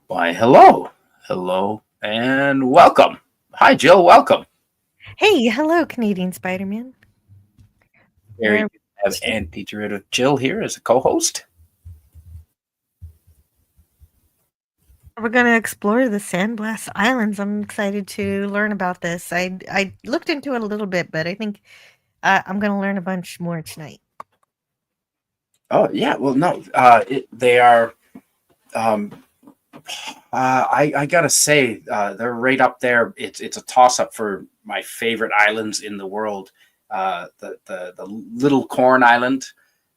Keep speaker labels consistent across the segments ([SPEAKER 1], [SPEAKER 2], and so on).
[SPEAKER 1] Why, hello. Hello and welcome. Hi, Jill. Welcome.
[SPEAKER 2] Hey, hello, Canadian Spider-Man.
[SPEAKER 1] Very
[SPEAKER 2] We're
[SPEAKER 1] good to have Antiderivative Jill here as a co host.
[SPEAKER 2] we're going to explore the San Blas Islands. I'm excited to learn about this. I looked into it a little bit, but I think I'm going to learn a bunch more tonight.
[SPEAKER 1] Oh, yeah. Well, no, they are. Um, I gotta say, they're right up there. It's a toss up for my favorite islands in the world. The Little Corn Island,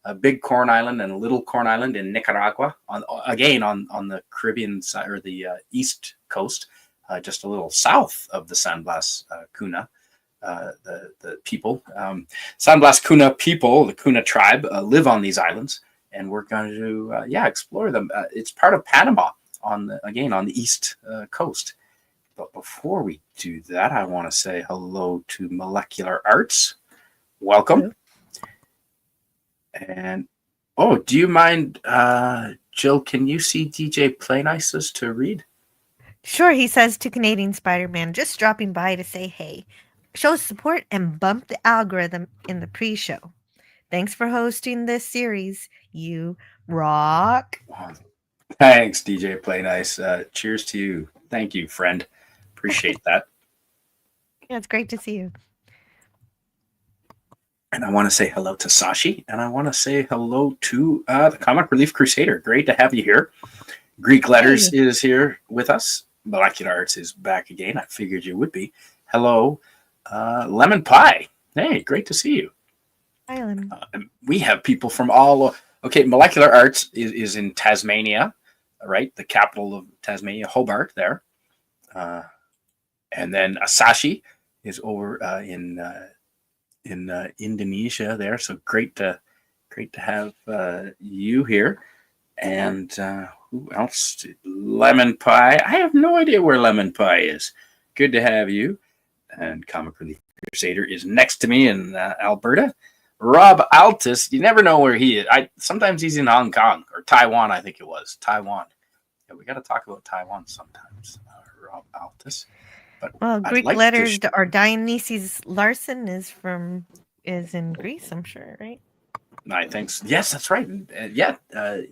[SPEAKER 1] a Big Corn Island, and a Little Corn Island in Nicaragua. On the Caribbean side or the east coast, just a little south of the San Blas Kuna. The people, San Blas Kuna people, the Kuna tribe, live on these islands, and we're going to explore them. It's part of Panama on the east coast. But before we do that, I want to say hello to Molecular Arts. Welcome.
[SPEAKER 2] Hello.
[SPEAKER 1] And oh, do you mind, Jill? Can you see DJ Play Nices to read?
[SPEAKER 2] Sure, he says to Canadian Spider-Man, just dropping by to say hey. Show support and bump the algorithm in the pre-show. Thanks for hosting this series. You rock.
[SPEAKER 1] Oh, thanks, DJ Play Nice. Cheers to you. Thank you, friend. Appreciate that.
[SPEAKER 2] Yeah, it's great to see you.
[SPEAKER 1] And I want to say hello to Sashi, and I want to say hello to the Comic Relief Crusader. Great to have you here. Greek Letters
[SPEAKER 2] Hey.
[SPEAKER 1] is here with us. Molecular Arts is back again. I figured you would be. Hello, Lemon Pie. Hey, great to see you.
[SPEAKER 2] Island.
[SPEAKER 1] We have people from all. Okay, Molecular Arts is in Tasmania, right? The capital of Tasmania, Hobart, there. And then Asashi is over in Indonesia there. So great to have you here. And who else? Lemon Pie. I have no idea where Lemon Pie is. Good to have you. And Comic Relief Crusader is next to me in Alberta. Rob Altus, you never know where he is. Sometimes he's in Hong Kong or Taiwan, I think it was. Taiwan. Yeah, we got to talk about Taiwan sometimes. Rob Altus. But
[SPEAKER 2] Well,
[SPEAKER 1] I'd
[SPEAKER 2] Greek
[SPEAKER 1] like to.
[SPEAKER 2] letters or Dionysius Larson is in Greece, I'm sure, right?
[SPEAKER 1] I think yes, that's right.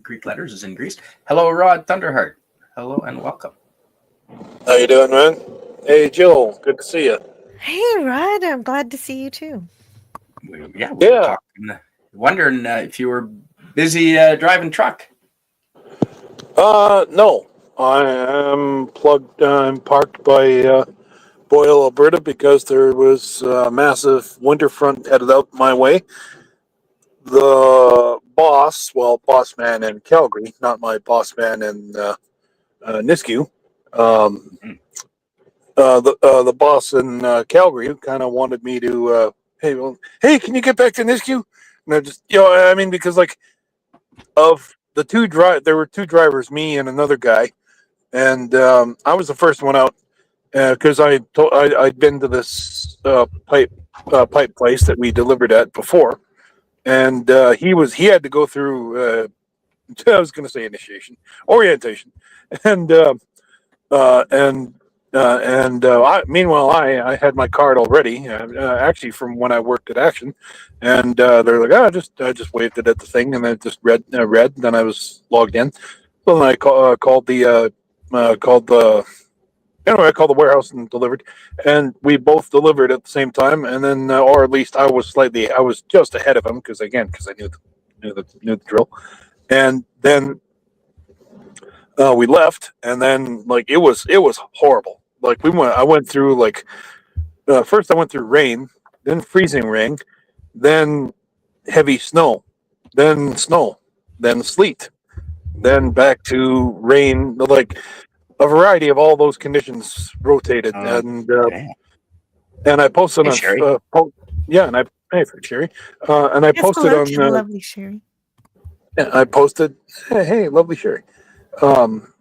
[SPEAKER 1] Greek Letters is in Greece. Hello, Rod Thunderheart. Hello and welcome.
[SPEAKER 3] How you doing, man? Hey, Jill. Good to see you.
[SPEAKER 2] Hey, Rod, I'm glad to see you too.
[SPEAKER 1] We were
[SPEAKER 3] Yeah.
[SPEAKER 1] talking, wondering if you were busy driving truck.
[SPEAKER 3] No. I am plugged. I'm parked by Boyle, Alberta, because there was a massive winter front headed out my way. The boss man in Calgary, not my boss man in Nisku.
[SPEAKER 1] Mhm.
[SPEAKER 3] The boss in Calgary kind of wanted me to, hey, can you get back to Nisku? And I just, I mean, because like of the there were two drivers, me and another guy, and I was the first one out because I'd been to this pipe place that we delivered at before, and he had to go through. I was going to say orientation, and and meanwhile, I had my card already, actually from when I worked at Action, and they're like, I just waved it at the thing, and then it just read, and then I was logged in. So then I called the anyway, I called the warehouse and delivered, and we both delivered at the same time, and then or at least I was just ahead of him because I knew the drill, and then we left, and then like it was horrible. Like I went through like first I went through rain, then freezing rain, then heavy snow, then sleet, then back to rain. Like a variety of all those conditions rotated,
[SPEAKER 1] Damn.
[SPEAKER 3] and I posted
[SPEAKER 1] Hey,
[SPEAKER 3] on
[SPEAKER 1] Sherry.
[SPEAKER 3] yeah, and I hey for Sherry, and I
[SPEAKER 2] Yes,
[SPEAKER 3] posted
[SPEAKER 2] hello
[SPEAKER 3] on
[SPEAKER 2] to the lovely Sherry.
[SPEAKER 3] I posted hey lovely Sherry. Um,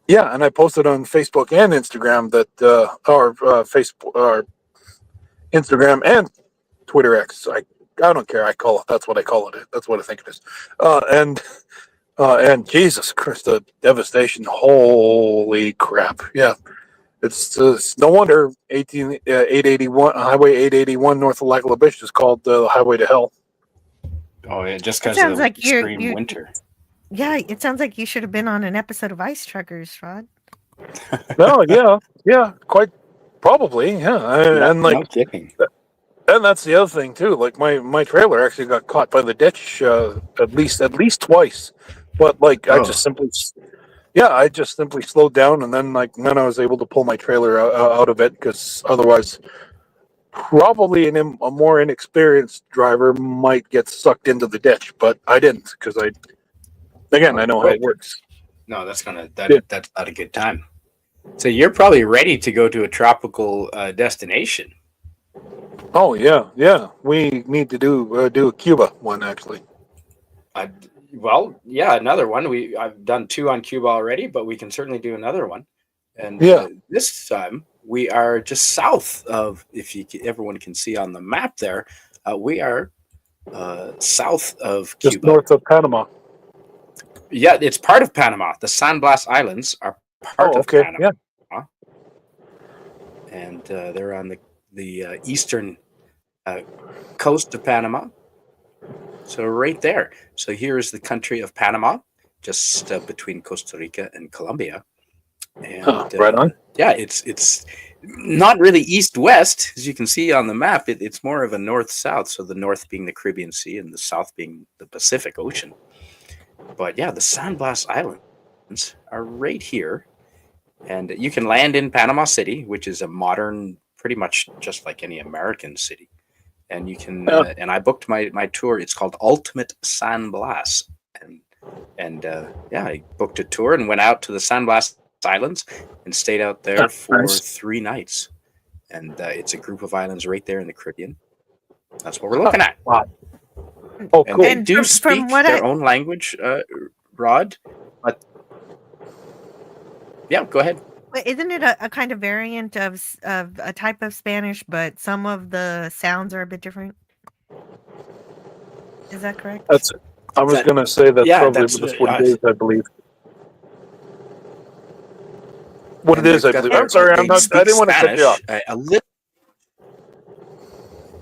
[SPEAKER 3] Yeah, and I posted on Facebook and Instagram that Facebook or Instagram and Twitter X. I don't care. That's what I call it. That's what I think it is. And And Jesus Christ, the devastation! Holy crap! Yeah, it's no wonder 881 Highway 881 north of Lac La Biche is called the Highway to Hell.
[SPEAKER 1] Oh, yeah, just
[SPEAKER 2] It
[SPEAKER 1] because of
[SPEAKER 2] sounds
[SPEAKER 1] the
[SPEAKER 2] like
[SPEAKER 1] extreme
[SPEAKER 2] you
[SPEAKER 1] winter.
[SPEAKER 2] yeah, it sounds like you should have been on an episode of Ice Truckers, Rod.
[SPEAKER 3] No, yeah, quite probably, yeah,
[SPEAKER 1] No,
[SPEAKER 3] and
[SPEAKER 1] no
[SPEAKER 3] like,
[SPEAKER 1] kidding.
[SPEAKER 3] and that's the other thing too. Like my trailer actually got caught by the ditch at least twice, but like
[SPEAKER 1] Oh,
[SPEAKER 3] I just simply slowed down, and then I was able to pull my trailer out of it because otherwise, probably a more inexperienced driver might get sucked into the ditch, but I didn't because I
[SPEAKER 1] oh,
[SPEAKER 3] know how it
[SPEAKER 1] good.
[SPEAKER 3] works.
[SPEAKER 1] No, that's
[SPEAKER 3] Yeah.
[SPEAKER 1] that's not a good time. So you're probably ready to go to a tropical destination.
[SPEAKER 3] Oh yeah. We need to do a Cuba one actually.
[SPEAKER 1] Uh, well, yeah, another one. I've done two on Cuba already, but we can certainly do another one. And
[SPEAKER 3] Yeah,
[SPEAKER 1] this time we are just south of, if everyone can see on the map there, we are south of
[SPEAKER 3] just
[SPEAKER 1] Cuba.
[SPEAKER 3] north of Panama.
[SPEAKER 1] Yeah, it's part of Panama. The San Blas Islands are part
[SPEAKER 3] Oh,
[SPEAKER 1] of
[SPEAKER 3] okay.
[SPEAKER 1] Panama,
[SPEAKER 3] Yeah.
[SPEAKER 1] and they're on the eastern coast of Panama. So right there. So here is the country of Panama, just between Costa Rica and Colombia. And
[SPEAKER 3] Right on.
[SPEAKER 1] yeah, it's not really east-west, as you can see on the map. It's more of a north-south. So the north being the Caribbean Sea and the south being the Pacific Ocean. But yeah, the San Blas Islands are right here. And you can land in Panama City, which is a modern, pretty much just like any American city. And you can, and I booked my tour. It's called Ultimate San Blas, and yeah, I booked a tour and went out to the San Blas Islands and stayed out there for
[SPEAKER 3] Nice.
[SPEAKER 1] 3 nights. And it's a group of islands right there in the Caribbean. That's what we're looking at.
[SPEAKER 3] Wow. Oh,
[SPEAKER 1] And
[SPEAKER 3] cool.
[SPEAKER 1] they
[SPEAKER 2] And
[SPEAKER 1] do
[SPEAKER 2] from
[SPEAKER 1] speak
[SPEAKER 2] what
[SPEAKER 1] their own language, Rod. But yeah, go ahead.
[SPEAKER 2] isn't it a kind of variant of a type of Spanish, but some of the sounds are a bit different? Is that correct?
[SPEAKER 3] I was
[SPEAKER 1] That-
[SPEAKER 3] going to say that's
[SPEAKER 1] yeah,
[SPEAKER 3] probably
[SPEAKER 1] that's
[SPEAKER 3] what it is, I believe. What
[SPEAKER 1] and
[SPEAKER 3] it is, I
[SPEAKER 1] they've got
[SPEAKER 3] believe.
[SPEAKER 1] their-
[SPEAKER 3] I'm sorry,
[SPEAKER 1] they
[SPEAKER 3] I
[SPEAKER 1] speak
[SPEAKER 3] didn't want to cut you off.
[SPEAKER 1] Spanish, a little.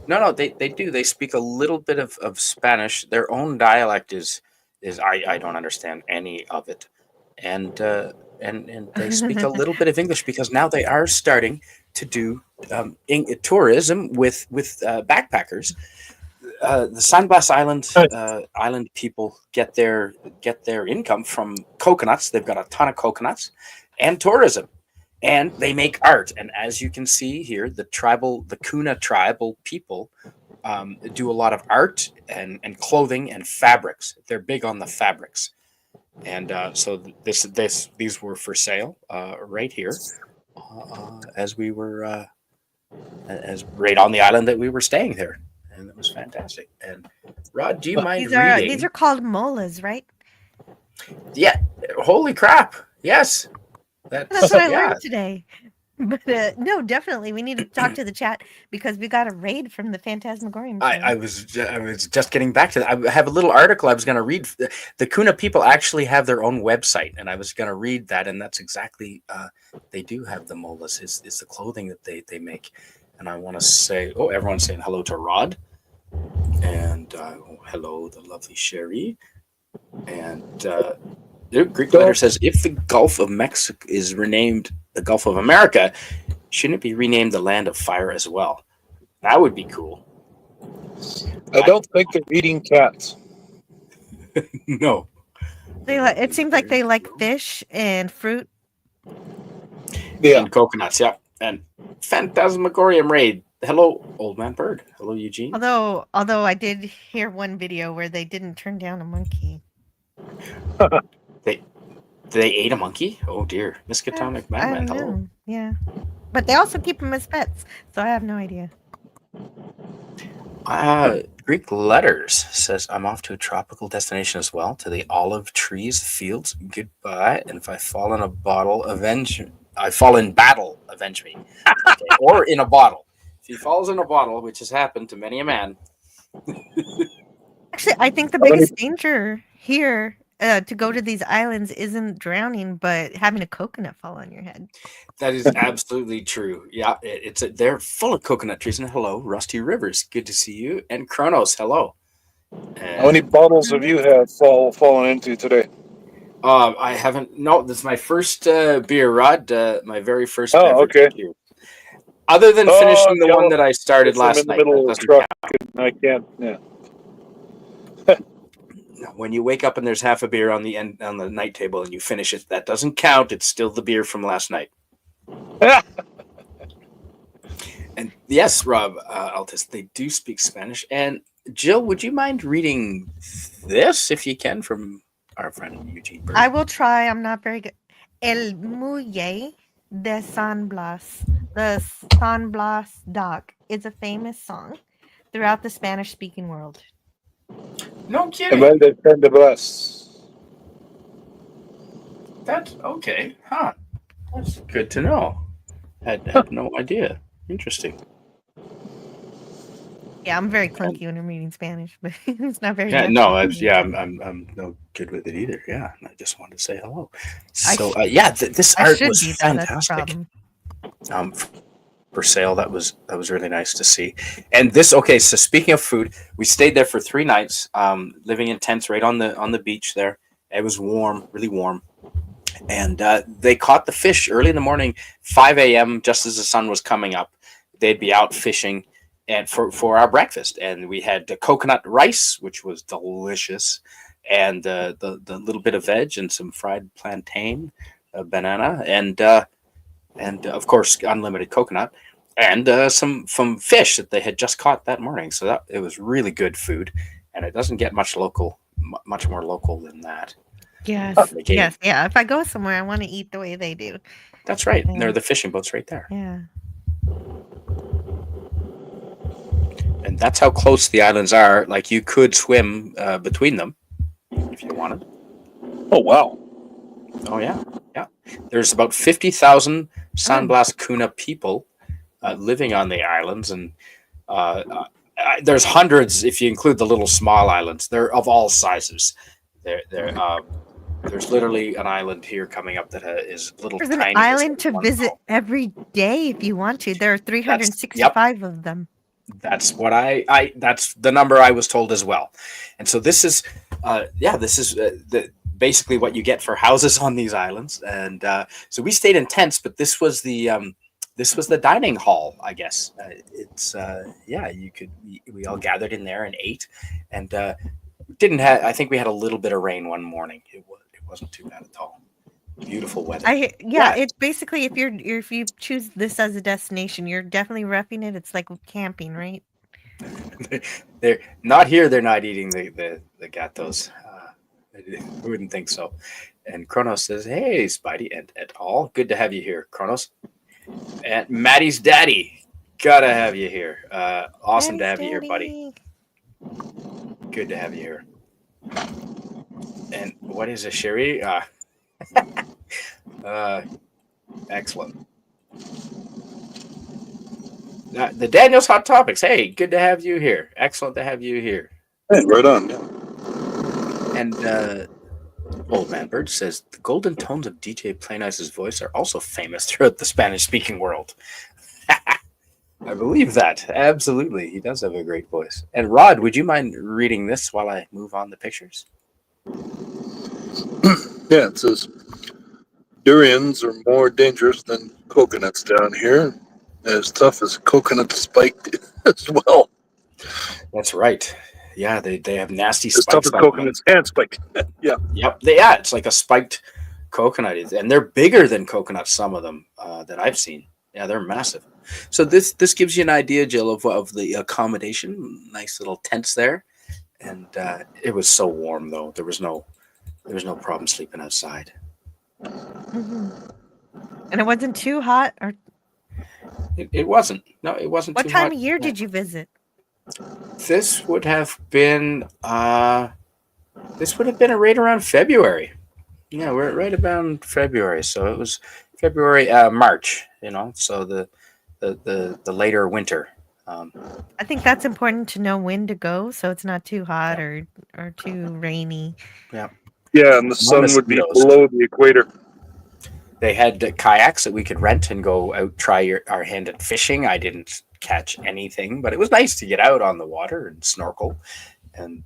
[SPEAKER 1] No, they do. They speak a little bit of Spanish. Their own dialect is I don't understand any of it, and they speak a little bit of English because now they are starting to do tourism with backpackers. The San Blas Island people get their income from coconuts. They've got a ton of coconuts and tourism. And they make art, and as you can see here, the Kuna tribal people do a lot of art and clothing and fabrics. They're big on the fabrics, and so these were for sale right here, as we were as right on the island that we were staying there, and it was fantastic. And Rod, do you mind reading?
[SPEAKER 2] These are called molas, right?
[SPEAKER 1] Yeah, holy crap! Yes,
[SPEAKER 2] That's what I
[SPEAKER 1] yeah.
[SPEAKER 2] learned today. But no, definitely, we need to talk to the chat because we got a raid from the Phantasmagorium.
[SPEAKER 1] I was just getting back to that. I have a little article I was going to read. The Kuna people actually have their own website, and I was going to read that, and that's exactly they do have the molas. Is the clothing that they make, and I want to say, everyone's saying hello to Rod, and hello the lovely Sherry, and the Greek letter says if the Gulf of Mexico is renamed the Gulf of America, shouldn't it be renamed the Land of Fire as well? That would be cool.
[SPEAKER 3] I don't think they're eating cats.
[SPEAKER 1] No.
[SPEAKER 2] It seems like they like fish and fruit.
[SPEAKER 3] Yeah.
[SPEAKER 1] And coconuts, yeah. And Phantasmagorium raid. Hello, Old Man Bird. Hello, Eugene.
[SPEAKER 2] Although I did hear one video where they didn't turn down a monkey.
[SPEAKER 1] They ate a monkey? Oh dear. Miskatonic
[SPEAKER 2] I
[SPEAKER 1] Madman.
[SPEAKER 2] don't
[SPEAKER 1] Hello.
[SPEAKER 2] know. Yeah. But they also keep them as pets, so I have no idea.
[SPEAKER 1] Greek letters says I'm off to a tropical destination as well, to the olive trees, fields. Goodbye. And if I fall in a bottle, I fall in battle, avenge me. Okay. Or in a bottle. If he falls in a bottle, which has happened to many a man.
[SPEAKER 2] Actually, I think the biggest danger here to go to these islands isn't drowning, but having a coconut fall on your head.
[SPEAKER 1] That is absolutely true. Yeah, they're full of coconut trees. And hello, Rusty Rivers, good to see you. And Kronos, hello.
[SPEAKER 3] How many
[SPEAKER 1] And
[SPEAKER 3] bottles have you had fallen into today?
[SPEAKER 1] I haven't. No, this is my first beer, Rod. My very first
[SPEAKER 3] Oh,
[SPEAKER 1] beverage.
[SPEAKER 3] okay.
[SPEAKER 1] Cheers. Other than
[SPEAKER 3] Oh,
[SPEAKER 1] finishing
[SPEAKER 3] I'm
[SPEAKER 1] the one
[SPEAKER 3] jealous.
[SPEAKER 1] that I started
[SPEAKER 3] I'm
[SPEAKER 1] last
[SPEAKER 3] in the
[SPEAKER 1] night, that
[SPEAKER 3] middle of the
[SPEAKER 1] doesn't
[SPEAKER 3] truck
[SPEAKER 1] count.
[SPEAKER 3] and I can't. Yeah.
[SPEAKER 1] When you wake up and there's half a beer on the end on the night table and you finish it, that doesn't count. It's still the beer from last night. And yes, Rob Altus, they do speak Spanish. And Jill, would you mind reading this if you can from our friend Eugene Bird?
[SPEAKER 2] I will try. I'm not very good. El Muelle de San Blas, the San Blas Dock, is a famous song throughout the Spanish-speaking world.
[SPEAKER 1] No
[SPEAKER 3] And
[SPEAKER 1] kidding.
[SPEAKER 3] then they send the bus.
[SPEAKER 1] That's okay. Huh. That's good to know. Had no idea. Interesting.
[SPEAKER 2] Yeah, I'm very clunky when I'm reading Spanish, but it's not very
[SPEAKER 1] Yeah,
[SPEAKER 2] natural.
[SPEAKER 1] no,
[SPEAKER 2] to me.
[SPEAKER 1] I'm no good with it either. Yeah, and I just wanted to say hello.
[SPEAKER 2] I
[SPEAKER 1] So,
[SPEAKER 2] sh-
[SPEAKER 1] this
[SPEAKER 2] I
[SPEAKER 1] art
[SPEAKER 2] should
[SPEAKER 1] was
[SPEAKER 2] be though. That's the
[SPEAKER 1] fantastic.
[SPEAKER 2] problem.
[SPEAKER 1] For sale, that was really nice to see. And this, okay. So speaking of food, we stayed there for 3 nights, living in tents right on the beach there. It was warm, really warm, and they caught the fish early in the morning, 5 a.m. just as the sun was coming up. They'd be out fishing, and for our breakfast, and we had the coconut rice, which was delicious, and the little bit of veg and some fried plantain, banana, and of course unlimited coconut, and some fish that they had just caught that morning. So that it was really good food, and it doesn't get much much more local than that.
[SPEAKER 2] Yes,
[SPEAKER 1] They gave,
[SPEAKER 2] yes, yeah. If I go somewhere, I want to eat the way they do.
[SPEAKER 1] that's right.
[SPEAKER 2] Yeah.
[SPEAKER 1] There are the fishing boats right there.
[SPEAKER 2] Yeah.
[SPEAKER 1] And that's how close the islands are. Like you could swim between them if you wanted.
[SPEAKER 3] Oh, wow.
[SPEAKER 1] Oh yeah, yeah. There's about 50,000 San
[SPEAKER 2] Oh.
[SPEAKER 1] Blas Kuna people living on the islands, and there's hundreds if you include the little small islands. They're of all sizes. There's literally an island here coming up that is little
[SPEAKER 2] There's an
[SPEAKER 1] tiny.
[SPEAKER 2] island to visit every day if you want to. There are
[SPEAKER 1] Yep.
[SPEAKER 2] 365 of them.
[SPEAKER 1] That's what I that's the number I was told as well. And so this is basically what you get for houses on these islands. And so we stayed in tents, but this was the dining hall, I guess. We all gathered in there and ate, and didn't have. I think we had a little bit of rain one morning. It wasn't too bad at all. Beautiful weather.
[SPEAKER 2] It's basically if you choose this as a destination, you're definitely roughing it. It's like camping, right?
[SPEAKER 1] They're not here. They're not eating the gatos. I wouldn't think so. And Kronos says, "Hey, Spidey and et al. Good to have you here, Kronos." And Maddie's daddy, gotta have you here. Awesome to have you here, buddy. Good to have you here. And what is a sherry? Excellent. The Daniel's Hot Topics. Hey, good to have you here. Excellent to have you here.
[SPEAKER 3] Hey, right on. Yeah.
[SPEAKER 1] And Old Man Bird says the golden tones of DJ Playnice's voice are also famous throughout the Spanish-speaking world. I believe that. Absolutely. He does have a great voice. And Rod, would you mind reading this while I move on the pictures?
[SPEAKER 3] Yeah, it says durians are more dangerous than coconuts down here. As tough as coconut spiked as well.
[SPEAKER 1] That's right. Yeah, they have nasty
[SPEAKER 3] As
[SPEAKER 1] spikes.
[SPEAKER 3] tough as coconuts and spiked. Yeah.
[SPEAKER 1] Yep. It's like a spiked coconut, and they're bigger than coconuts. Some of them that I've seen. Yeah, they're massive. So this gives you an idea, Jill, of the accommodation. Nice little tents there, and it was so warm though. There was no problem sleeping outside.
[SPEAKER 2] Mm-hmm. And it wasn't too hot, or
[SPEAKER 1] it wasn't. No, it wasn't.
[SPEAKER 2] What
[SPEAKER 1] too
[SPEAKER 2] time
[SPEAKER 1] hot.
[SPEAKER 2] of year did you visit?
[SPEAKER 1] This would have been right around February. Yeah, we're right about February, so it was February, March. So the later winter.
[SPEAKER 2] I think that's important to know when to go, so it's not too hot or too rainy.
[SPEAKER 1] Yeah.
[SPEAKER 3] Yeah, and the sun would be
[SPEAKER 1] mosquitoes.
[SPEAKER 3] below the equator.
[SPEAKER 1] They had kayaks that we could rent and go out, try our hand at fishing. I didn't catch anything, but it was nice to get out on the water and snorkel. And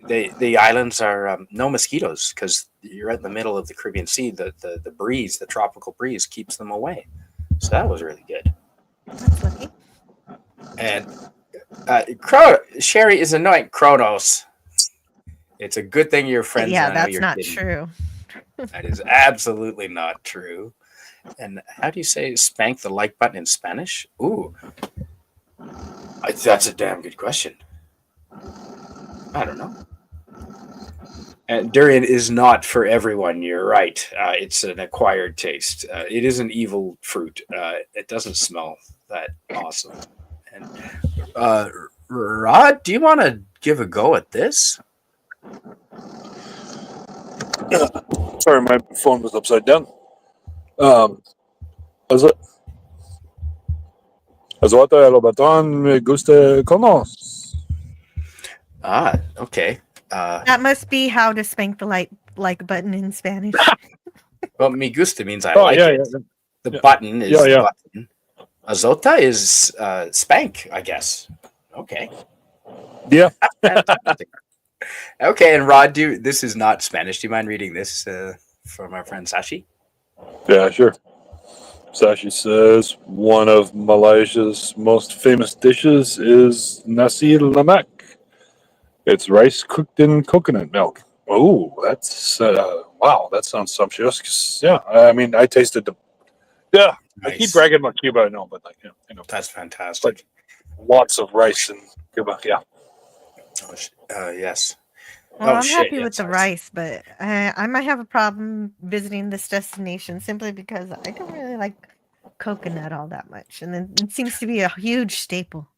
[SPEAKER 1] the islands are no mosquitoes because you're right in the middle of the Caribbean Sea. The breeze, the tropical breeze, keeps them away. So that was really good.
[SPEAKER 2] That's lucky.
[SPEAKER 1] And Sherry is annoying. Kronos. It's a good thing you're friends.
[SPEAKER 2] Yeah,
[SPEAKER 1] and I know
[SPEAKER 2] that's
[SPEAKER 1] you're
[SPEAKER 2] not
[SPEAKER 1] kidding.
[SPEAKER 2] true.
[SPEAKER 1] That is absolutely not true. And how do you say spank the like button in Spanish? Ooh, that's a damn good question. I don't know. And durian is not for everyone. You're right. It's an acquired taste. It is an evil fruit. It doesn't smell that awesome. And Rod, do you want to give a go at this?
[SPEAKER 3] Sorry, my phone was upside down. Azote el batón me gusta conos.
[SPEAKER 1] Ah, okay.
[SPEAKER 2] That must be how to spank the like button in Spanish.
[SPEAKER 1] Well, me gusta means I like it.
[SPEAKER 3] Yeah.
[SPEAKER 1] The button is
[SPEAKER 3] Yeah.
[SPEAKER 1] button. Azota is spank, I guess. Okay.
[SPEAKER 3] Yeah.
[SPEAKER 1] Okay, and Rod, this is not Spanish. Do you mind reading this from our friend Sashi?
[SPEAKER 3] Yeah, sure. Sashi says one of Malaysia's most famous dishes is nasi lemak. It's rice cooked in coconut milk. Oh, that's wow! That sounds sumptuous. Yeah, I mean, I tasted the. Yeah,
[SPEAKER 1] Nice.
[SPEAKER 3] I keep bragging about Cuba, I know, but like, you know,
[SPEAKER 1] That's fantastic.
[SPEAKER 3] lots of rice in Cuba. Yeah.
[SPEAKER 1] Yes.
[SPEAKER 2] Well,
[SPEAKER 1] Oh,
[SPEAKER 2] I'm
[SPEAKER 1] shit,
[SPEAKER 2] happy
[SPEAKER 1] yeah,
[SPEAKER 2] with the
[SPEAKER 1] sorry.
[SPEAKER 2] rice, but I might have a problem visiting this destination simply because I don't really like coconut all that much, and then it seems to be a huge staple.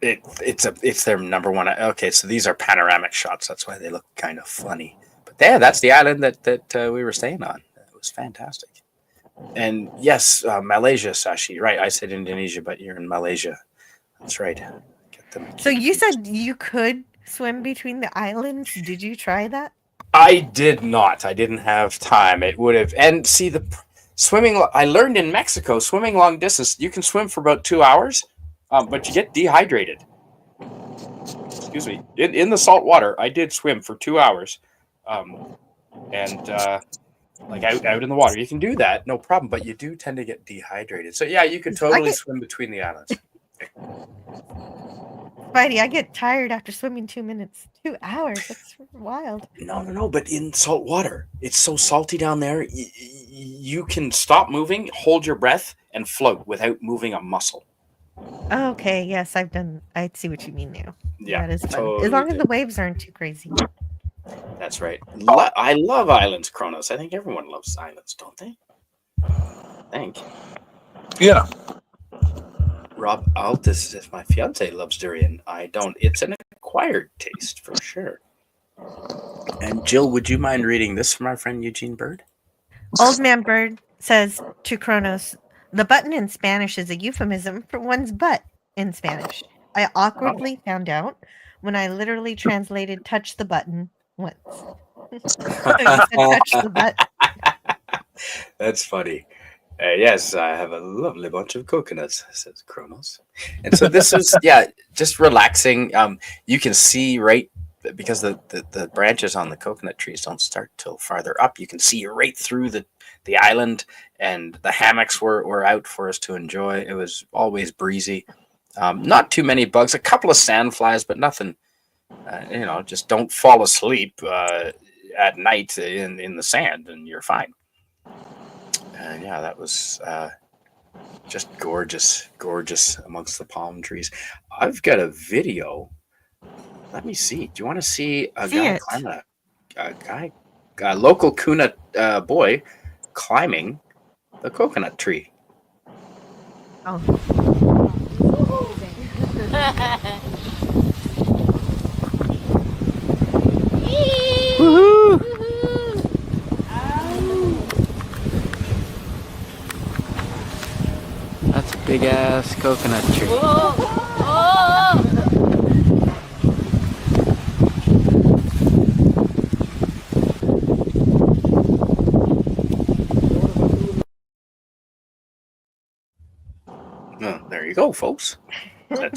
[SPEAKER 1] It's their number one. Okay, so these are panoramic shots. That's why they look kind of funny. But yeah, that's the island that we were staying on. It was fantastic. And yes, Malaysia, Sashi. Right, I said Indonesia, but you're in Malaysia. That's right. Get them.
[SPEAKER 2] So you said you could swim between the islands. Did you try that?
[SPEAKER 1] I did not. I didn't have time. It would have. And see, the swimming, I learned in Mexico, swimming long distance, you can swim for about 2 hours, but you get dehydrated. Excuse me. In the salt water, I did swim for 2 hours. Like out in the water. You can do that, no problem, but you do tend to get dehydrated. So, yeah, you could totally swim between the islands.
[SPEAKER 2] Spidey, I get tired after swimming 2 minutes. 2 hours. That's wild.
[SPEAKER 1] No, but in salt water, it's so salty down there, you can stop moving, hold your breath, and float without moving a muscle.
[SPEAKER 2] Okay, yes, I see what you mean now.
[SPEAKER 1] Yeah,
[SPEAKER 2] that is fun.
[SPEAKER 1] totally
[SPEAKER 2] As long as the waves aren't too crazy.
[SPEAKER 1] That's right. I love islands, Kronos. I think everyone loves islands, don't they? I think.
[SPEAKER 3] Yeah.
[SPEAKER 1] Rob Altus says my fiance loves durian. I don't. It's an acquired taste for sure. And Jill, would you mind reading this from our friend Eugene Bird?
[SPEAKER 2] Old Man Bird says to Kronos, the button in Spanish is a euphemism for one's butt in Spanish. I awkwardly found out when I literally translated touch the button once. He said touch the butt.
[SPEAKER 1] That's funny. Yes, I have a lovely bunch of coconuts, says Kronos. And so this is, just relaxing. You can see right, because the branches on the coconut trees don't start till farther up. You can see right through the island, and the hammocks were out for us to enjoy. It was always breezy. Not too many bugs, a couple of sandflies, but nothing. Just don't fall asleep at night in the sand, and you're fine. And that was just gorgeous amongst the palm trees. I've got a video. Let me see. Do you want to see a guy climbing a local Kuna boy climbing the coconut tree?
[SPEAKER 2] Oh.
[SPEAKER 1] Woohoo! That's a big ass coconut tree. you go, folks.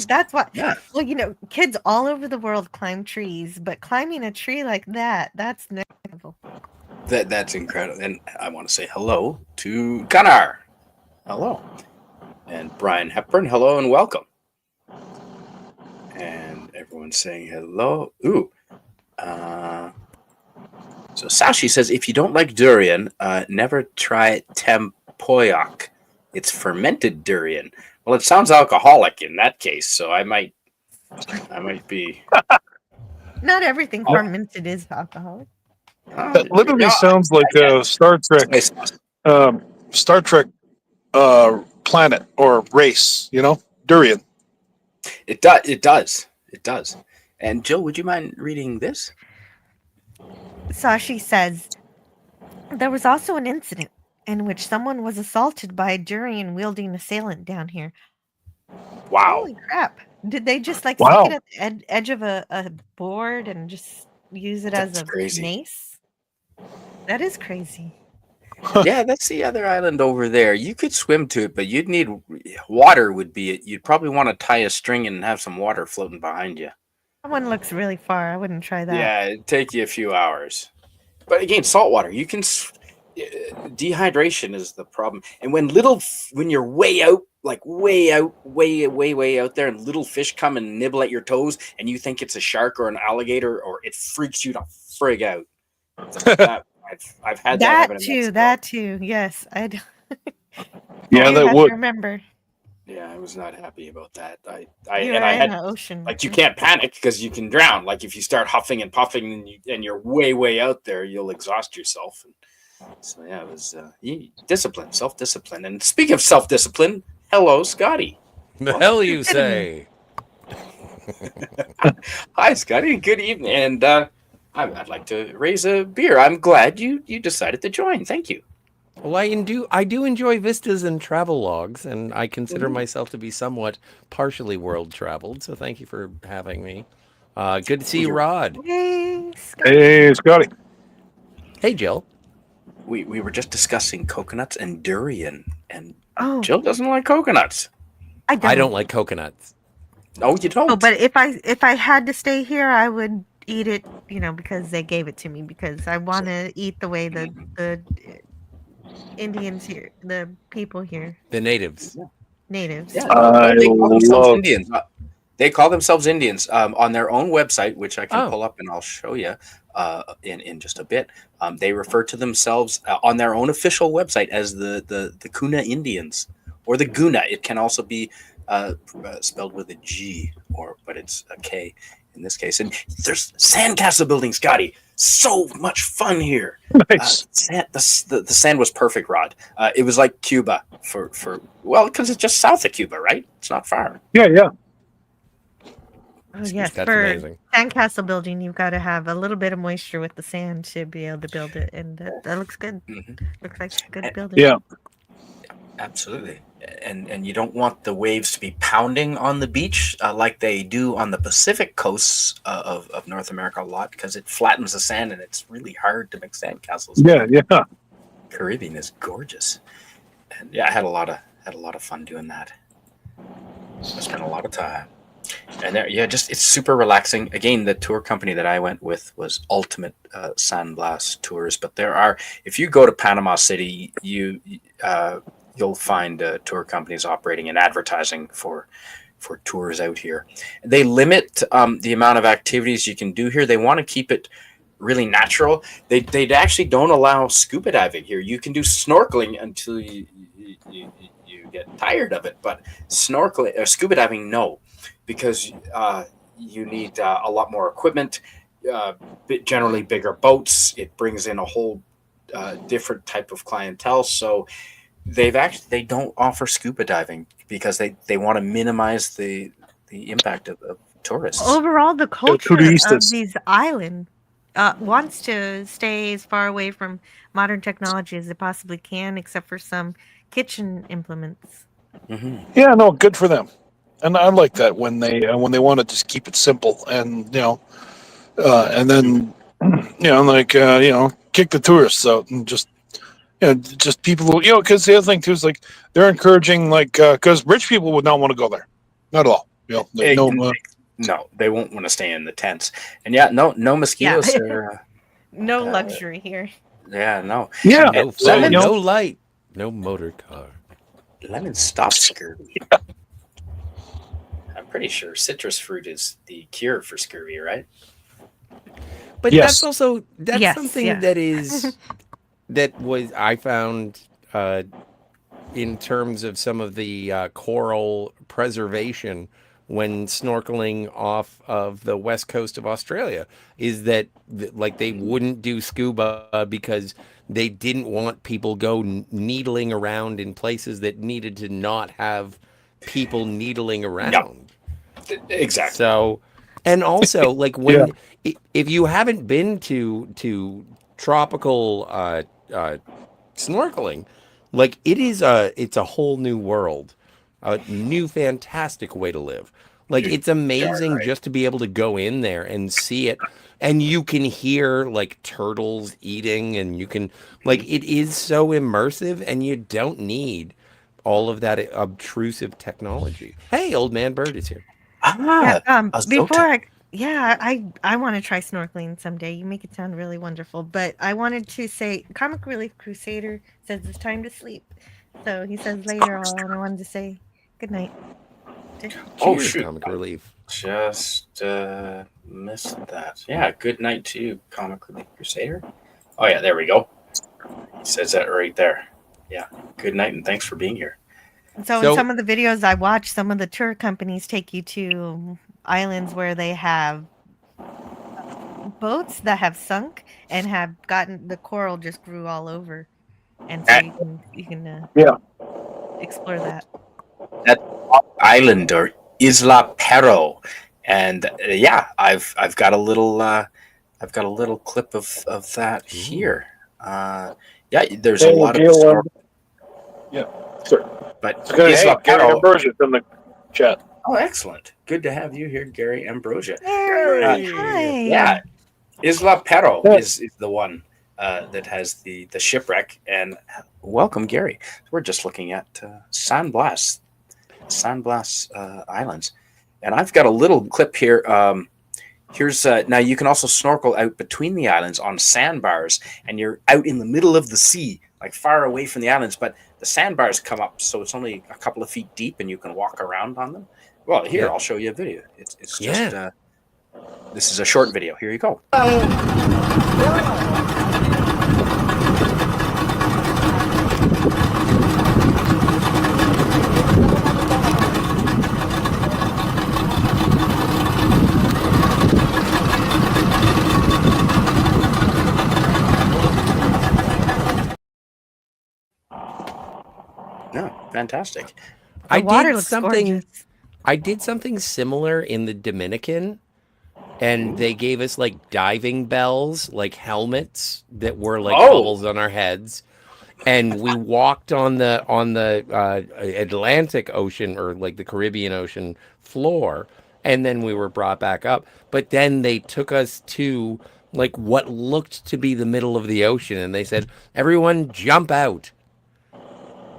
[SPEAKER 2] That's what.
[SPEAKER 1] Yeah.
[SPEAKER 2] Well, kids all over the world climb trees, but climbing a tree like that's next level.
[SPEAKER 1] That's incredible. And I want to say hello to Gunnar. Hello. And Brian Hepburn, hello and welcome. And everyone's saying hello. Ooh. So Sashi says, if you don't like durian, never try tempoyak. It's fermented durian. Well, it sounds alcoholic in that case, so I might be.
[SPEAKER 2] Not everything fermented is alcoholic.
[SPEAKER 3] That literally sounds like a Star Trek planet or race. Durian.
[SPEAKER 1] It does. And Jill, would you mind reading this?
[SPEAKER 2] Sashi says, there was also an incident in which someone was assaulted by a durian-wielding assailant down here.
[SPEAKER 1] Wow.
[SPEAKER 2] Holy crap. Did they just stick
[SPEAKER 3] Wow.
[SPEAKER 2] it at the edge of a board and just use it as a mace? That is crazy.
[SPEAKER 1] Yeah, that's the other island over there. You could swim to it, but you'd need water would be it. You'd probably want to tie a string and have some water floating behind you.
[SPEAKER 2] That one looks really far. I wouldn't try that.
[SPEAKER 1] Yeah, it'd take you a few hours. But again, salt water, you can dehydration is the problem. And when you're way out, like way out there, and little fish come and nibble at your toes, and you think it's a shark or an alligator, or it freaks you the frig out. I've had that happen in
[SPEAKER 2] that too. Yes, I.
[SPEAKER 3] Yeah, that would.
[SPEAKER 2] Remember.
[SPEAKER 1] Yeah, I was not happy about that. I
[SPEAKER 2] had the ocean.
[SPEAKER 1] Like, you can't panic because you can drown. Like, if you start huffing and puffing and you're way out there, you'll exhaust yourself. And so yeah, it was self-discipline. And speaking of self-discipline, hello, Scotty.
[SPEAKER 4] The hell you say?
[SPEAKER 1] Hi, Scotty. Good evening. And I'd like to raise a beer. I'm glad you decided to join. Thank you.
[SPEAKER 4] Well, I do enjoy vistas and travel logs, and I consider myself to be somewhat partially world traveled. So thank you for having me. Good to see you, Rod.
[SPEAKER 2] Hey, Scotty.
[SPEAKER 3] Hey, Scotty.
[SPEAKER 4] Hey, Jill.
[SPEAKER 1] We were just discussing coconuts and durian, and
[SPEAKER 2] Jill
[SPEAKER 1] doesn't like coconuts.
[SPEAKER 2] I
[SPEAKER 4] don't like coconuts.
[SPEAKER 1] No, you don't.
[SPEAKER 2] Oh, but if I had to stay here, I would eat it, because they gave it to me, because I want to eat the way the Indians here, the people here,
[SPEAKER 4] the natives.
[SPEAKER 2] Natives.
[SPEAKER 1] Yeah, they call themselves Indians. They call themselves Indians on their own website, which I can pull up and I'll show you in just a bit. They refer to themselves on their own official website as the Kuna Indians, or the Guna. It can also be spelled with a G, but it's a K in this case. And there's sandcastle building, Scotty. So much fun here.
[SPEAKER 3] Nice.
[SPEAKER 1] The sand was perfect, Rod. It was like Cuba because it's just south of Cuba, right? It's not far.
[SPEAKER 3] Yeah.
[SPEAKER 2] Oh, yes,
[SPEAKER 4] that's
[SPEAKER 2] for
[SPEAKER 4] amazing.
[SPEAKER 2] Sandcastle building, you've got to have a little bit of moisture with the sand to be able to build it, and that looks good.
[SPEAKER 1] Mm-hmm.
[SPEAKER 2] Looks like a good building.
[SPEAKER 3] Yeah.
[SPEAKER 1] Absolutely. And you don't want the waves to be pounding on the beach like they do on the Pacific coasts of North America a lot, because it flattens the sand and it's really hard to make sandcastles.
[SPEAKER 3] Yeah.
[SPEAKER 1] Caribbean is gorgeous. And yeah, I had a lot of fun doing that. I spent a lot of time. And it's super relaxing. Again, the tour company that I went with was Ultimate San Blas Tours. But if you go to Panama City, you'll find tour companies operating and advertising for tours out here. They limit the amount of activities you can do here. They want to keep it really natural. They actually don't allow scuba diving here. You can do snorkeling until you get tired of it, but snorkeling or scuba diving, no, because you need a lot more equipment, generally bigger boats. It brings in a whole different type of clientele. So they don't offer scuba diving because they want to minimize the impact of tourists.
[SPEAKER 2] Overall, the culture of these islands wants to stay as far away from modern technology as it possibly can, except for some kitchen implements.
[SPEAKER 1] Mm-hmm.
[SPEAKER 3] Yeah, no, good for them. And I like that when they want to just keep it simple and and then kick the tourists out and just just people who, because the other thing too is like they're encouraging, like, because rich people would not want to go there, not at all.
[SPEAKER 1] No, they won't want to stay in the tents. And yeah, no mosquitoes.
[SPEAKER 2] Yeah.
[SPEAKER 1] Are,
[SPEAKER 2] No luxury here.
[SPEAKER 1] yeah, no.
[SPEAKER 3] Yeah,
[SPEAKER 4] No
[SPEAKER 3] so,
[SPEAKER 4] phone, no light, no motor car.
[SPEAKER 1] Lemon stops scurvy. I'm pretty sure citrus fruit is the cure for scurvy, right?
[SPEAKER 4] But
[SPEAKER 3] Yes.
[SPEAKER 4] that's
[SPEAKER 2] Yes,
[SPEAKER 4] something
[SPEAKER 2] yeah.
[SPEAKER 4] that was I found in terms of some of the coral preservation when snorkeling off of the west coast of Australia is that like they wouldn't do scuba because they didn't want people needling around in places that needed to not have people needling around.
[SPEAKER 1] Exactly.
[SPEAKER 4] So, and also like when if you haven't been to tropical snorkeling, like it's a whole new world, a new fantastic way to live. Like it's amazing just to be able to go in there and see it, and you can hear like turtles eating, and you can like it is so immersive, and you don't need all of that obtrusive technology. Hey, old man bird is here.
[SPEAKER 2] Yeah.
[SPEAKER 1] Azota.
[SPEAKER 2] I want to try snorkeling someday. You make it sound really wonderful. But I wanted to say, Comic Relief Crusader says it's time to sleep. So he says later on, and I wanted to say good night.
[SPEAKER 1] Oh,
[SPEAKER 4] Cheers,
[SPEAKER 1] shoot.
[SPEAKER 4] Comic Relief.
[SPEAKER 1] Just missed that. Yeah, good night to you, Comic Relief Crusader. Oh, yeah, there we go. It says that right there. Yeah, good night, and thanks for being here.
[SPEAKER 2] So
[SPEAKER 4] So-
[SPEAKER 2] in some of the videos I watch, some of the tour companies take you to islands where they have boats that have sunk and have gotten the coral just grew all over, and so you can explore that.
[SPEAKER 1] That island or Isla Perro, and I've got a little clip of that here. There's a lot of
[SPEAKER 3] Sir.
[SPEAKER 1] but
[SPEAKER 3] Hey,
[SPEAKER 1] Isla
[SPEAKER 3] Gary
[SPEAKER 1] Perro.
[SPEAKER 3] Ambrosia from the chat.
[SPEAKER 1] Oh, excellent! Good to have you here, Gary Ambrosia.
[SPEAKER 2] Hi.
[SPEAKER 1] Yeah, Isla Perro is the one that has the shipwreck. And welcome, Gary. We're just looking at San Blas Islands, and I've got a little clip here. Here's now you can also snorkel out between the islands on sandbars, and you're out in the middle of the sea, like far away from the islands. But the sandbars come up, so it's only a couple of feet deep, and you can walk around on them. Well, here I'll show you a video. It's just this is a short video. Here you go. No, fantastic.
[SPEAKER 2] The water looks gorgeous.
[SPEAKER 4] I did something similar in the Dominican, and they gave us like diving bells, like helmets that were like bubbles on our heads, and we walked on the Atlantic Ocean or like the Caribbean Ocean floor, and then we were brought back up. But then they took us to like what looked to be the middle of the ocean, and they said, "Everyone, jump out."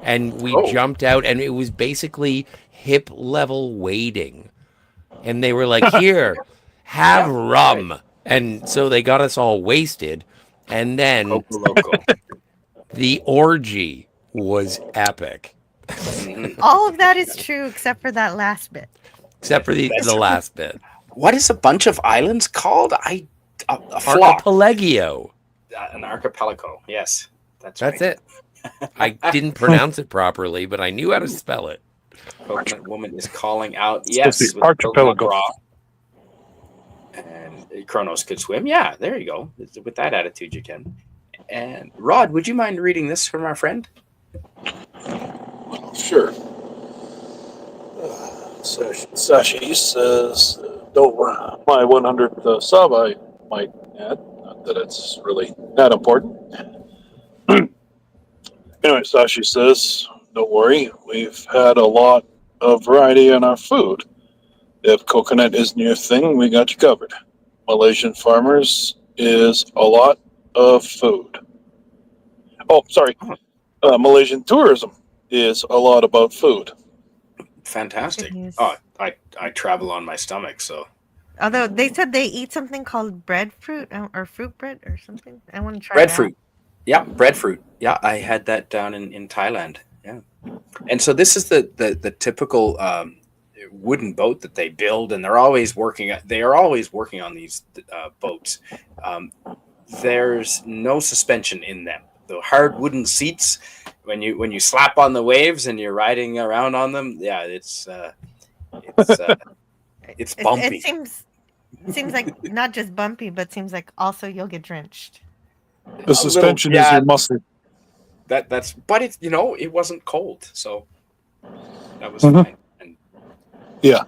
[SPEAKER 4] And we jumped out, and it was basically hip level wading. And they were like, "Here, have rum." Right. And so they got us all wasted. And then the orgy was epic.
[SPEAKER 2] All of that is true except for that last bit.
[SPEAKER 4] Except for the last bit.
[SPEAKER 1] What is a bunch of islands called?
[SPEAKER 4] Archipelago.
[SPEAKER 1] An archipelago, yes. That's
[SPEAKER 4] it. I didn't pronounce it properly, but I knew how to spell it.
[SPEAKER 1] Coconut Woman is calling out, yes,
[SPEAKER 3] with archipelago.
[SPEAKER 1] And Kronos could swim. Yeah, there you go. With that attitude, you can. And Rod, would you mind reading this from our friend?
[SPEAKER 3] Sure. Sashi says, my 100th sub, I might add. Not that it's really that important. Anyway, Sashi says, don't worry, we've had a lot of variety in our food. If coconut isn't your thing, we got you covered. Malaysian farmers is a lot of food. Oh, sorry. Malaysian tourism is a lot about food.
[SPEAKER 1] Fantastic.
[SPEAKER 2] Good news.
[SPEAKER 1] Oh, I travel on my stomach, so
[SPEAKER 2] Although they said they eat something called breadfruit or fruit bread or something. I want to try
[SPEAKER 1] breadfruit. Yeah, breadfruit. Yeah, I had that down in Thailand. Yeah, and so this is the typical wooden boat that they build, and they're always working. They are always working on these boats. Um, there's no suspension in them. The hard wooden seats, when you slap on the waves and you're riding around on them, yeah, it's bumpy.
[SPEAKER 2] It seems like not just bumpy, but seems like also you'll get drenched.
[SPEAKER 3] The suspension is your muscle.
[SPEAKER 1] That's but it's it wasn't cold, so that was
[SPEAKER 3] Mhm.
[SPEAKER 1] fine. And
[SPEAKER 3] Yeah.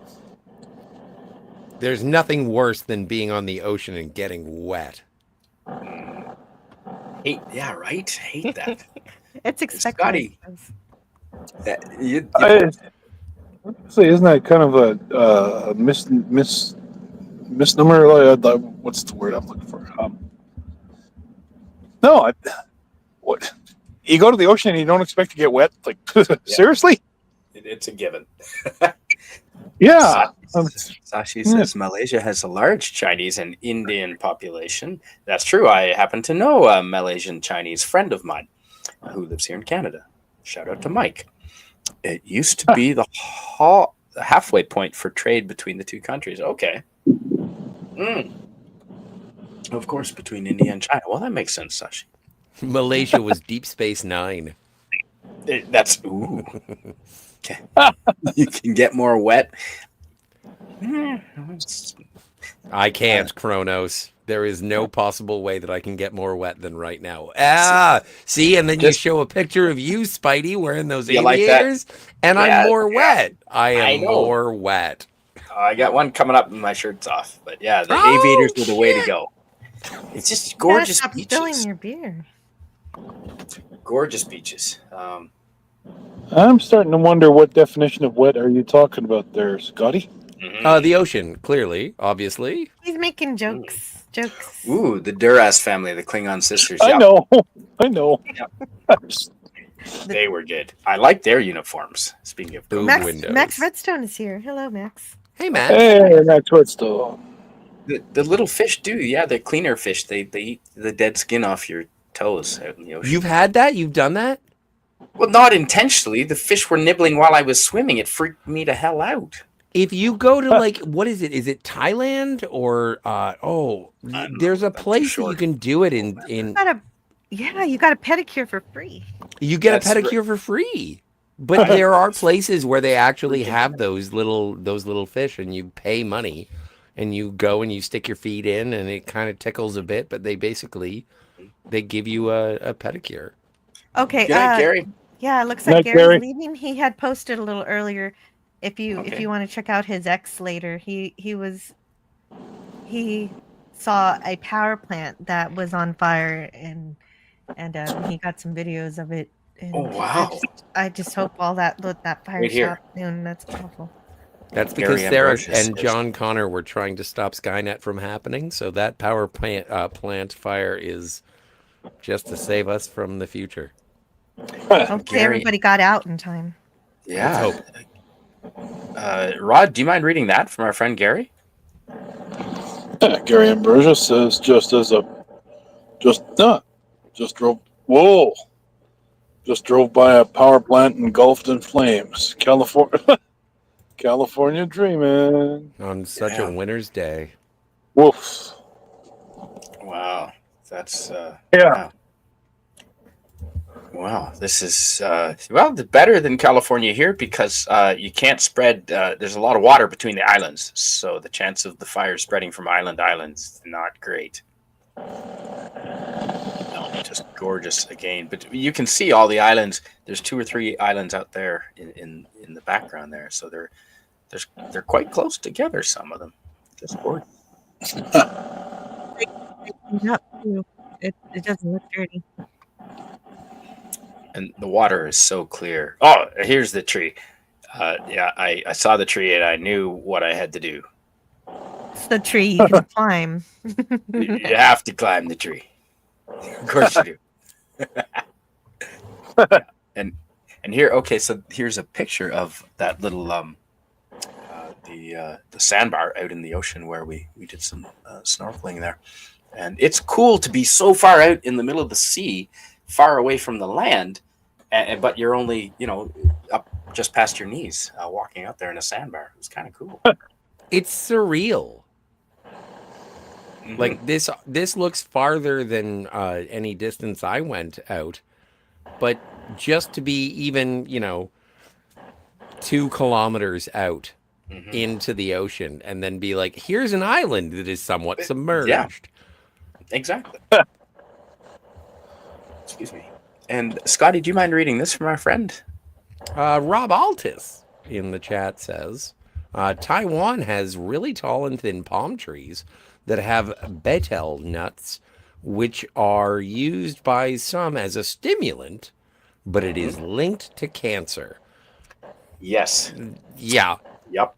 [SPEAKER 4] There's nothing worse than being on the ocean and getting wet.
[SPEAKER 1] hate that.
[SPEAKER 2] It's expected.
[SPEAKER 1] Scotty.
[SPEAKER 2] I suppose.
[SPEAKER 3] See, isn't that kind of a misnomer? What's the word I'm looking for? No, what? You go to the ocean and you don't expect to get wet? Like, seriously?
[SPEAKER 1] It's a given.
[SPEAKER 3] Yeah.
[SPEAKER 1] Sashi says Malaysia has a large Chinese and Indian population. That's true. I happen to know a Malaysian Chinese friend of mine who lives here in Canada. Shout out to Mike. It used to be the halfway point for trade between the two countries. Okay. Of course, between India and China. Well, that makes sense, Sashi.
[SPEAKER 4] Malaysia was Deep Space Nine.
[SPEAKER 1] That's ooh. Okay. You can get more wet.
[SPEAKER 4] I can't, Kronos. There is no possible way that I can get more wet than right now. See, and then you show a picture of you, Spidey, wearing those aviators, and I'm more wet. I am more wet.
[SPEAKER 1] I got one coming up and my shirt's off. But yeah, the aviators were the way to go. It's just gorgeous
[SPEAKER 2] Stop
[SPEAKER 1] beaches.
[SPEAKER 2] spilling your beer.
[SPEAKER 1] Gorgeous beaches.
[SPEAKER 3] I'm starting to wonder what definition of wet are you talking about there, Scotty?
[SPEAKER 4] The ocean, clearly, obviously.
[SPEAKER 2] He's making jokes. Jokes.
[SPEAKER 1] Ooh, the Duras family, the Klingon sisters.
[SPEAKER 3] I know.
[SPEAKER 1] Yep. They were good. I like their uniforms. Speaking of
[SPEAKER 4] Boob
[SPEAKER 2] Max,
[SPEAKER 4] windows.
[SPEAKER 2] Max Redstone is here. Hello, Max.
[SPEAKER 4] Hey, Max.
[SPEAKER 3] Hey, that's what's still.
[SPEAKER 1] the little fish do. Yeah, the cleaner fish. They eat the dead skin off your toes out in the ocean.
[SPEAKER 4] You've had that? You've done that?
[SPEAKER 1] Well, not intentionally. The fish were nibbling while I was swimming. It freaked me to hell out.
[SPEAKER 4] If you go to what is it? Is it Thailand or there's a place that you can do it in.
[SPEAKER 2] You got a pedicure for free.
[SPEAKER 4] You get a pedicure for free. But there are places where they actually have those little fish, and you pay money, and you go and you stick your feet in, and it kind of tickles a bit. But they give you a pedicure.
[SPEAKER 2] Okay.
[SPEAKER 1] Good night, Gary.
[SPEAKER 2] Yeah, it looks like
[SPEAKER 3] Night,
[SPEAKER 2] Gary's
[SPEAKER 3] Gary.
[SPEAKER 2] leaving. He had posted a little earlier. If you want to check out his X later, he saw a power plant that was on fire, and he got some videos of it. And
[SPEAKER 1] Oh wow!
[SPEAKER 2] I just hope all that fire
[SPEAKER 1] Right here.
[SPEAKER 2] stopped soon. That's awful.
[SPEAKER 4] That's because
[SPEAKER 1] Gary
[SPEAKER 4] Sarah
[SPEAKER 1] Ambrosius
[SPEAKER 4] and
[SPEAKER 1] says-
[SPEAKER 4] John Connor were trying to stop Skynet from happening. So that power plant fire is just to save us from the future.
[SPEAKER 2] Hopefully
[SPEAKER 1] Gary.
[SPEAKER 2] everybody got out in time.
[SPEAKER 1] Yeah.
[SPEAKER 4] Let's
[SPEAKER 1] Rod, do you mind reading that from our friend Gary?
[SPEAKER 3] Gary Ambrosius says just drove by a power plant engulfed in flames. California dreaming.
[SPEAKER 4] On such a winter's day.
[SPEAKER 3] Woof.
[SPEAKER 1] Wow, that's
[SPEAKER 3] Yeah.
[SPEAKER 1] wow. This is better than California here because you can't spread. There's a lot of water between the islands, so the chance of the fire spreading from island to island is not great. No, just gorgeous again. But you can see all the islands. There's 2 or 3 islands out there in the background there, so they're quite close together. Some of them, just gorgeous.
[SPEAKER 2] It doesn't look dirty.
[SPEAKER 1] And the water is so clear. Oh, here's the tree. I saw the tree and I knew what I had to do.
[SPEAKER 2] It's the tree you can climb.
[SPEAKER 1] You have to climb the tree. Of course you do. and here, okay, so here's a picture of that little the sandbar out in the ocean where we did some snorkeling there, and it's cool to be so far out in the middle of the sea, far away from the land, but you're only up just past your knees, walking out there in a sandbar. It was kind of cool.
[SPEAKER 4] It's surreal.
[SPEAKER 1] Mhm.
[SPEAKER 4] Like this looks farther than any distance I went out, but just to be even 2 kilometers out
[SPEAKER 1] Mhm.
[SPEAKER 4] into the ocean and then be like, here's an island that is somewhat submerged.
[SPEAKER 1] Exactly. Excuse me. And Scotty, do you mind reading this from our friend?
[SPEAKER 4] Rob Altis in the chat says, Taiwan has really tall and thin palm trees that have betel nuts, which are used by some as a stimulant, but it is linked to cancer.
[SPEAKER 1] Yes.
[SPEAKER 4] Yeah.
[SPEAKER 1] Yep.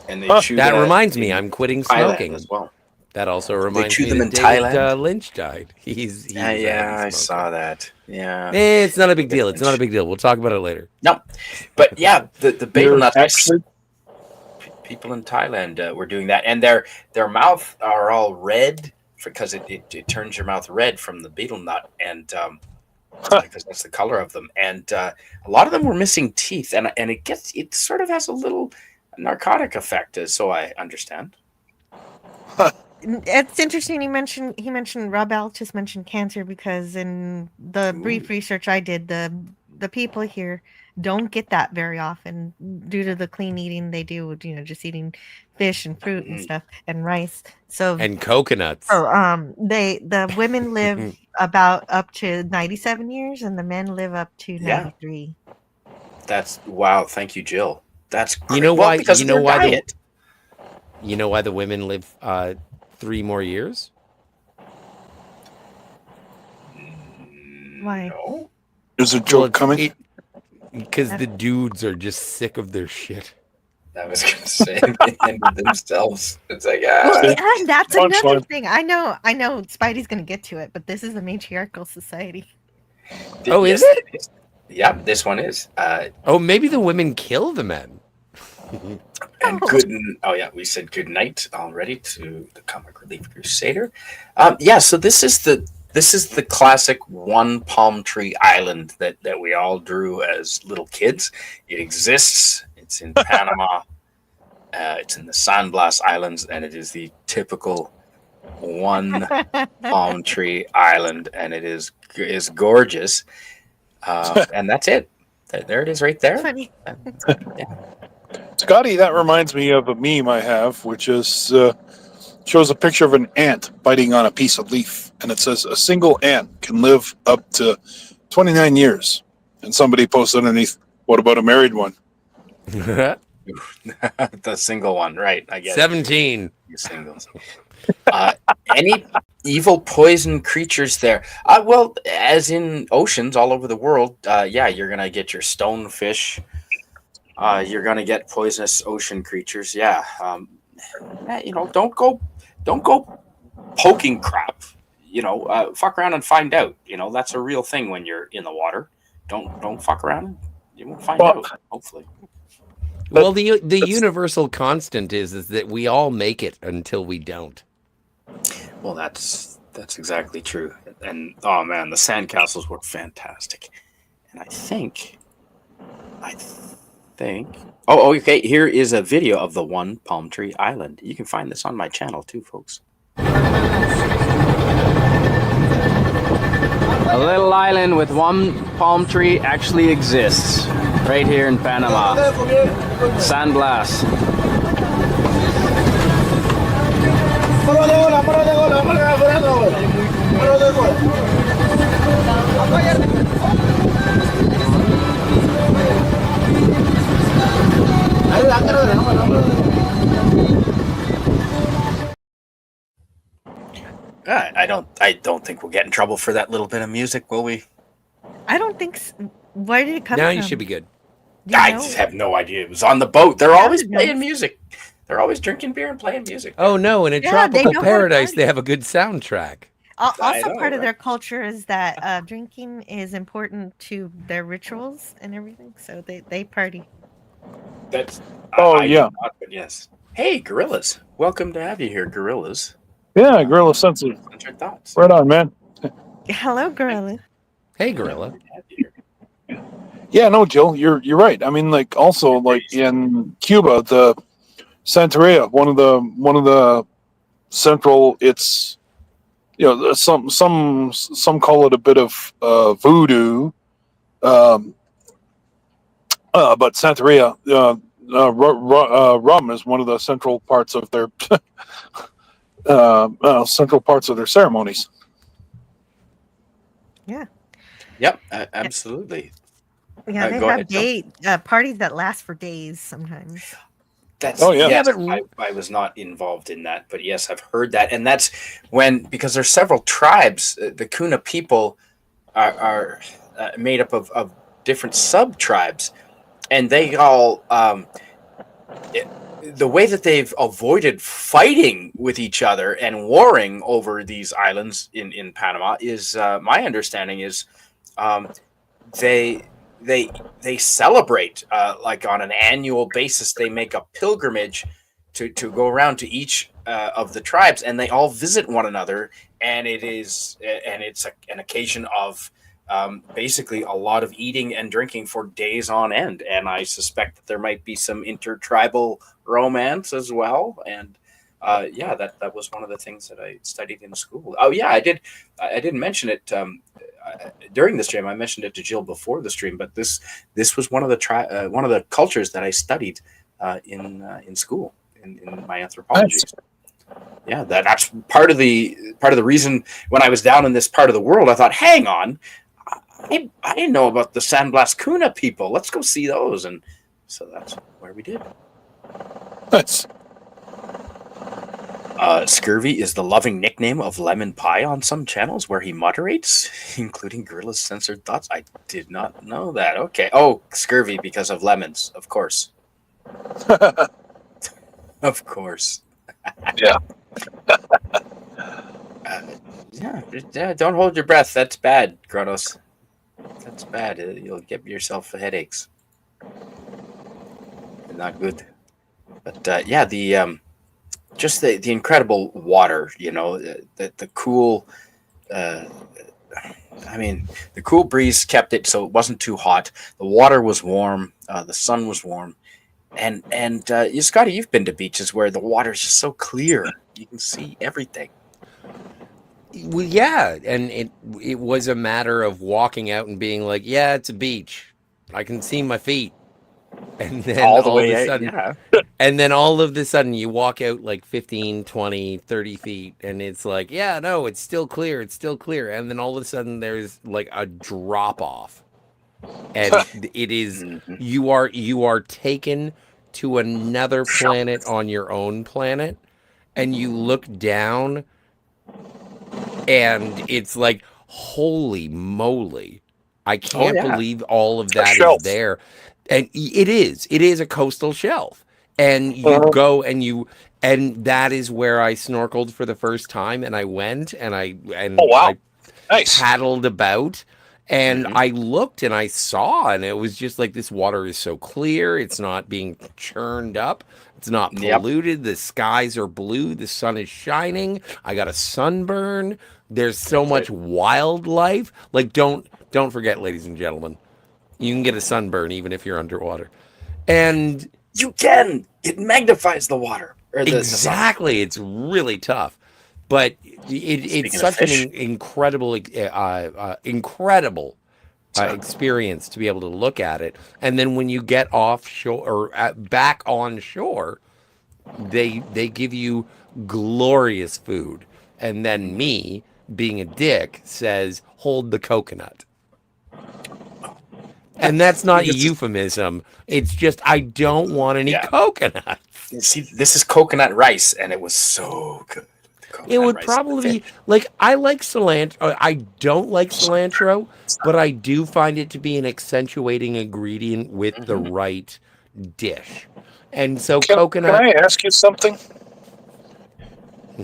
[SPEAKER 1] And they chew
[SPEAKER 4] That reminds me, I'm quitting
[SPEAKER 1] Thailand
[SPEAKER 4] smoking.
[SPEAKER 1] as well.
[SPEAKER 4] That also reminds
[SPEAKER 1] chew
[SPEAKER 4] me
[SPEAKER 1] them
[SPEAKER 4] that
[SPEAKER 1] in
[SPEAKER 4] David
[SPEAKER 1] Thailand?
[SPEAKER 4] Lynch died. He's a heavy
[SPEAKER 1] I
[SPEAKER 4] smoker.
[SPEAKER 1] saw that. Yeah.
[SPEAKER 4] It's not a big deal. It's not a big deal. We'll talk about it later.
[SPEAKER 1] No, but yeah, the betel
[SPEAKER 3] You're
[SPEAKER 1] nuts.
[SPEAKER 3] actually
[SPEAKER 1] People in Thailand were doing that, and their mouth are all red because it turns your mouth red from the betel nut, and because that's the color of them. And a lot of them were missing teeth, and it sort of has a little narcotic effect, so I understand.
[SPEAKER 2] It's interesting. He mentioned Rob Altus mentioned cancer because in the brief research I did, the people here don't get that very often due to the clean eating they do. Just eating fish and fruit and stuff and rice. So
[SPEAKER 4] And coconuts.
[SPEAKER 2] the women live about up to 97 years and the men live up to
[SPEAKER 1] Yeah.
[SPEAKER 2] 93.
[SPEAKER 1] That's wow. Thank you, Jill. That's great.
[SPEAKER 4] You know
[SPEAKER 1] Well,
[SPEAKER 4] why?
[SPEAKER 1] because
[SPEAKER 4] You
[SPEAKER 1] of
[SPEAKER 4] know
[SPEAKER 1] their
[SPEAKER 4] why?
[SPEAKER 1] diet.
[SPEAKER 4] You know why the women live 3 more years?
[SPEAKER 2] Why?
[SPEAKER 1] No.
[SPEAKER 3] there's a joke coming.
[SPEAKER 4] Because the dudes are just sick of their shit.
[SPEAKER 1] I was going to say they ended themselves. It's like
[SPEAKER 2] Well, and that's another
[SPEAKER 3] Punchline.
[SPEAKER 2] thing. I know Spidey's going to get to it, but this is a matriarchal society.
[SPEAKER 4] Oh, is
[SPEAKER 1] yes,
[SPEAKER 4] it?
[SPEAKER 1] Yeah, this one is.
[SPEAKER 4] Oh, maybe the women kill the men.
[SPEAKER 1] And we said good night already to the Comic Relief Crusader. So this is the classic one palm tree island that we all drew as little kids. It exists. It's in Panama. It's in the San Blas Islands, and it is the typical one palm tree island, and it is gorgeous. And that's it. There it is, right there.
[SPEAKER 2] Funny.
[SPEAKER 3] Scotty, that reminds me of a meme I have, which is shows a picture of an ant biting on a piece of leaf, and it says a single ant can live up to 29 years. And somebody posts underneath, "What about a married one?"
[SPEAKER 1] The single one, right? I guess
[SPEAKER 4] 17.
[SPEAKER 1] singles. Any evil poison creatures there? Well, as in oceans all over the world, you're gonna get your stonefish. You're gonna get poisonous ocean creatures. Don't go poking crap. Fuck around and find out. That's a real thing when you're in the water. Don't fuck around. You won't find out. Hopefully.
[SPEAKER 4] Well, the universal constant is that we all make it until we don't.
[SPEAKER 1] Well, that's exactly true. And oh man, the sandcastles were fantastic. And I think. Oh, okay. Here is a video of the one palm tree island. You can find this on my channel too, folks.
[SPEAKER 5] A little island with one palm tree actually exists right here in Panama. San Blas.
[SPEAKER 1] I don't think we'll get in trouble for that little bit of music, will we?
[SPEAKER 2] I don't think so. Where did it come
[SPEAKER 4] Now
[SPEAKER 2] from?
[SPEAKER 4] you should be good.
[SPEAKER 2] Do you
[SPEAKER 1] I
[SPEAKER 2] know?
[SPEAKER 1] have no idea. It was on the boat. They're always
[SPEAKER 2] no.
[SPEAKER 1] playing music. They're always drinking beer and playing music.
[SPEAKER 4] Oh no! In a
[SPEAKER 2] Yeah, they
[SPEAKER 4] tropical
[SPEAKER 2] know how to
[SPEAKER 4] paradise,
[SPEAKER 2] party.
[SPEAKER 4] they have a good soundtrack.
[SPEAKER 2] Also,
[SPEAKER 1] know,
[SPEAKER 2] part of
[SPEAKER 1] right?
[SPEAKER 2] their culture is that drinking is important to their rituals and everything. So they party.
[SPEAKER 1] That's
[SPEAKER 3] Oh
[SPEAKER 1] I
[SPEAKER 3] yeah,
[SPEAKER 1] do not, but yes. Hey, gorillas! Welcome to have you here, gorillas.
[SPEAKER 3] yeah. Gorilla sensitive.
[SPEAKER 1] What's your thoughts?
[SPEAKER 3] Right on, man.
[SPEAKER 2] Hello, gorilla.
[SPEAKER 4] Hey, gorilla.
[SPEAKER 1] Good to have you here.
[SPEAKER 3] Yeah, no, Jill, you're right. I mean, like also like in Cuba, the Santeria, one of the central. It's some call it a bit of voodoo, um, but Santeria, rum is one of the central parts of their ceremonies.
[SPEAKER 2] Yeah,
[SPEAKER 1] Yep, absolutely.
[SPEAKER 2] yeah. They
[SPEAKER 1] Go
[SPEAKER 2] have
[SPEAKER 1] ahead, Jill.
[SPEAKER 2] parties that last for days sometimes.
[SPEAKER 1] That's
[SPEAKER 3] Oh yeah,
[SPEAKER 4] Yeah,
[SPEAKER 1] yes.
[SPEAKER 4] but
[SPEAKER 1] I was not involved in that, but yes, I've heard that, and that's when because there's several tribes. The Kuna people are made up of different sub tribes, and they all the way that they've avoided fighting with each other and warring over these islands in Panama is my understanding is um, they they celebrate like on an annual basis. They make a pilgrimage to go around to each of the tribes, and they all visit one another. And it's an occasion of basically a lot of eating and drinking for days on end. And I suspect that there might be some intertribal romance as well. And yeah, that was one of the things that I studied in school. Oh yeah, I did. I didn't mention it during the stream. I mentioned it to Jill before the stream, but this was one of the one of the cultures that I studied in school in my anthropology.
[SPEAKER 3] nice.
[SPEAKER 1] Yeah, that's part of the reason when I was down in this part of the world, I thought, hang on, I didn't know about the San Blas Kuna people. Let's go see those, and so that's where we did.
[SPEAKER 3] Nice.
[SPEAKER 1] Scurvy is the loving nickname of Lemon Pie on some channels where he moderates, including Gorilla's Censored Thoughts. I did not know that. Okay. Oh, Scurvy because of lemons, of course. Of course.
[SPEAKER 3] Yeah.
[SPEAKER 1] Yeah, don't hold your breath. That's bad, Kronos. That's bad. You'll get yourself headaches. Not good. But yeah, the just the incredible water, the cool I mean, the cool breeze kept it so it wasn't too hot. The water was warm, the sun was warm. And you, Scotty, you've been to beaches where the water is just so clear. You can see everything.
[SPEAKER 4] well, yeah, and it was a matter of walking out and being like, yeah, it's a beach. I can see my feet. And then
[SPEAKER 1] All the
[SPEAKER 4] all of
[SPEAKER 1] way
[SPEAKER 4] a
[SPEAKER 1] out,
[SPEAKER 4] sudden,
[SPEAKER 1] yeah.
[SPEAKER 4] and then all of a sudden you walk out like 15, 20, 30 feet and it's like, yeah, no, it's still clear. It's still clear. And then all of a sudden there's like a drop off. And it is,
[SPEAKER 1] Mhm.
[SPEAKER 4] you are taken to another planet on your own planet. And you look down and it's like, holy moly. I
[SPEAKER 1] Oh
[SPEAKER 4] can't
[SPEAKER 1] yeah.
[SPEAKER 4] believe all of
[SPEAKER 3] A
[SPEAKER 4] that is
[SPEAKER 3] shelf.
[SPEAKER 4] there. And it is a coastal shelf. And you
[SPEAKER 3] Uh-huh.
[SPEAKER 4] go and that is where I snorkeled for the first time. And I went and
[SPEAKER 3] Oh wow,
[SPEAKER 4] I
[SPEAKER 3] nice.
[SPEAKER 4] paddled about and
[SPEAKER 1] Mhm.
[SPEAKER 4] I looked and I saw, and it was just like, this water is so clear. It's not being churned up. It's not
[SPEAKER 1] Yep.
[SPEAKER 4] polluted. The skies are blue. The sun is shining. I got a sunburn. There's so
[SPEAKER 1] That's
[SPEAKER 4] much
[SPEAKER 1] it.
[SPEAKER 4] wildlife. Like, don't forget, ladies and gentlemen, you can get a sunburn even if you're underwater. And
[SPEAKER 1] You can. It magnifies the water or the sun.
[SPEAKER 4] exactly, it's really tough. But it's
[SPEAKER 1] Speaking of
[SPEAKER 4] such an
[SPEAKER 1] fish,
[SPEAKER 4] incredible experience to be able to look at it. And then when you get offshore or back on shore, they give you glorious food. And then me, being a dick, says, hold the coconut. And that's not a
[SPEAKER 1] This is-
[SPEAKER 4] euphemism. It's just, I don't want any
[SPEAKER 1] Yeah.
[SPEAKER 4] coconut.
[SPEAKER 1] see, this is coconut rice, and it was so good. The
[SPEAKER 4] It
[SPEAKER 1] coconut
[SPEAKER 4] would
[SPEAKER 1] rice.
[SPEAKER 4] probably be like, I like cilantro. I don't like cilantro, but I do find it to be an accentuating ingredient with the right dish. And so
[SPEAKER 3] Can
[SPEAKER 4] coconut.
[SPEAKER 3] I ask you something?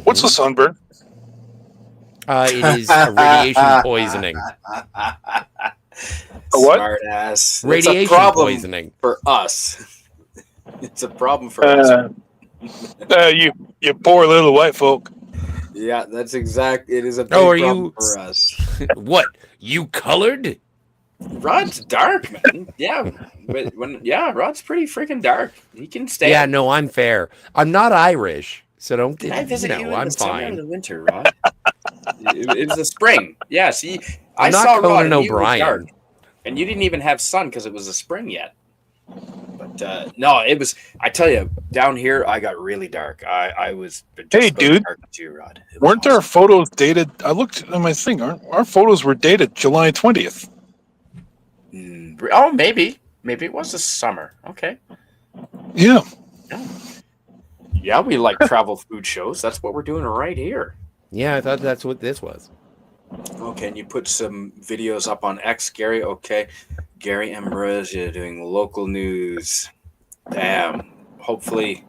[SPEAKER 3] What's a sunburn?
[SPEAKER 4] It is a radiation poisoning.
[SPEAKER 3] A what?
[SPEAKER 1] Smart ass. It's a
[SPEAKER 4] Radiation
[SPEAKER 1] problem
[SPEAKER 4] poisoning.
[SPEAKER 1] for us. It's a problem for us.
[SPEAKER 3] You poor little white folk.
[SPEAKER 1] Yeah, that's exact. It is a big
[SPEAKER 4] Oh, are
[SPEAKER 1] problem
[SPEAKER 4] you-
[SPEAKER 1] for us.
[SPEAKER 4] What? You colored?
[SPEAKER 1] Rod's dark, man. Yeah, but Rod's pretty freaking dark. He can stay.
[SPEAKER 4] Yeah, no, I'm fair. I'm not Irish, so don't
[SPEAKER 1] Can
[SPEAKER 4] get.
[SPEAKER 1] I visit you in
[SPEAKER 4] I'm
[SPEAKER 1] the summer or
[SPEAKER 4] fine.
[SPEAKER 1] the winter, Rod? It was the spring. Yeah, see, I
[SPEAKER 4] I'm not
[SPEAKER 1] saw Rod
[SPEAKER 4] Conan
[SPEAKER 1] and you were
[SPEAKER 4] O'Brien.
[SPEAKER 1] dark, and you didn't even have sun because it was the spring yet. But no, it was. I tell you, down here I got really dark. I was. Just
[SPEAKER 3] Hey,
[SPEAKER 1] about
[SPEAKER 3] dude.
[SPEAKER 1] dark too, Rod. It was
[SPEAKER 3] Weren't our
[SPEAKER 1] awesome.
[SPEAKER 3] photos dated? I looked at my thing. Our photos were dated July 20th.
[SPEAKER 1] Oh, maybe it was the summer. Okay.
[SPEAKER 3] Yeah.
[SPEAKER 1] Yeah, we like travel food shows. That's what we're doing right here.
[SPEAKER 4] Yeah, I thought that's what this was.
[SPEAKER 1] Okay, and you put some videos up on X, Gary. Okay, Gary Ambrosia doing local news. Damn. Hopefully,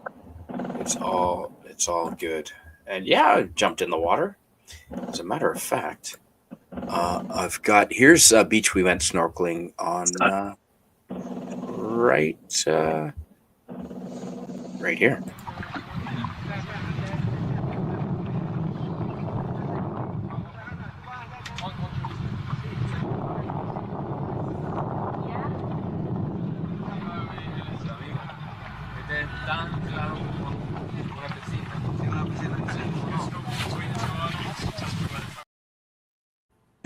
[SPEAKER 1] it's all good. And yeah, I jumped in the water. As a matter of fact, I've got here's a beach we went snorkeling on. Right here.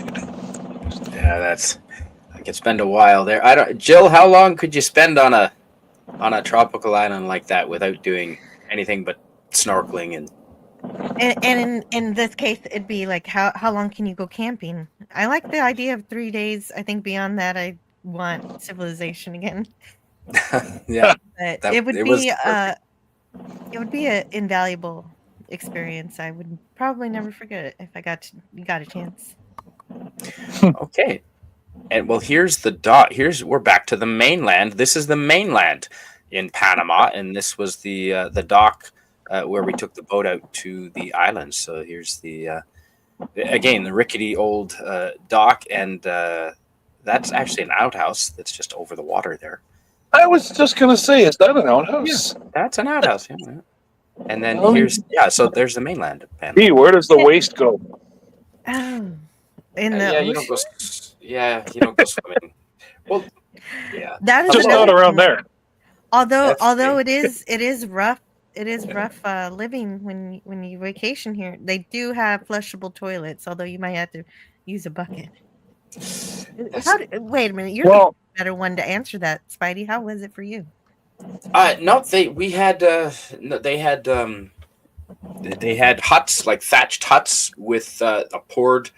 [SPEAKER 1] Yeah, that's. I could spend a while there. I don't. Jill, how long could you spend on a tropical island like that without doing anything but snorkeling and?
[SPEAKER 2] And in this case, it'd be like, how long can you go camping? I like the idea of 3 days. I think beyond that, I want civilization again.
[SPEAKER 1] Yeah,
[SPEAKER 2] But
[SPEAKER 1] That-
[SPEAKER 2] it would
[SPEAKER 1] it was
[SPEAKER 2] be
[SPEAKER 1] perfect.
[SPEAKER 2] it would be an invaluable experience. I would probably never forget it if I got a chance.
[SPEAKER 1] Okay. And well, here's the dot. We're back to the mainland. This is the mainland in Panama, and this was the dock where we took the boat out to the islands. So here's the again the rickety old dock, and that's actually an outhouse that's just over the water there.
[SPEAKER 3] I was just gonna say, is that an outhouse?
[SPEAKER 1] That's an outhouse. Yeah. And then
[SPEAKER 3] Oh.
[SPEAKER 1] so there's the mainland of Panama.
[SPEAKER 3] Hey, where does the waste go?
[SPEAKER 2] Oh, in the
[SPEAKER 1] Yeah, you don't
[SPEAKER 2] ocean?
[SPEAKER 1] go. You don't go swimming. Well, yeah.
[SPEAKER 2] That is
[SPEAKER 3] Just
[SPEAKER 2] another
[SPEAKER 3] not around
[SPEAKER 2] thing.
[SPEAKER 3] there.
[SPEAKER 2] Although
[SPEAKER 1] That's
[SPEAKER 2] it is rough. It is rough living when you vacation here. They do have flushable toilets, although you might have to use a bucket. Wait a minute, you're the
[SPEAKER 3] Well,
[SPEAKER 2] better one to answer that, Spidey. How was it for you?
[SPEAKER 1] No, they had huts, like thatched huts with a poured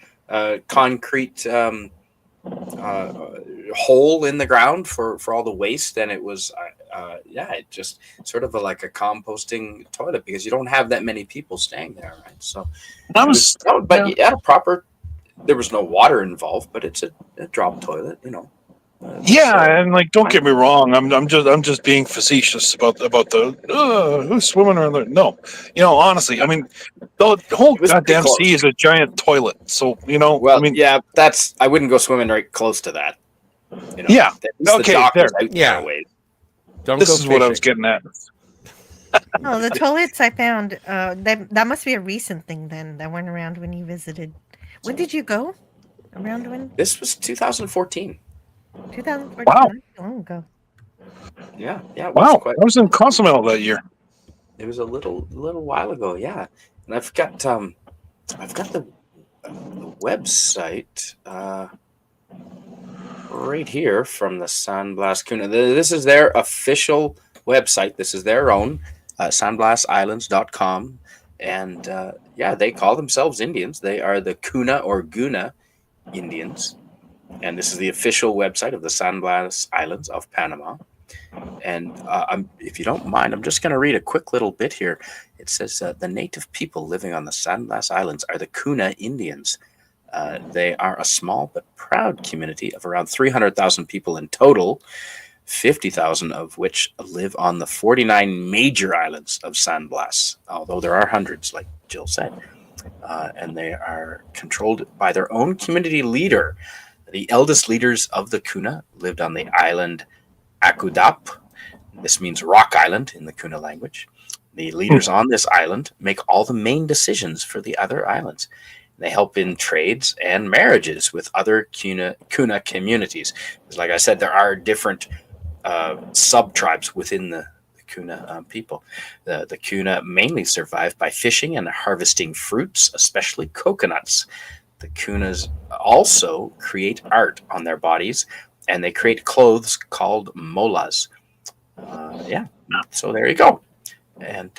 [SPEAKER 1] concrete hole in the ground for all the waste, and it was it just sort of like a composting toilet because you don't have that many people staying there, right? So there was no water involved, but it's a drop toilet, you know.
[SPEAKER 3] yeah, and like, don't get me wrong. I'm just being facetious about the who's swimming around there. No, honestly, I mean, the whole
[SPEAKER 1] It was
[SPEAKER 3] goddamn
[SPEAKER 1] pretty close.
[SPEAKER 3] sea is a giant toilet. So
[SPEAKER 1] Well,
[SPEAKER 3] I mean,
[SPEAKER 1] yeah, I wouldn't go swimming right close to that. You know,
[SPEAKER 3] Yeah,
[SPEAKER 1] at least
[SPEAKER 3] okay,
[SPEAKER 1] the dock was
[SPEAKER 3] there.
[SPEAKER 1] out
[SPEAKER 4] Yeah.
[SPEAKER 1] there a ways.
[SPEAKER 4] Don't
[SPEAKER 3] this
[SPEAKER 4] go
[SPEAKER 3] is what I was
[SPEAKER 4] fishing.
[SPEAKER 3] getting at.
[SPEAKER 2] Oh, the toilets I found. That must be a recent thing then. That weren't around when you visited. When did you go? Around when?
[SPEAKER 1] This was 2014.
[SPEAKER 2] 2014.
[SPEAKER 3] Wow.
[SPEAKER 2] Not too long ago.
[SPEAKER 1] Yeah, it was
[SPEAKER 3] Wow,
[SPEAKER 1] quite.
[SPEAKER 3] I was in Cozumel that year.
[SPEAKER 1] It was a little while ago, yeah. And I've got the website right here from the San Blas Kuna. This is their official website. This is their own sanblasislands.com, and they call themselves Indians. They are the Kuna or Guna Indians, and this is the official website of the San Blas Islands of Panama. And if you don't mind, I'm just going to read a quick little bit here. It says the native people living on the San Blas Islands are the Kuna Indians. They are a small but proud community of around 300,000 people in total, 50,000 of which live on the 49 major islands of San Blas, although there are hundreds, like Jill said. and they are controlled by their own community leader. The eldest leaders of the Kuna lived on the island Akudap. This means rock island in the Kuna language. The leaders on this island make all the main decisions for the other islands. They help in trades and marriages with other Kuna communities. Like I said, there are different sub-tribes within the Kuna people. The Kuna mainly survive by fishing and harvesting fruits, especially coconuts. The Kunas also create art on their bodies, and they create clothes called molas. So there you go. And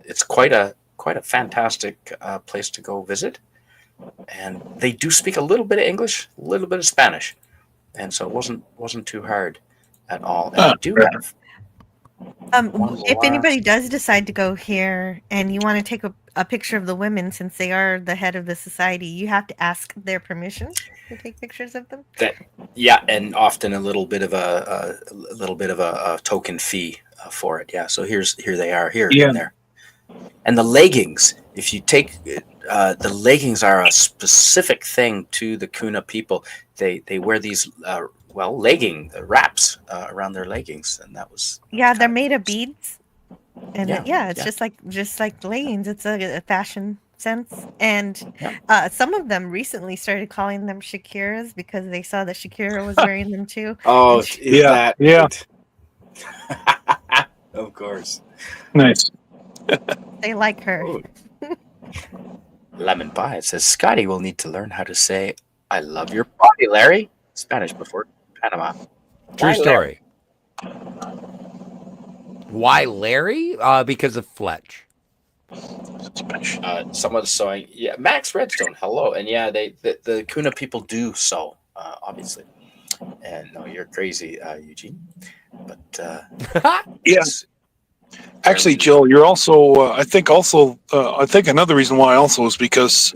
[SPEAKER 1] it's quite a fantastic place to go visit. And they do speak a little bit of English, a little bit of Spanish, and so it wasn't too hard at all. And I do have.
[SPEAKER 2] If anybody does decide to go here and you want to take a picture of the women, since they are the head of the society, you have to ask their permission to take pictures of them.
[SPEAKER 1] And often a little bit of a token fee for it. Yeah, so here they are in there, and the leggings. If you take the leggings are a specific thing to the Kuna people. They wear these legging wraps around their leggings, and that was
[SPEAKER 2] they're made of beads, and it's just like leggings. It's a fashion sense, and some of them recently started calling them Shakiras because they saw that Shakira was wearing them too.
[SPEAKER 1] Oh,
[SPEAKER 3] yeah.
[SPEAKER 1] Of course,
[SPEAKER 3] nice.
[SPEAKER 2] They like her.
[SPEAKER 1] Oh. Lemon Pie. It says Scotty will need to learn how to say "I love your body, Larry." Spanish before Panama.
[SPEAKER 4] True story. Why Larry? Because of Fletch.
[SPEAKER 1] Someone's sewing. Yeah, Max Redstone. Hello, and the Kuna people do sew, obviously. And no, you're crazy, Eugene. But
[SPEAKER 3] yes. Actually, Jill, you're also. I think another reason why also is because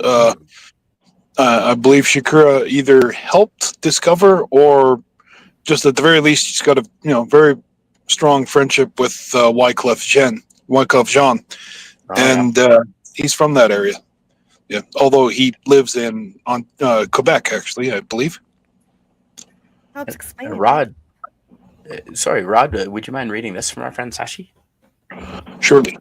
[SPEAKER 3] I believe Shakira either helped discover or just at the very least she's got a very strong friendship with Wyclef Jean, and he's from that area. Yeah, although he lives in Quebec, actually, I believe.
[SPEAKER 2] Helps explain it.
[SPEAKER 1] Rod, Rod, would you mind reading this from our friend Sashi?
[SPEAKER 3] Surely.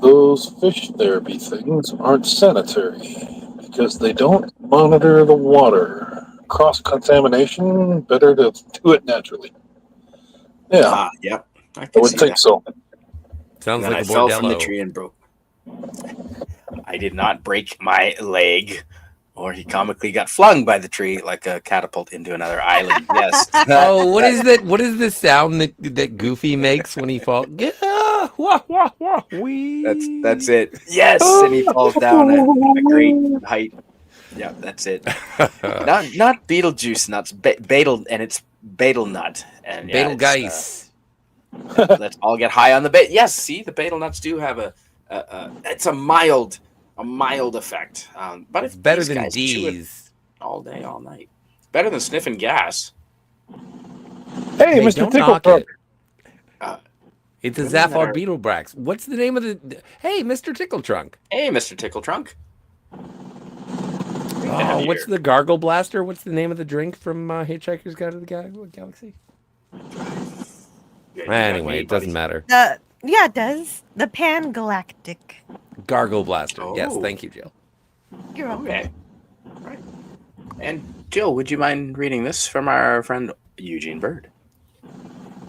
[SPEAKER 3] Those fish therapy things aren't sanitary because they don't monitor the water. Cross-contamination, better to do it naturally. Yeah.
[SPEAKER 1] I
[SPEAKER 3] would think so.
[SPEAKER 4] Sounds like
[SPEAKER 1] I
[SPEAKER 4] a
[SPEAKER 1] fell from the
[SPEAKER 4] bordello.
[SPEAKER 1] tree and broke. I did not break my leg, or he comically got flung by the tree like a catapult into another island. Yes.
[SPEAKER 4] Oh, what is that? What is the sound that Goofy makes when he falls?
[SPEAKER 1] That's it. Yes, and he falls down a great height. Yeah, that's it. not Beetlejuice nuts, Betel, and it's betel nut and
[SPEAKER 4] Betelgeuse.
[SPEAKER 1] Let's all get high on the bait. Yes, see, the betel nuts do have it's a mild effect, but
[SPEAKER 4] it's better than D's
[SPEAKER 1] all day, all night. Better than sniffing gas.
[SPEAKER 3] Hey, Mr. Tickletrunk.
[SPEAKER 4] It's a Zaphod Beetlebrax. What's the name of the? Hey, Mr. Tickletrunk.
[SPEAKER 1] Hey, Mr. Tickletrunk.
[SPEAKER 4] Oh, what's the Gargle Blaster? What's the name of the drink from Hitchhiker's Guide to the Galaxy? Anyway, it doesn't matter.
[SPEAKER 2] It does. The Pan-Galactic
[SPEAKER 4] Gargle Blaster.
[SPEAKER 1] Oh.
[SPEAKER 4] Yes, thank you, Jill.
[SPEAKER 2] You're welcome.
[SPEAKER 1] Okay. Right. And Jill, would you mind reading this from our friend Eugene Bird?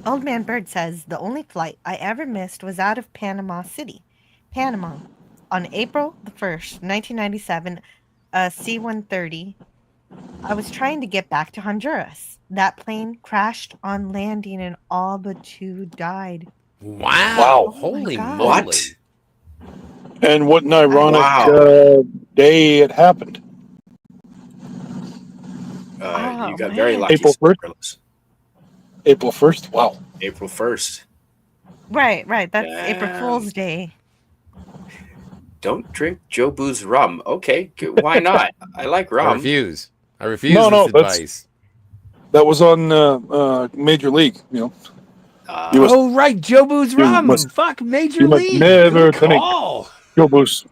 [SPEAKER 2] Old Man Bird says, the only flight I ever missed was out of Panama City, Panama, on April the 1st, 1997, a C-130. I was trying to get back to Honduras. That plane crashed on landing and all but 2 died.
[SPEAKER 4] Wow.
[SPEAKER 2] Oh
[SPEAKER 4] Holy
[SPEAKER 2] my God.
[SPEAKER 4] moly.
[SPEAKER 1] What?
[SPEAKER 3] And what an ironic day it happened.
[SPEAKER 1] You got very lucky.
[SPEAKER 3] April 1st? April 1st? Wow.
[SPEAKER 1] April 1st.
[SPEAKER 2] Right. That's April Fool's Day.
[SPEAKER 1] Don't drink Jobu's rum. Okay, why not? I like rum.
[SPEAKER 4] I refuse.
[SPEAKER 3] No,
[SPEAKER 4] this advice.
[SPEAKER 3] That was on Major League,
[SPEAKER 4] Oh, right. Jobu's rum.
[SPEAKER 3] must-
[SPEAKER 4] Fuck, Major
[SPEAKER 3] you must
[SPEAKER 4] League.
[SPEAKER 3] never
[SPEAKER 4] Good
[SPEAKER 3] drink
[SPEAKER 4] call.
[SPEAKER 3] Joe Boost.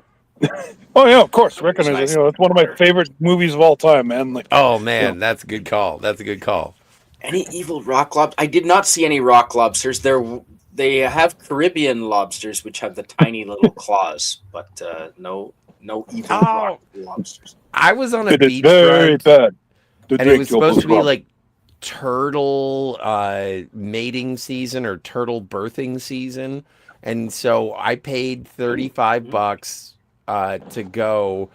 [SPEAKER 3] Oh yeah, of course. Recognize
[SPEAKER 1] Nice.
[SPEAKER 3] it. It's one of my favorite movies of all time, man. Like,
[SPEAKER 4] Oh man, that's a good call. That's a good call.
[SPEAKER 1] Any evil rock lobsters? I did not see any rock lobsters. They have Caribbean lobsters, which have the tiny little claws, but no evil rock lobsters.
[SPEAKER 4] I was on a
[SPEAKER 3] it is very
[SPEAKER 4] beachfront,
[SPEAKER 3] bad to
[SPEAKER 4] and it
[SPEAKER 3] drink
[SPEAKER 4] was
[SPEAKER 3] your
[SPEAKER 4] supposed to be
[SPEAKER 3] blood.
[SPEAKER 4] like turtle mating season or turtle birthing season, and so I paid $35 to go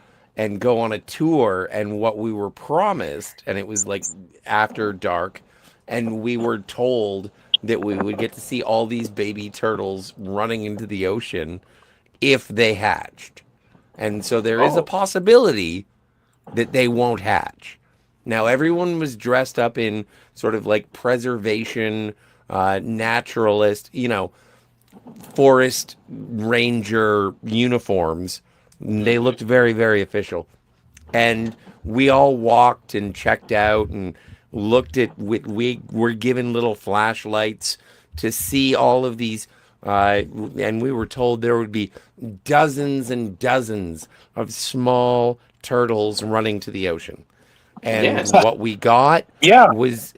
[SPEAKER 4] on a tour. And what we were promised, and it was like after dark, and we were told that we would get to see all these baby turtles running into the ocean if they hatched. And so there is a possibility that they won't hatch. Now, everyone was dressed up in sort of like preservation, naturalist, forest ranger uniforms. They looked very, very official. And we all walked and checked out and looked at, we were given little flashlights to see all of these. And we were told there would be dozens and dozens of small turtles running to the ocean. And
[SPEAKER 1] Yes.
[SPEAKER 4] what we got
[SPEAKER 3] Yeah.
[SPEAKER 4] was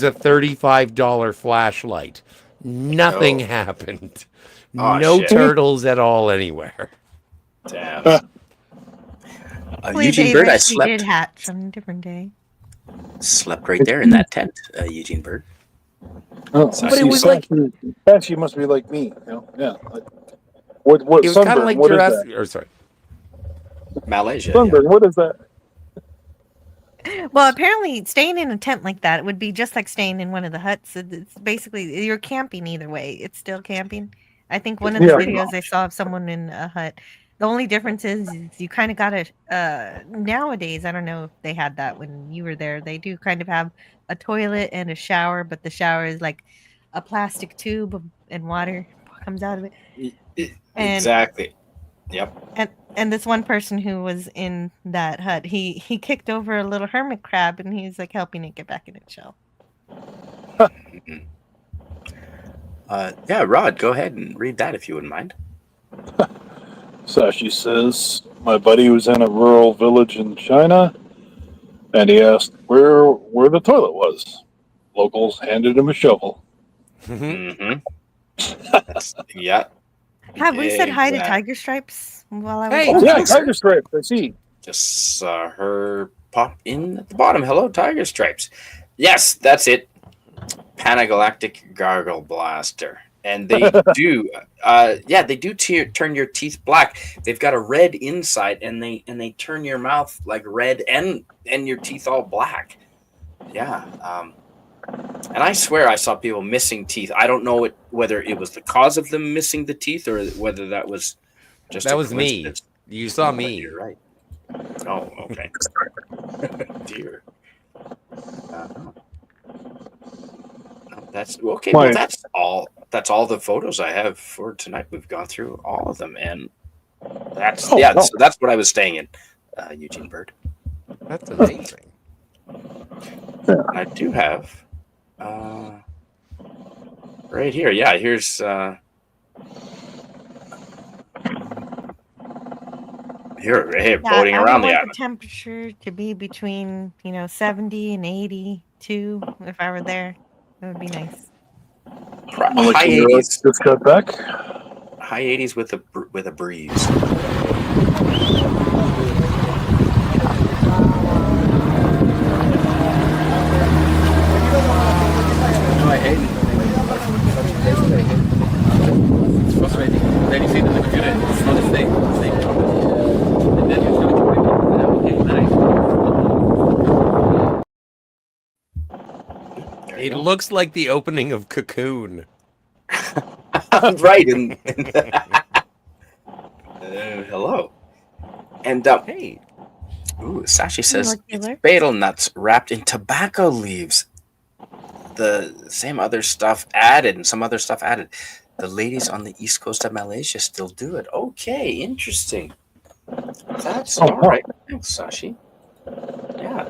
[SPEAKER 4] a $35 flashlight. Nothing happened.
[SPEAKER 1] Oh,
[SPEAKER 4] No
[SPEAKER 1] shit.
[SPEAKER 4] turtles at all anywhere.
[SPEAKER 1] Damn.
[SPEAKER 2] Hopefully
[SPEAKER 1] Eugene
[SPEAKER 2] they
[SPEAKER 1] Bird, I
[SPEAKER 2] actually did
[SPEAKER 1] slept
[SPEAKER 2] hatch on a different day.
[SPEAKER 1] right there in that tent, Eugene Bird.
[SPEAKER 3] Oh,
[SPEAKER 1] But
[SPEAKER 4] it was like-
[SPEAKER 3] Sashi must be like me. Yeah. Like, what
[SPEAKER 4] It was kind
[SPEAKER 3] sunburn?
[SPEAKER 4] of like
[SPEAKER 3] What is
[SPEAKER 4] Jurassic.
[SPEAKER 3] that?
[SPEAKER 4] Or sorry.
[SPEAKER 1] Malaysia.
[SPEAKER 3] Sunburn. What is that?
[SPEAKER 2] Well, apparently, staying in a tent like that would be just like staying in one of the huts. It's basically you're camping either way. It's still camping. I think one of the
[SPEAKER 3] Yeah.
[SPEAKER 2] videos I saw of someone in a hut. The only difference is you kind of got to. Nowadays, I don't know if they had that when you were there. They do kind of have a toilet and a shower, but the shower is like a plastic tube and water comes out of it. And
[SPEAKER 1] Exactly. Yep.
[SPEAKER 2] and this one person who was in that hut, he kicked over a little hermit crab and he's like helping it get back in its shell.
[SPEAKER 1] Yeah, Rod, go ahead and read that if you wouldn't mind.
[SPEAKER 3] Sashi says, my buddy was in a rural village in China, and he asked where the toilet was. Locals handed him a shovel.
[SPEAKER 1] Mm-hmm. Yeah.
[SPEAKER 2] Have we said hi to
[SPEAKER 1] Exactly.
[SPEAKER 2] Tiger Stripes while I was
[SPEAKER 4] Hey,
[SPEAKER 3] Oh,
[SPEAKER 2] there?
[SPEAKER 3] yeah,
[SPEAKER 1] thanks.
[SPEAKER 3] Tiger Stripe. I see.
[SPEAKER 1] Just saw her pop in at the bottom. Hello, Tiger Stripes. Yes, that's it. Panagalactic Gargle Blaster. And they do, they do turn your teeth black. They've got a red inside, and they turn your mouth like red and your teeth all black. Yeah. And I swear I saw people missing teeth. I don't know whether it was the cause of them missing the teeth or whether that was just
[SPEAKER 4] That
[SPEAKER 1] a
[SPEAKER 4] was me.
[SPEAKER 1] coincidence.
[SPEAKER 4] You saw
[SPEAKER 1] But
[SPEAKER 4] me.
[SPEAKER 1] You're right. Oh, okay. Dear. No, that's okay. Well,
[SPEAKER 3] My-
[SPEAKER 1] that's all. That's all the photos I have for tonight. We've gone through all of them, and that's
[SPEAKER 3] Oh, no.
[SPEAKER 1] So that's what I was staying in, Eugene Bird.
[SPEAKER 4] That's amazing.
[SPEAKER 1] And I do have right here. Yeah, here's here floating
[SPEAKER 2] I
[SPEAKER 1] around
[SPEAKER 2] would
[SPEAKER 1] the
[SPEAKER 2] want
[SPEAKER 1] island.
[SPEAKER 2] the temperature to be between 70 and 82 if I were there. That would be nice.
[SPEAKER 1] High
[SPEAKER 3] You're
[SPEAKER 1] 80s,
[SPEAKER 3] just got back.
[SPEAKER 1] high 80s with a breeze.
[SPEAKER 5] It's frustrating. Then you see the computer, it's not a thing. And then you show it to people. Okay, nice.
[SPEAKER 1] There you
[SPEAKER 4] It
[SPEAKER 1] go.
[SPEAKER 4] looks like the opening of Cocoon.
[SPEAKER 1] Right. Hello. And
[SPEAKER 4] Hey,
[SPEAKER 1] ooh, Sashi says it's
[SPEAKER 2] Molecular.
[SPEAKER 1] betel nuts wrapped in tobacco leaves. The same other stuff added and some other stuff added. The ladies on the east coast of Malaysia still do it. Okay, interesting. That's all right. Thanks, Sashi. Yeah.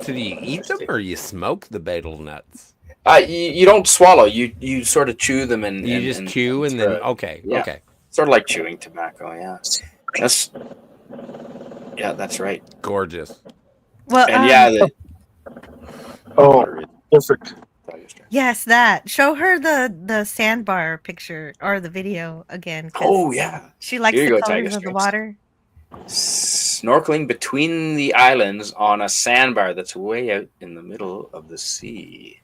[SPEAKER 4] so do you eat them or you smoke the betel nuts?
[SPEAKER 1] You don't swallow. You sort of chew them and
[SPEAKER 4] You just chew and then
[SPEAKER 1] throw it.
[SPEAKER 4] okay,
[SPEAKER 1] Yeah.
[SPEAKER 4] okay.
[SPEAKER 1] Sort of like chewing tobacco. That's right.
[SPEAKER 4] Gorgeous.
[SPEAKER 2] Well,
[SPEAKER 1] And yeah, the
[SPEAKER 3] Oh,
[SPEAKER 1] water is-
[SPEAKER 3] perfect.
[SPEAKER 2] yes, that. Show her the sandbar picture or the video again. 'Cause
[SPEAKER 1] Oh yeah.
[SPEAKER 2] she likes
[SPEAKER 1] Here you
[SPEAKER 2] the
[SPEAKER 1] go,
[SPEAKER 2] colors
[SPEAKER 1] Tiger
[SPEAKER 2] of the
[SPEAKER 1] Strings.
[SPEAKER 2] water.
[SPEAKER 1] Snorkeling between the islands on a sandbar that's way out in the middle of the sea.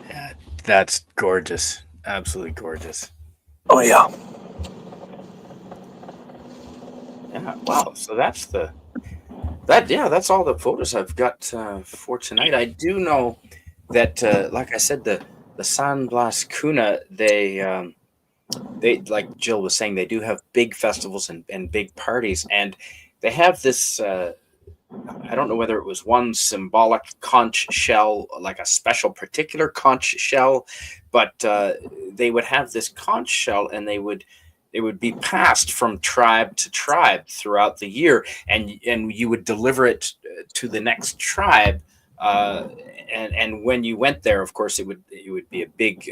[SPEAKER 1] Yeah, that's gorgeous. Absolutely gorgeous.
[SPEAKER 3] Oh yeah.
[SPEAKER 1] Yeah. Wow. So that's that's all the photos I've got for tonight. I do know that, like I said, the San Blas Kuna, they like Jill was saying, they do have big festivals and big parties, and they have this. I don't know whether it was one symbolic conch shell, like a special particular conch shell, but they would have this conch shell, and it would be passed from tribe to tribe throughout the year, and you would deliver it to the next tribe. And when you went there, of course, it would be a big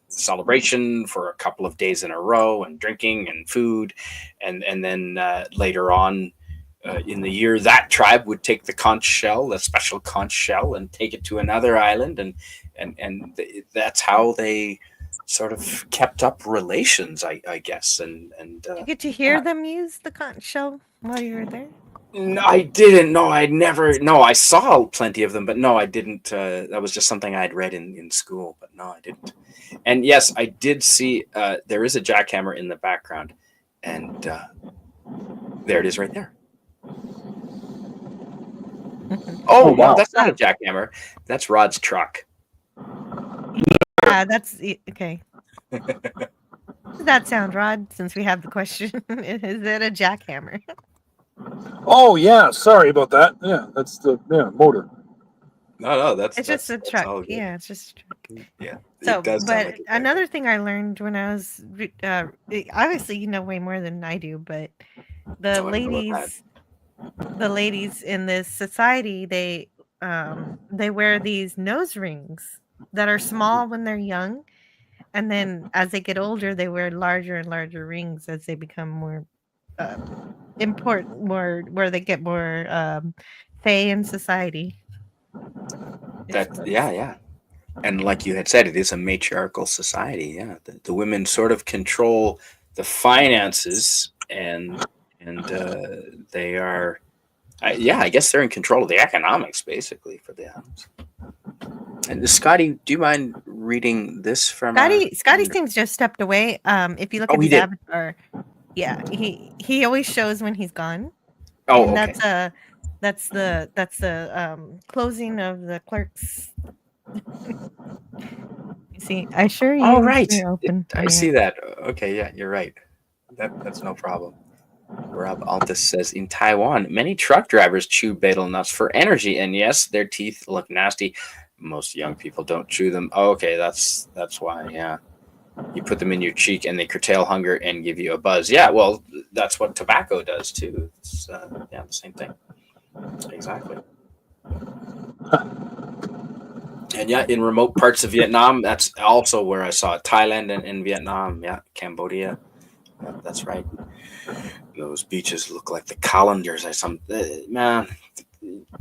[SPEAKER 1] celebration for a couple of days in a row, and drinking and food, and then later on in the year, that tribe would take the conch shell, the special conch shell, and take it to another island, and that's how they sort of kept up relations, I guess. And
[SPEAKER 2] Did you get to hear them use the conch shell while you were there?
[SPEAKER 1] no, I didn't. No, I never. No, I saw plenty of them, but no, I didn't. That was just something I'd read in school, but no, I didn't. And yes, I did see. There is a jackhammer in the background, and there it is, right there. Oh,
[SPEAKER 3] wow.
[SPEAKER 1] no, that's not a jackhammer. That's Rod's truck.
[SPEAKER 2] Yeah, that's okay. Does that sound, Rod? Since we have the question, is it a jackhammer?
[SPEAKER 3] Oh yeah. Sorry about that. Yeah, that's the motor.
[SPEAKER 1] No, that's
[SPEAKER 2] It's just a
[SPEAKER 1] that's
[SPEAKER 2] truck.
[SPEAKER 1] all good.
[SPEAKER 2] Yeah, it's just a truck.
[SPEAKER 1] Yeah,
[SPEAKER 2] So,
[SPEAKER 1] it does sound
[SPEAKER 2] but
[SPEAKER 1] like a
[SPEAKER 2] another thing I learned when I was obviously you know way more than I do, but the
[SPEAKER 1] Oh, I don't know about
[SPEAKER 2] ladies in this society, they wear these nose rings that are small when they're young, and then as they get older, they wear larger and larger rings as they become more important, more where they get more say in society.
[SPEAKER 1] that. Yeah. And like you had said, it is a matriarchal society. Yeah, the women sort of control the finances, and they are, I guess they're in control of the economics, basically, for the house. And Scotty, do you mind reading this from
[SPEAKER 2] Scotty seems just stepped away. If you look at
[SPEAKER 1] he
[SPEAKER 2] his
[SPEAKER 1] did.
[SPEAKER 2] avatar, yeah, he always shows when he's gone.
[SPEAKER 1] Oh,
[SPEAKER 2] And
[SPEAKER 1] okay.
[SPEAKER 2] that's the closing of the clerks. You see, I assure you,
[SPEAKER 1] All right.
[SPEAKER 2] you're open.
[SPEAKER 1] I see that. Okay, yeah, you're right. That's no problem. Rob Altus says, in Taiwan, many truck drivers chew betel nuts for energy, and yes, their teeth look nasty. Most young people don't chew them. Oh, okay, that's why. Yeah, you put them in your cheek, and they curtail hunger and give you a buzz. Yeah, well, that's what tobacco does too. It's the same thing. Exactly. And yeah, in remote parts of Vietnam, that's also where I saw it. Thailand and Vietnam. Yeah, Cambodia. Yeah, that's right. Those beaches look like the calendars. Man,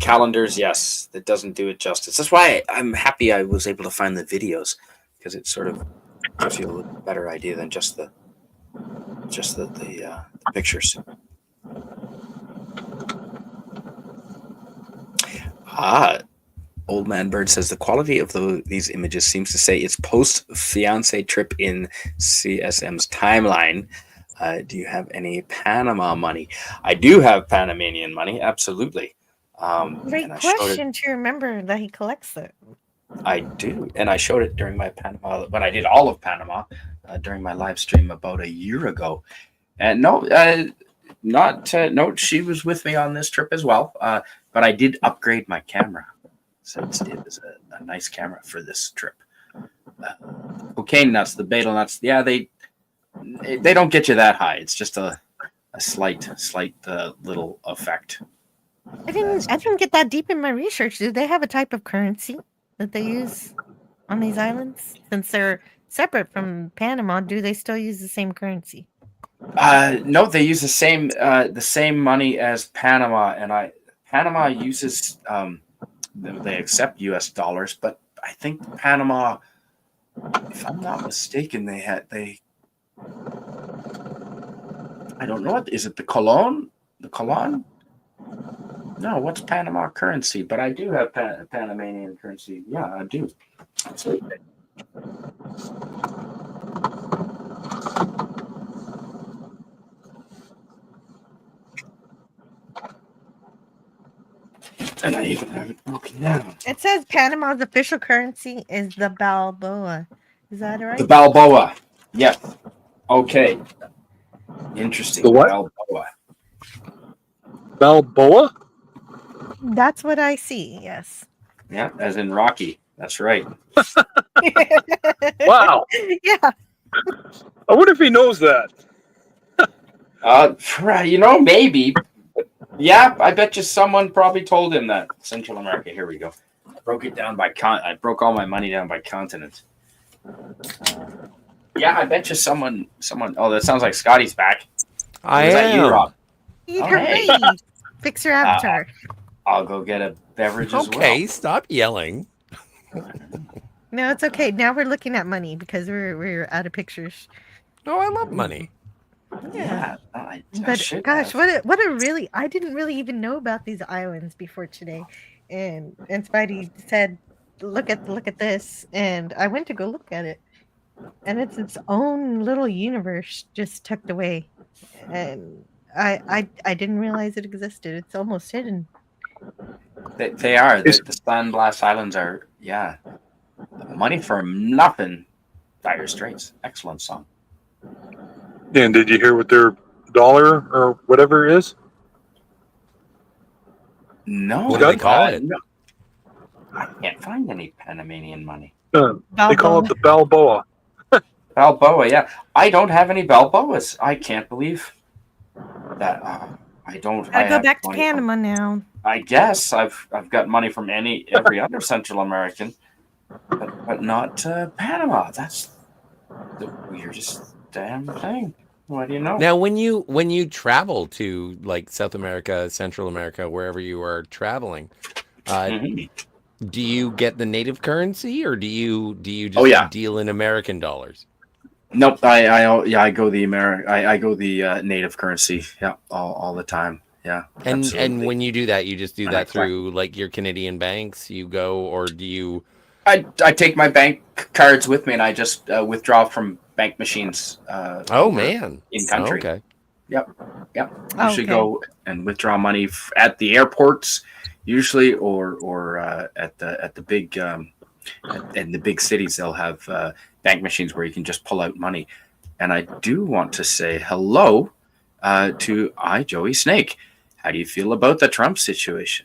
[SPEAKER 1] calendars. Yes, that doesn't do it justice. That's why I'm happy I was able to find the videos, because it sort of gives you a little better idea than just the pictures. Old Man Bird says the quality of these images seems to say it's post-fiance trip in CSM's timeline. Do you have any Panama money? I do have Panamanian money, absolutely.
[SPEAKER 2] Great
[SPEAKER 1] and I showed it.
[SPEAKER 2] question to remember that he collects it.
[SPEAKER 1] I do, and I showed it during my Panama when I did all of Panama during my live stream about a year ago. And no, no, she was with me on this trip as well. But I did upgrade my camera since it was a nice camera for this trip. Cocaine nuts, the betel nuts, yeah, they don't get you that high. It's just a slight little effect.
[SPEAKER 2] I didn't get that deep in my research. Do they have a type of currency that they use on these islands? Since they're separate from Panama, do they still use the same currency?
[SPEAKER 1] No, they use the same money as Panama, and Panama uses they accept U.S. dollars, but I think Panama, if I'm not mistaken, I don't know what is it, the colon? The colon? No, what's Panama currency? But I do have Panamanian currency. Yeah, I do. Absolutely. And I even have it broken down.
[SPEAKER 2] It says Panama's official currency is the Balboa. Is that right?
[SPEAKER 1] The Balboa. Yes. Okay. Interesting.
[SPEAKER 3] The what?
[SPEAKER 1] Balboa.
[SPEAKER 3] Balboa?
[SPEAKER 2] That's what I see. Yes.
[SPEAKER 1] Yeah, as in Rocky. That's right.
[SPEAKER 3] Wow.
[SPEAKER 2] Yeah.
[SPEAKER 3] I wonder if he knows that.
[SPEAKER 1] Maybe. Yeah, I bet you someone probably told him that. Central America. Here we go. I broke it down by I broke all my money down by continent. Yeah, I bet you someone. Oh, that sounds like Scotty's back.
[SPEAKER 4] I
[SPEAKER 1] Is that you,
[SPEAKER 4] am.
[SPEAKER 1] Rob?
[SPEAKER 2] Hooray!
[SPEAKER 1] hey.
[SPEAKER 2] Fix your avatar.
[SPEAKER 1] I'll go get a beverage as well.
[SPEAKER 4] Okay, stop yelling.
[SPEAKER 2] No, it's okay. Now we're looking at money because we're out of pictures.
[SPEAKER 4] Oh, I love money.
[SPEAKER 1] Yeah. I
[SPEAKER 2] But
[SPEAKER 1] should
[SPEAKER 2] gosh,
[SPEAKER 1] have.
[SPEAKER 2] what a really I didn't really even know about these islands before today, and Spidey said, look at this, and I went to go look at it, and it's its own little universe just tucked away, and I didn't realize it existed. It's almost hidden.
[SPEAKER 1] They are. The San Blas Islands are, yeah. Money for nothing. Dire Straits. Excellent song.
[SPEAKER 3] And did you hear what their dollar or whatever is?
[SPEAKER 1] No.
[SPEAKER 4] What do they call it?
[SPEAKER 1] No. I can't find any Panamanian money.
[SPEAKER 3] They call it the Balboa.
[SPEAKER 1] Balboa, yeah. I don't have any Balboas. I can't believe that. I don't.
[SPEAKER 2] I go
[SPEAKER 1] have
[SPEAKER 2] back to
[SPEAKER 1] money
[SPEAKER 2] Panama now.
[SPEAKER 1] I guess I've got money from every other Central American, but not Panama. That's the weirdest damn thing. What do you know?
[SPEAKER 4] Now, when you travel to like South America, Central America, wherever you are traveling, do you get the native currency or do you just deal in American dollars?
[SPEAKER 1] Nope. I go the I go the native currency. Yeah, all the time. Yeah.
[SPEAKER 4] And when you do that, you just do that through like your Canadian banks. You go, or do you?
[SPEAKER 1] I take my bank cards with me and I just withdraw from bank machines.
[SPEAKER 4] Man,
[SPEAKER 1] in country.
[SPEAKER 4] Okay.
[SPEAKER 1] Yep. Usually go and withdraw money at the airports, usually, or at the big in the big cities. They'll have bank machines where you can just pull out money. And I do want to say hello to Joey Snake. How do you feel about the Trump situation?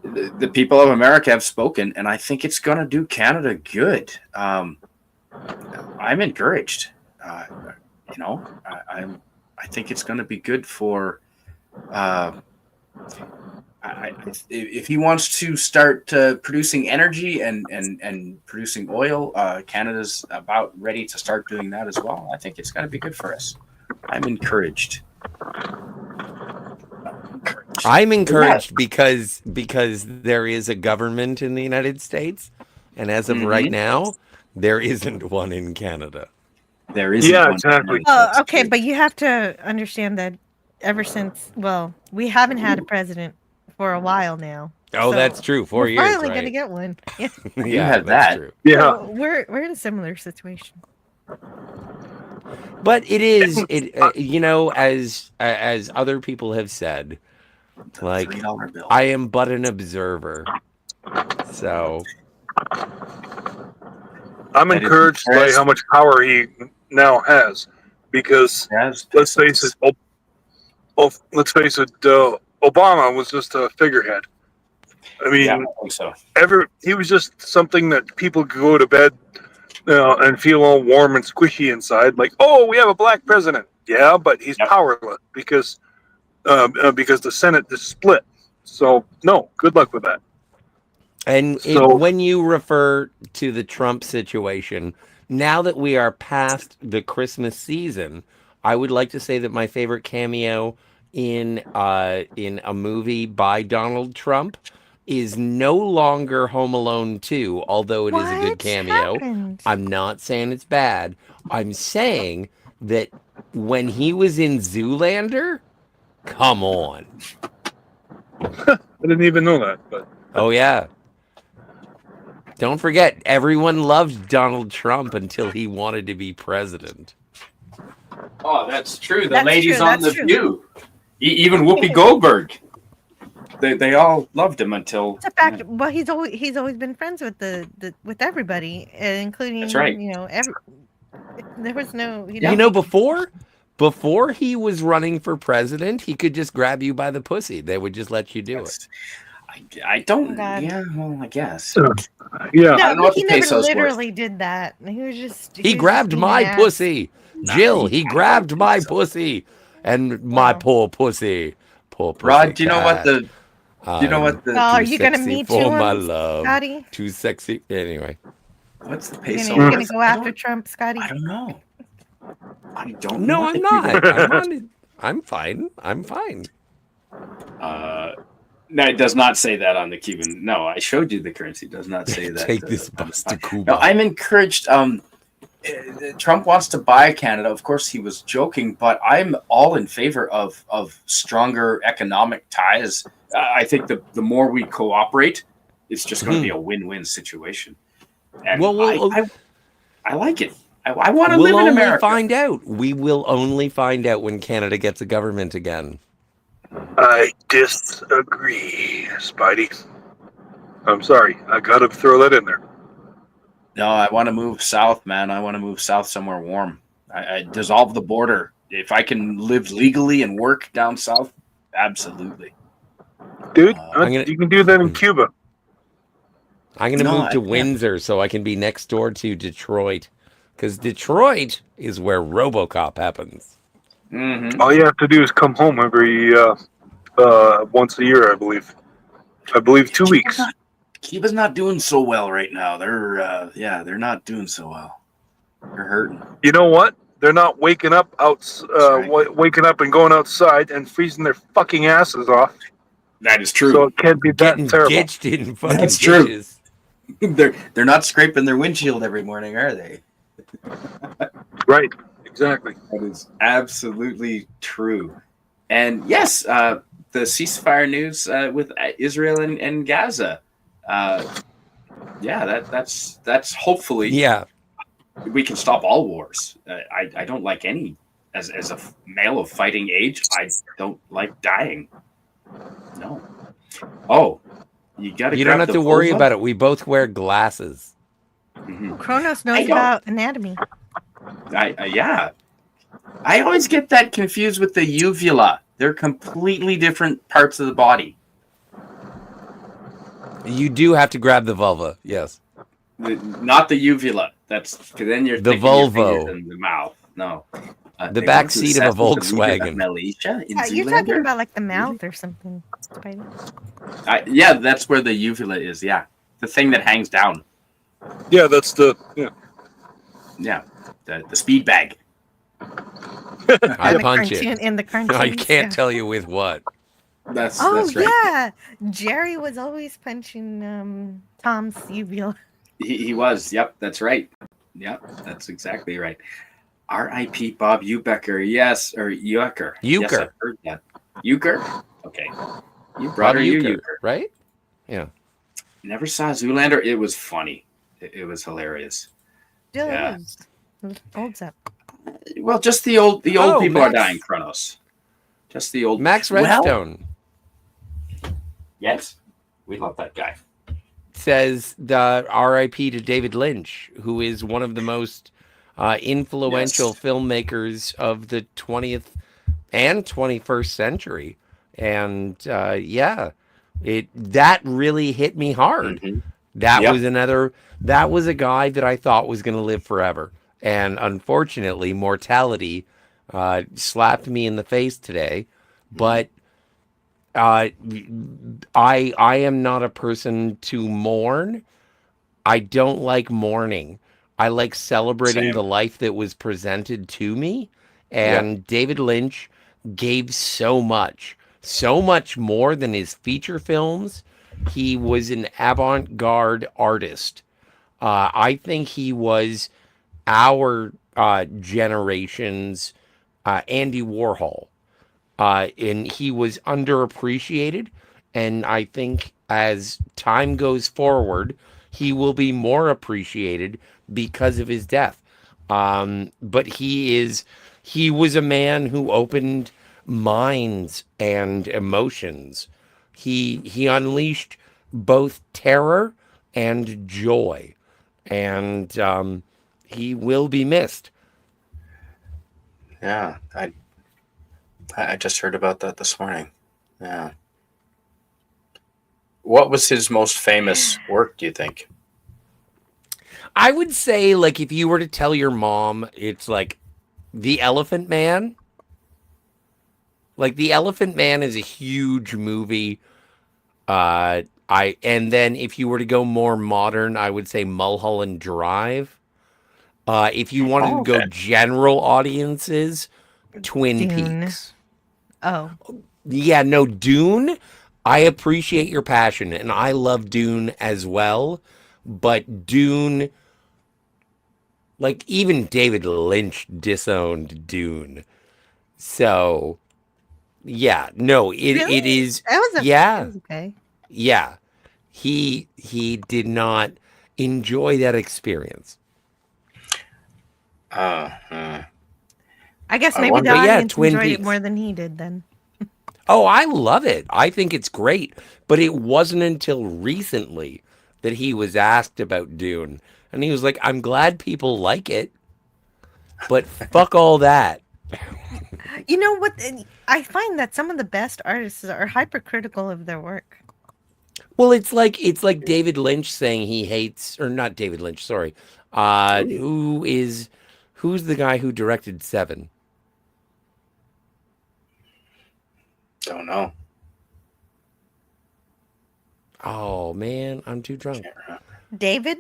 [SPEAKER 1] The people of America have spoken, and I think it's going to do Canada good. I'm encouraged. I think it's going to be good for. If he wants to start producing energy and producing oil, Canada's about ready to start doing that as well. I think it's going to be good for us. I'm encouraged.
[SPEAKER 4] I'm encouraged because there is a government in the United States, and as of right now, there isn't one in Canada.
[SPEAKER 1] There isn't.
[SPEAKER 3] Yeah,
[SPEAKER 1] one
[SPEAKER 3] exactly.
[SPEAKER 2] Okay, but you have to understand that ever since, we haven't had a president for a while now.
[SPEAKER 4] Oh, so that's true. 4 years.
[SPEAKER 2] We're finally
[SPEAKER 4] right?
[SPEAKER 2] going to get one. Yeah.
[SPEAKER 1] You have that.
[SPEAKER 4] True.
[SPEAKER 3] Yeah.
[SPEAKER 2] So we're in a similar situation.
[SPEAKER 4] But it is as other people have said,
[SPEAKER 1] The
[SPEAKER 4] Like,
[SPEAKER 1] $3 bill.
[SPEAKER 4] I am but an observer. So
[SPEAKER 3] I'm
[SPEAKER 1] And if
[SPEAKER 3] encouraged by
[SPEAKER 1] Harris-
[SPEAKER 3] how much power he now has, because
[SPEAKER 1] Yes,
[SPEAKER 3] let's face it, Obama was just a figurehead. I mean,
[SPEAKER 1] Yeah, I think so.
[SPEAKER 3] he was just something that people could go to bed and feel all warm and squishy inside. Like, oh, we have a black president. Yeah, but he's
[SPEAKER 1] Yep.
[SPEAKER 3] powerless because the Senate is split. So no, good luck with that.
[SPEAKER 4] And
[SPEAKER 3] So-
[SPEAKER 4] when you refer to the Trump situation, now that we are past the Christmas season, I would like to say that my favorite cameo in a movie by Donald Trump is no longer Home Alone 2, although it is a good
[SPEAKER 2] What
[SPEAKER 4] cameo.
[SPEAKER 2] happened?
[SPEAKER 4] I'm not saying it's bad. I'm saying that when he was in Zoolander, come on.
[SPEAKER 3] I didn't even know that, but
[SPEAKER 4] Oh yeah. Don't forget, everyone loved Donald Trump until he wanted to be president.
[SPEAKER 1] Oh, that's true. The
[SPEAKER 2] That's
[SPEAKER 1] ladies
[SPEAKER 2] true,
[SPEAKER 1] on
[SPEAKER 2] that's
[SPEAKER 1] The
[SPEAKER 2] true.
[SPEAKER 1] View, even Whoopi Goldberg, they all loved him until.
[SPEAKER 2] It's a fact. Well, he's always been friends with with everybody, including
[SPEAKER 1] That's right.
[SPEAKER 2] there was no
[SPEAKER 4] You know, before he was running for president, he could just grab you by the pussy. They would just let you do it.
[SPEAKER 1] I don't.
[SPEAKER 2] Oh, God.
[SPEAKER 1] Yeah, well, I guess.
[SPEAKER 3] yeah,
[SPEAKER 1] I don't know what
[SPEAKER 2] he
[SPEAKER 1] the
[SPEAKER 2] never
[SPEAKER 1] peso's worth.
[SPEAKER 2] literally did that. He was just
[SPEAKER 4] He
[SPEAKER 2] was
[SPEAKER 4] grabbed
[SPEAKER 2] just being
[SPEAKER 4] my
[SPEAKER 2] an ass.
[SPEAKER 4] pussy. Jill, he grabbed my pussy. And my
[SPEAKER 2] Wow.
[SPEAKER 4] poor pussy. Poor pussy.
[SPEAKER 1] Rod, do you know what
[SPEAKER 4] cat.
[SPEAKER 1] the? Do you know what the?
[SPEAKER 2] Well, are
[SPEAKER 4] Too
[SPEAKER 2] you gonna
[SPEAKER 4] sexy
[SPEAKER 2] meet
[SPEAKER 4] for
[SPEAKER 2] him,
[SPEAKER 4] my love.
[SPEAKER 2] Scotty?
[SPEAKER 4] Too sexy. Anyway.
[SPEAKER 1] What's the
[SPEAKER 2] You
[SPEAKER 1] peso?
[SPEAKER 2] gonna
[SPEAKER 1] worth?
[SPEAKER 2] go after Trump, Scotty?
[SPEAKER 1] I don't know. I don't.
[SPEAKER 4] No,
[SPEAKER 1] know
[SPEAKER 4] I'm
[SPEAKER 1] what the
[SPEAKER 4] not.
[SPEAKER 1] Cuban-
[SPEAKER 4] I'm fine. I'm fine.
[SPEAKER 1] No, it does not say that on the Cuban. No, I showed you the currency. It does not say that.
[SPEAKER 4] Take this
[SPEAKER 1] on the
[SPEAKER 4] bus to
[SPEAKER 1] spot.
[SPEAKER 4] Cuba.
[SPEAKER 1] No, I'm encouraged. Trump wants to buy Canada. Of course, he was joking, but I'm all in favor of stronger economic ties. I think the more we cooperate, it's just going to be a win-win situation. And I like it. I want to live in America.
[SPEAKER 4] Find out. We will only find out when Canada gets a government again.
[SPEAKER 3] I disagree, Spidey. I'm sorry. I got to throw that in there.
[SPEAKER 1] No, I want to move south, man. I want to move south somewhere warm. I dissolve the border. If I can live legally and work down south, absolutely.
[SPEAKER 3] Dude,
[SPEAKER 4] you
[SPEAKER 3] can do that in Cuba.
[SPEAKER 4] I'm going to move to Windsor so I can be next door to Detroit. Because Detroit is where RoboCop happens.
[SPEAKER 1] Mm-hmm.
[SPEAKER 3] All you have to do is come home every once a year, I believe. 2 weeks.
[SPEAKER 1] Cuba's not doing so well right now. They're not doing so well. They're hurting.
[SPEAKER 3] You know what? They're not waking up waking up and going outside and freezing their fucking asses off.
[SPEAKER 1] That is true.
[SPEAKER 3] So it can't be that
[SPEAKER 4] Getting
[SPEAKER 3] terrible.
[SPEAKER 4] ditched in fucking
[SPEAKER 1] That's true.
[SPEAKER 4] ditches.
[SPEAKER 1] They're not scraping their windshield every morning, are they?
[SPEAKER 3] Right. Exactly.
[SPEAKER 1] That is absolutely true. And yes, the ceasefire news with Israel and Gaza. That's hopefully we can stop all wars. I don't like any as a male of fighting age. I don't like dying. No. Oh, you
[SPEAKER 4] don't have to worry about it. We both wear glasses.
[SPEAKER 1] Mm-hmm.
[SPEAKER 2] Kronos knows about anatomy.
[SPEAKER 1] I always get that confused with the uvula. They're completely different parts of the body.
[SPEAKER 4] You do have to grab the vulva, yes.
[SPEAKER 1] Not the uvula. That's because then you're
[SPEAKER 4] the
[SPEAKER 1] thinking your
[SPEAKER 4] Volvo
[SPEAKER 1] fingers in the mouth. No,
[SPEAKER 4] the back seat of a Volkswagen.
[SPEAKER 2] You're talking about like the mouth or something.
[SPEAKER 1] Yeah, that's where the uvula is. Yeah, the thing that hangs down.
[SPEAKER 3] Yeah, that's the
[SPEAKER 1] the speed bag.
[SPEAKER 4] I punch it.
[SPEAKER 2] In the cartoons,
[SPEAKER 4] I can't tell you with what.
[SPEAKER 1] That's right.
[SPEAKER 2] Yeah, Jerry was always punching Tom's uvula.
[SPEAKER 1] He was. Yep, that's right. Yep, that's exactly right. R.I.P. Bob Uecker. Yes, or Uecker. Yes, I've heard that. Uecker? Okay. You brought her Uecker,
[SPEAKER 4] right? Yeah.
[SPEAKER 1] Never saw Zoolander. It was funny. It was hilarious.
[SPEAKER 2] Still is. It holds up.
[SPEAKER 1] Well, just the old people are dying, Kronos. Just the old
[SPEAKER 4] Max Redstone.
[SPEAKER 1] Yes, we love that guy.
[SPEAKER 4] Says the R.I.P. to David Lynch, who is one of the most influential
[SPEAKER 1] Yes.
[SPEAKER 4] filmmakers of the 20th and 21st century. And that really hit me hard.
[SPEAKER 1] Mm-hmm.
[SPEAKER 4] That
[SPEAKER 1] Yep.
[SPEAKER 4] was that was a guy that I thought was going to live forever. And unfortunately, mortality slapped me in the face today. But I am not a person to mourn. I don't like mourning. I like celebrating the
[SPEAKER 1] Same.
[SPEAKER 4] life that was presented to me.
[SPEAKER 1] Yep.
[SPEAKER 4] And David Lynch gave so much more than his feature films. He was an avant-garde artist. I think he was our generation's Andy Warhol. And he was underappreciated. And I think as time goes forward, he will be more appreciated because of his death. But he was a man who opened minds and emotions. He unleashed both terror and joy, and he will be missed.
[SPEAKER 1] Yeah. I just heard about that this morning. Yeah. What was his most famous work, do you think?
[SPEAKER 4] I would say, like, if you were to tell your mom, it's like The Elephant Man. Like, The Elephant Man is a huge movie. And then if you were to go more modern, I would say Mulholland Drive. If you wanted to go
[SPEAKER 1] Okay.
[SPEAKER 4] general audiences, Twin
[SPEAKER 2] Dune.
[SPEAKER 4] Peaks.
[SPEAKER 2] Oh,
[SPEAKER 4] Yeah, no, Dune. I appreciate your passion, and I love Dune as well. But Dune, like even David Lynch disowned Dune. So yeah, no, it
[SPEAKER 2] really?
[SPEAKER 4] is
[SPEAKER 2] That
[SPEAKER 4] yeah,
[SPEAKER 2] was okay.
[SPEAKER 4] yeah. He did not enjoy that experience.
[SPEAKER 1] I
[SPEAKER 2] I guess maybe
[SPEAKER 1] wonder.
[SPEAKER 2] the
[SPEAKER 4] But yeah,
[SPEAKER 2] audience
[SPEAKER 4] Twin
[SPEAKER 2] enjoyed it
[SPEAKER 4] Peaks.
[SPEAKER 2] more than he did then.
[SPEAKER 4] Oh, I love it. I think it's great. But it wasn't until recently that he was asked about Dune. And he was like, I'm glad people like it, but fuck all that.
[SPEAKER 2] You know what? I find that some of the best artists are hypercritical of their work.
[SPEAKER 4] Well, it's like David Lynch saying he hates, or not David Lynch, sorry. Who's the guy who directed Seven?
[SPEAKER 1] Don't know.
[SPEAKER 4] Oh man, I'm too drunk.
[SPEAKER 1] Can't remember.
[SPEAKER 2] David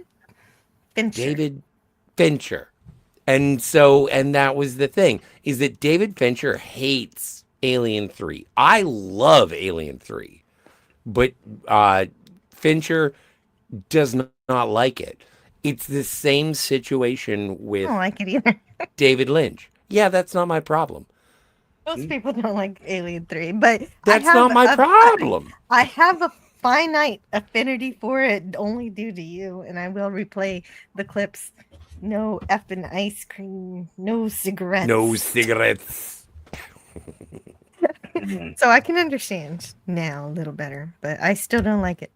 [SPEAKER 2] Fincher.
[SPEAKER 4] David Fincher. And that was the thing, is that David Fincher hates Alien 3. I love Alien 3, but Fincher does not like it. It's the same situation
[SPEAKER 2] I
[SPEAKER 4] with
[SPEAKER 2] don't like it either.
[SPEAKER 4] David Lynch. Yeah, that's not my problem.
[SPEAKER 2] Most people don't like Alien 3, but
[SPEAKER 4] That's not my problem.
[SPEAKER 2] I have a finite affinity for it only due to you, and I will replay the clips. No effing ice cream, no cigarettes.
[SPEAKER 4] No cigarettes.
[SPEAKER 1] Mhm.
[SPEAKER 2] So I can understand now a little better, but I still don't like it.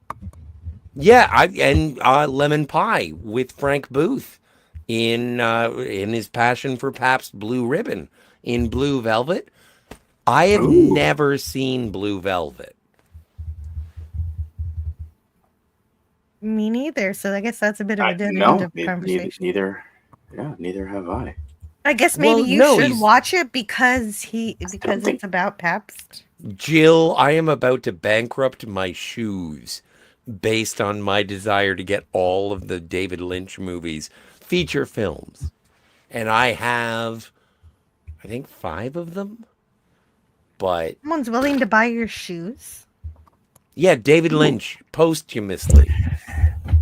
[SPEAKER 4] Yeah, and Lemon Pie with Frank Booth in his passion for Pabst Blue Ribbon in Blue Velvet. I have
[SPEAKER 1] Ooh.
[SPEAKER 4] never seen Blue Velvet.
[SPEAKER 2] Me neither. So I guess that's a bit of a dead end
[SPEAKER 1] No,
[SPEAKER 2] of conversation.
[SPEAKER 1] neither. Yeah, neither have I.
[SPEAKER 2] I guess maybe
[SPEAKER 4] Well,
[SPEAKER 2] you
[SPEAKER 4] no,
[SPEAKER 2] should
[SPEAKER 4] he's-
[SPEAKER 2] watch it because
[SPEAKER 1] think-
[SPEAKER 2] it's about Pabst.
[SPEAKER 4] Jill, I am about to bankrupt my shoes based on my desire to get all of the David Lynch movies, feature films. And I have, I think, 5 of them. But
[SPEAKER 2] Someone's willing to buy your shoes.
[SPEAKER 4] yeah, David Lynch posthumously.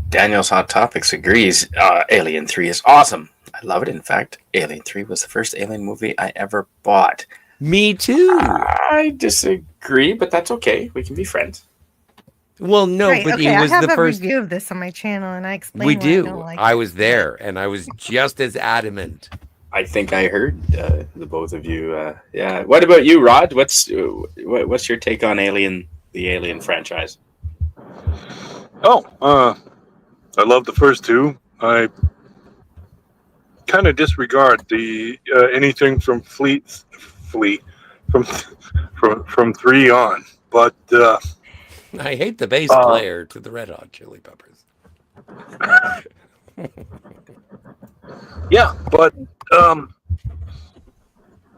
[SPEAKER 1] Daniel's Hot Topics agrees. Alien 3 is awesome. I love it. In fact, Alien 3 was the first Alien movie I ever bought.
[SPEAKER 4] Me too.
[SPEAKER 1] I disagree, but that's okay. We can be friends.
[SPEAKER 4] Well, no,
[SPEAKER 2] Right,
[SPEAKER 4] but
[SPEAKER 2] okay,
[SPEAKER 4] it was
[SPEAKER 2] I have
[SPEAKER 4] the
[SPEAKER 2] a
[SPEAKER 4] first.
[SPEAKER 2] review of this on my channel, and I explain
[SPEAKER 4] We
[SPEAKER 2] why
[SPEAKER 4] do.
[SPEAKER 2] I don't like
[SPEAKER 4] I
[SPEAKER 2] it.
[SPEAKER 4] was there, and I was just as adamant.
[SPEAKER 1] I think I heard the both of you. Yeah. What about you, Rod? What's your take on the Alien franchise?
[SPEAKER 3] I love the first two. I kind of disregard the anything from Fleet from from 3 on. But
[SPEAKER 4] I hate the bass player to the Red Hot Chili Peppers.
[SPEAKER 3] yeah, but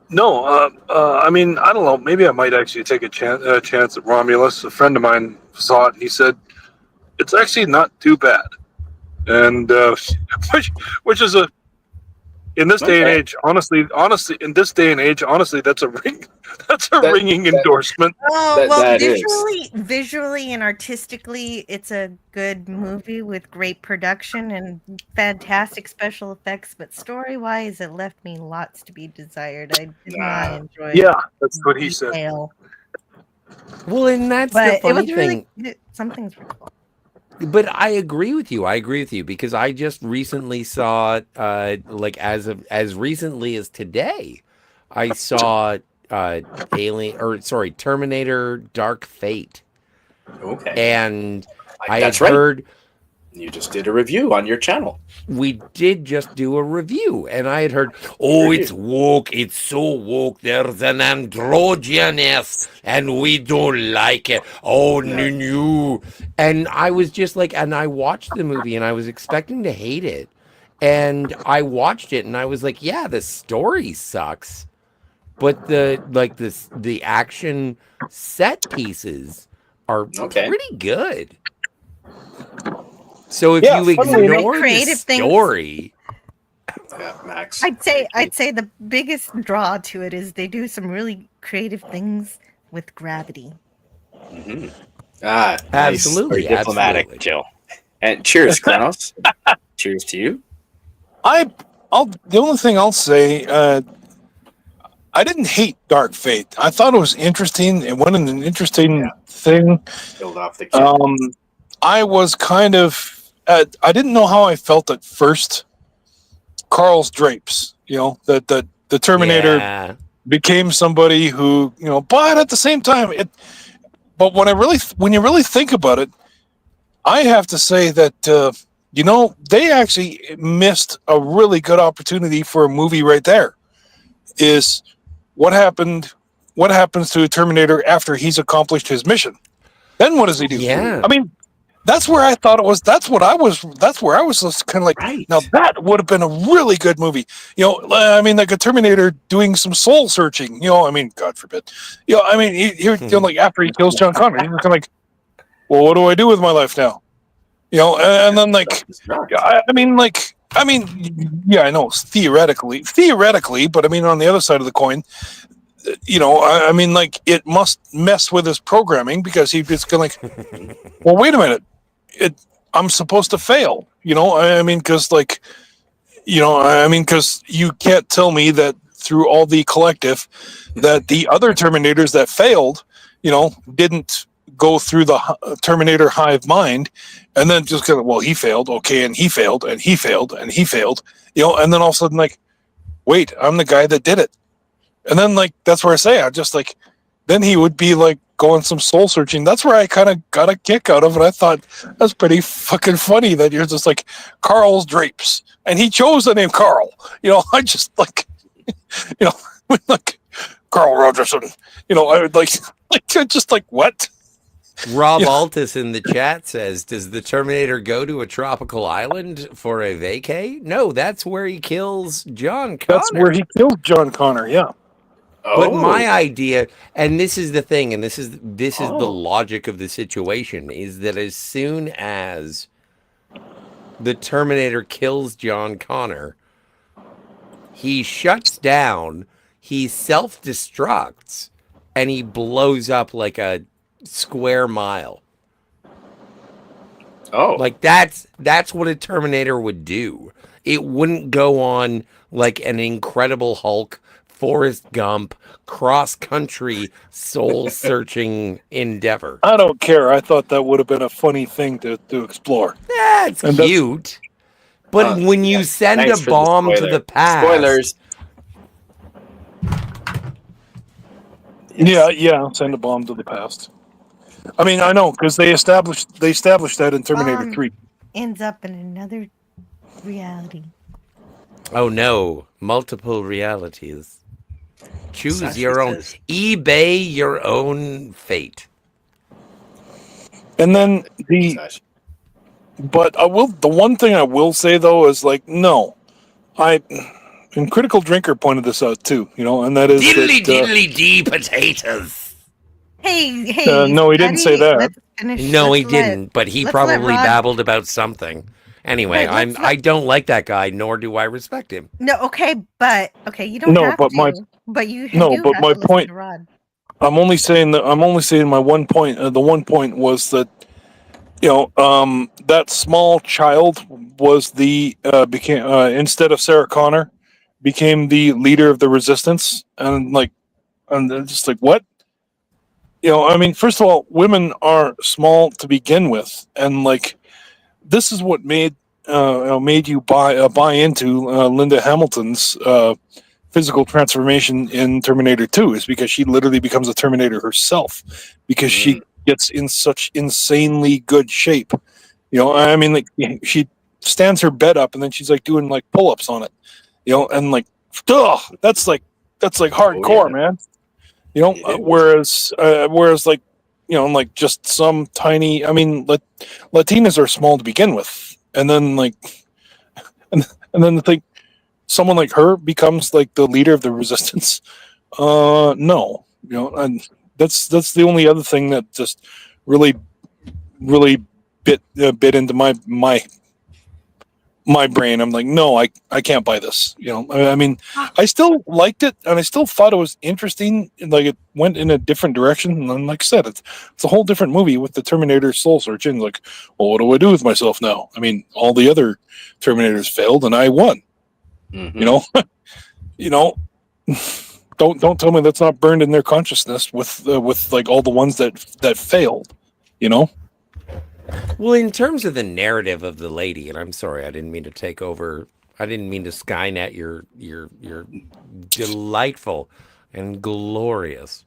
[SPEAKER 3] no, I mean, I don't know. Maybe I might actually take a chance at Romulus. A friend of mine saw it, and he said it's actually not too bad. And which is in this day and age, honestly, in this day and age, honestly, that's a ringing endorsement.
[SPEAKER 2] Oh, well, visually and artistically, it's a good movie with great production and fantastic special effects. But story-wise, it left me lots to be desired. I did not enjoy.
[SPEAKER 3] Yeah, that's what he said.
[SPEAKER 4] Well, and that's the funny thing.
[SPEAKER 2] Some things were cool.
[SPEAKER 4] But I agree with you. Because I just recently saw, like as recently as today, I saw Terminator: Dark Fate.
[SPEAKER 1] Okay.
[SPEAKER 4] And I
[SPEAKER 1] That's
[SPEAKER 4] had heard
[SPEAKER 1] you just did a review on your channel.
[SPEAKER 4] We did just do a review, and I had heard, oh, it's woke. It's so woke. There's an androgynous, and we don't like it. Oh, no. And I was just like, and I watched the movie, and I was expecting to hate it. And I watched it, and I was like, yeah, the story sucks. But the action set pieces are pretty good. So if you ignore the story,
[SPEAKER 1] Max,
[SPEAKER 2] I'd say the biggest draw to it is they do some really creative things with gravity.
[SPEAKER 1] Mm-hmm.
[SPEAKER 4] Absolutely,
[SPEAKER 1] nice. Diplomatic,
[SPEAKER 4] absolutely.
[SPEAKER 1] Jill. And cheers, Kronos. Cheers to you.
[SPEAKER 3] The only thing I'll say, I didn't hate Dark Fate. I thought it was interesting. It went in an interesting thing.
[SPEAKER 1] Build off the
[SPEAKER 3] I was kind of. I didn't know how I felt at first. Carl's drapes, that the Terminator became somebody who, but at the same time, but when you really think about it, I have to say that, they actually missed a really good opportunity for a movie right there. Is what happens to a Terminator after he's accomplished his mission? Then what does he do?
[SPEAKER 4] Yeah.
[SPEAKER 3] I mean, that's where I thought it was. That's where I was just kind of like, now that would have been a really good movie. I mean, like a Terminator doing some soul searching. I mean, God forbid. I mean, like after he kills John Connor, you're kind of like, well, what do I do with my life now? And then like, I know theoretically, but I mean, on the other side of the coin, I mean, like it must mess with his programming because he's going to like, well, wait a minute, I'm supposed to fail, I mean, because you can't tell me that through all the collective that the other Terminators that failed, didn't go through the Terminator hive mind and then just go, well, he failed, okay, and he failed, and he failed, and he failed, and then all of a sudden, like, wait, I'm the guy that did it. And then, like, that's where I say, I just, like, then he would be, like, going some soul searching. That's where I kind of got a kick out of it. I thought, that's pretty fucking funny that you're just, like, Carl's drapes. And he chose the name Carl. I just, like, like, Carl Rogerson. I would, like just, like, what?
[SPEAKER 4] Rob Altus in the chat says, does the Terminator go to a tropical island for a vacay? No, that's where he kills John Connor.
[SPEAKER 3] That's where he killed John Connor, yeah.
[SPEAKER 4] But my idea, and this is the thing, and this is the logic of the situation, is that as soon as the Terminator kills John Connor, he shuts down, he self-destructs, and he blows up like a square mile. Like that's what a Terminator would do. It wouldn't go on like an Incredible Hulk, Forrest Gump, cross-country, soul-searching endeavor.
[SPEAKER 3] I don't care. I thought that would have been a funny thing to explore.
[SPEAKER 4] That's cute. But when you send a bomb to the past...
[SPEAKER 1] Spoilers.
[SPEAKER 3] Yeah, send a bomb to the past. I mean, I know because they established that in Terminator 3.
[SPEAKER 2] Ends up in another reality.
[SPEAKER 4] Oh no, multiple realities. Choose
[SPEAKER 1] Sashi
[SPEAKER 4] your own.
[SPEAKER 1] says-
[SPEAKER 4] eBay your own fate.
[SPEAKER 3] And then
[SPEAKER 1] Sashi.
[SPEAKER 3] but the one thing I will say though is like, no, and Critical Drinker pointed this out too, and that is
[SPEAKER 4] Diddly
[SPEAKER 3] that,
[SPEAKER 4] diddly dee potatoes.
[SPEAKER 2] Hey,
[SPEAKER 3] no, he didn't say
[SPEAKER 2] Spidey,
[SPEAKER 3] that.
[SPEAKER 2] let's finish.
[SPEAKER 4] No, he
[SPEAKER 2] let's let-
[SPEAKER 4] didn't, but he
[SPEAKER 2] let's let
[SPEAKER 4] probably
[SPEAKER 2] Rod-
[SPEAKER 4] babbled about something. Anyway,
[SPEAKER 2] Right, let's
[SPEAKER 4] I don't like that guy, nor do I respect him.
[SPEAKER 2] No, okay, you don't
[SPEAKER 3] No,
[SPEAKER 2] have
[SPEAKER 3] but
[SPEAKER 2] to.
[SPEAKER 3] my-
[SPEAKER 2] but you
[SPEAKER 3] no,
[SPEAKER 2] do
[SPEAKER 3] but
[SPEAKER 2] have
[SPEAKER 3] my
[SPEAKER 2] to listen
[SPEAKER 3] point-
[SPEAKER 2] to Rod.
[SPEAKER 3] I'm only saying my one point. The one point was that that small child was became instead of Sarah Connor, became the leader of the resistance, and they're just like, what? I mean, first of all, women are small to begin with, and this is what made you buy into Linda Hamilton's physical transformation in Terminator 2 is because she literally becomes a Terminator herself because she gets in such insanely good shape. I mean, she stands her bed up and then she's doing pull-ups on it, and that's hardcore, man. Whereas just some tiny, I mean, Latinas are small to begin with, and then and then someone like her becomes the leader of the resistance. No, and that's the only other thing that just really bit into my brain. I'm like, no, I can't buy this. I mean, I still liked it, and I still thought it was interesting. It went in a different direction, and then, like I said, it's a whole different movie with the Terminator soul searching. Well, what do I do with myself now? I mean, all the other Terminators failed, and I won.
[SPEAKER 1] Mhm.
[SPEAKER 3] Don't tell me that's not burned in their consciousness with all the ones that failed.
[SPEAKER 4] Well, in terms of the narrative of the lady, and I'm sorry, I didn't mean to take over. I didn't mean to Skynet your delightful and glorious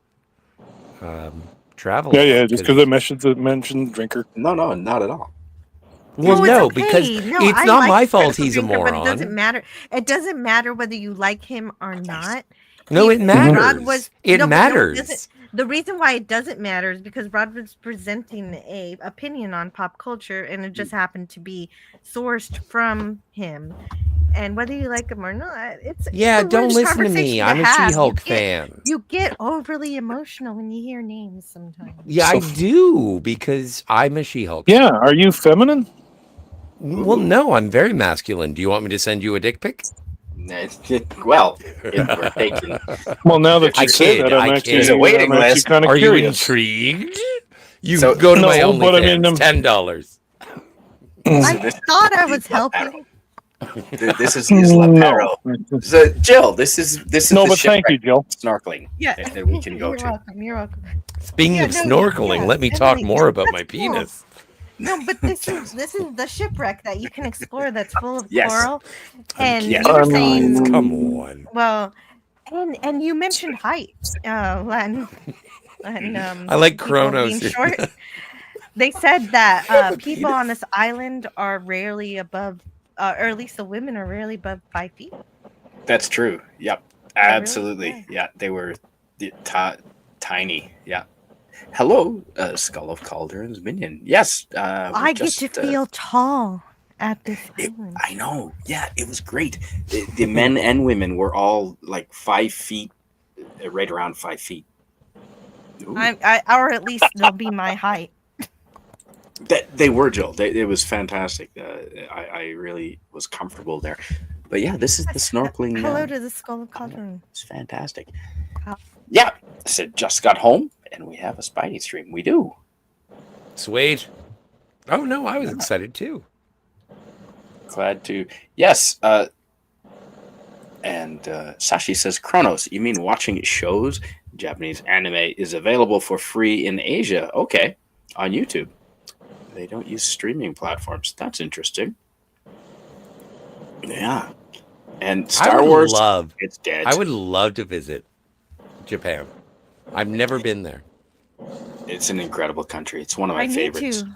[SPEAKER 4] travel.
[SPEAKER 3] Yeah, just because I mentioned drinker.
[SPEAKER 1] No, not at all.
[SPEAKER 4] Well,
[SPEAKER 2] it's
[SPEAKER 4] no,
[SPEAKER 2] okay.
[SPEAKER 4] because
[SPEAKER 2] No,
[SPEAKER 4] it's
[SPEAKER 2] I
[SPEAKER 4] not
[SPEAKER 2] like
[SPEAKER 4] my fault
[SPEAKER 2] Critical
[SPEAKER 4] he's a
[SPEAKER 2] Drinker,
[SPEAKER 4] moron.
[SPEAKER 2] But it doesn't matter. It doesn't matter whether you like him or not.
[SPEAKER 4] No, it matters. It
[SPEAKER 2] No, but no,
[SPEAKER 4] matters.
[SPEAKER 2] doesn't. The reason why it doesn't matter is because Rod was presenting a opinion on pop culture, and it just happened to be sourced from him. And whether you like him or not, it's
[SPEAKER 4] Yeah,
[SPEAKER 2] a
[SPEAKER 4] don't
[SPEAKER 2] worthy
[SPEAKER 4] listen to
[SPEAKER 2] conversation
[SPEAKER 4] me. I'm a
[SPEAKER 2] have.
[SPEAKER 4] She-Hulk fan.
[SPEAKER 2] You get overly emotional when you hear names sometimes.
[SPEAKER 4] Yeah, I do, because I'm a She-Hulk.
[SPEAKER 3] Yeah, are you feminine?
[SPEAKER 4] Well, no, I'm very masculine. Do you want me to send you a dick pic?
[SPEAKER 1] Well, we're taking.
[SPEAKER 3] Well, now that you say
[SPEAKER 4] kid,
[SPEAKER 3] that,
[SPEAKER 4] I
[SPEAKER 3] I'm
[SPEAKER 4] kid. There's
[SPEAKER 1] a waiting
[SPEAKER 3] I'm actually
[SPEAKER 1] list.
[SPEAKER 3] kind of
[SPEAKER 4] Are you
[SPEAKER 3] curious.
[SPEAKER 4] intrigued? You
[SPEAKER 1] So-
[SPEAKER 4] go to my
[SPEAKER 3] No, but I mean,
[SPEAKER 4] OnlyFans, $10.
[SPEAKER 2] I thought I was helping.
[SPEAKER 1] This is his laparo. So, Jill, this is
[SPEAKER 3] No,
[SPEAKER 1] the
[SPEAKER 3] but thank you,
[SPEAKER 1] shipwreck
[SPEAKER 3] Jill.
[SPEAKER 1] snorkeling
[SPEAKER 2] Yeah,
[SPEAKER 1] that we can go
[SPEAKER 2] You're
[SPEAKER 1] to.
[SPEAKER 2] welcome. You're welcome.
[SPEAKER 4] Speaking
[SPEAKER 2] Yeah,
[SPEAKER 4] of
[SPEAKER 2] no,
[SPEAKER 4] snorkeling,
[SPEAKER 2] yeah,
[SPEAKER 4] let me talk
[SPEAKER 2] Emily,
[SPEAKER 4] more about
[SPEAKER 2] that's
[SPEAKER 4] my
[SPEAKER 2] cool.
[SPEAKER 4] penis.
[SPEAKER 2] No, but this is the shipwreck that you can explore that's full of
[SPEAKER 1] Yes.
[SPEAKER 2] coral. And
[SPEAKER 1] Yes.
[SPEAKER 2] you were saying,
[SPEAKER 4] Come on.
[SPEAKER 2] well, and you mentioned height, and
[SPEAKER 4] I like
[SPEAKER 2] people
[SPEAKER 4] Kronos.
[SPEAKER 2] being short. They said that people on this island are rarely above, or at least the women are rarely above 5 feet.
[SPEAKER 1] That's true. Yep.
[SPEAKER 2] really?
[SPEAKER 1] Absolutely.
[SPEAKER 2] Yeah.
[SPEAKER 1] Yeah. They were tiny. Yeah. Hello, Skull of Calderon's minion. Yes.
[SPEAKER 2] I get to feel tall at this island.
[SPEAKER 1] I know. Yeah, it was great. The men and women were all 5 feet, right around 5 feet. Ooh.
[SPEAKER 2] Or at least they'll be my height.
[SPEAKER 1] They were, Jill. It was fantastic. I really was comfortable there. But yeah, this is the snorkeling.
[SPEAKER 2] Hello to the Skull of Cauldron.
[SPEAKER 1] It's fantastic.
[SPEAKER 2] How-
[SPEAKER 1] Yeah. I said, just got home and we have a Spidey stream. We do.
[SPEAKER 4] Sweet. Oh, no, I was excited too.
[SPEAKER 1] Glad to. Yes. And Sashi says, Kronos, you mean watching shows? Japanese anime is available for free in Asia. Okay. On YouTube. They don't use streaming platforms. That's interesting. Yeah. And Star Wars, it's dead.
[SPEAKER 4] I would love to visit Japan. I've never been there.
[SPEAKER 1] It's an incredible country. It's one of my
[SPEAKER 2] I need
[SPEAKER 1] favorites.
[SPEAKER 2] to.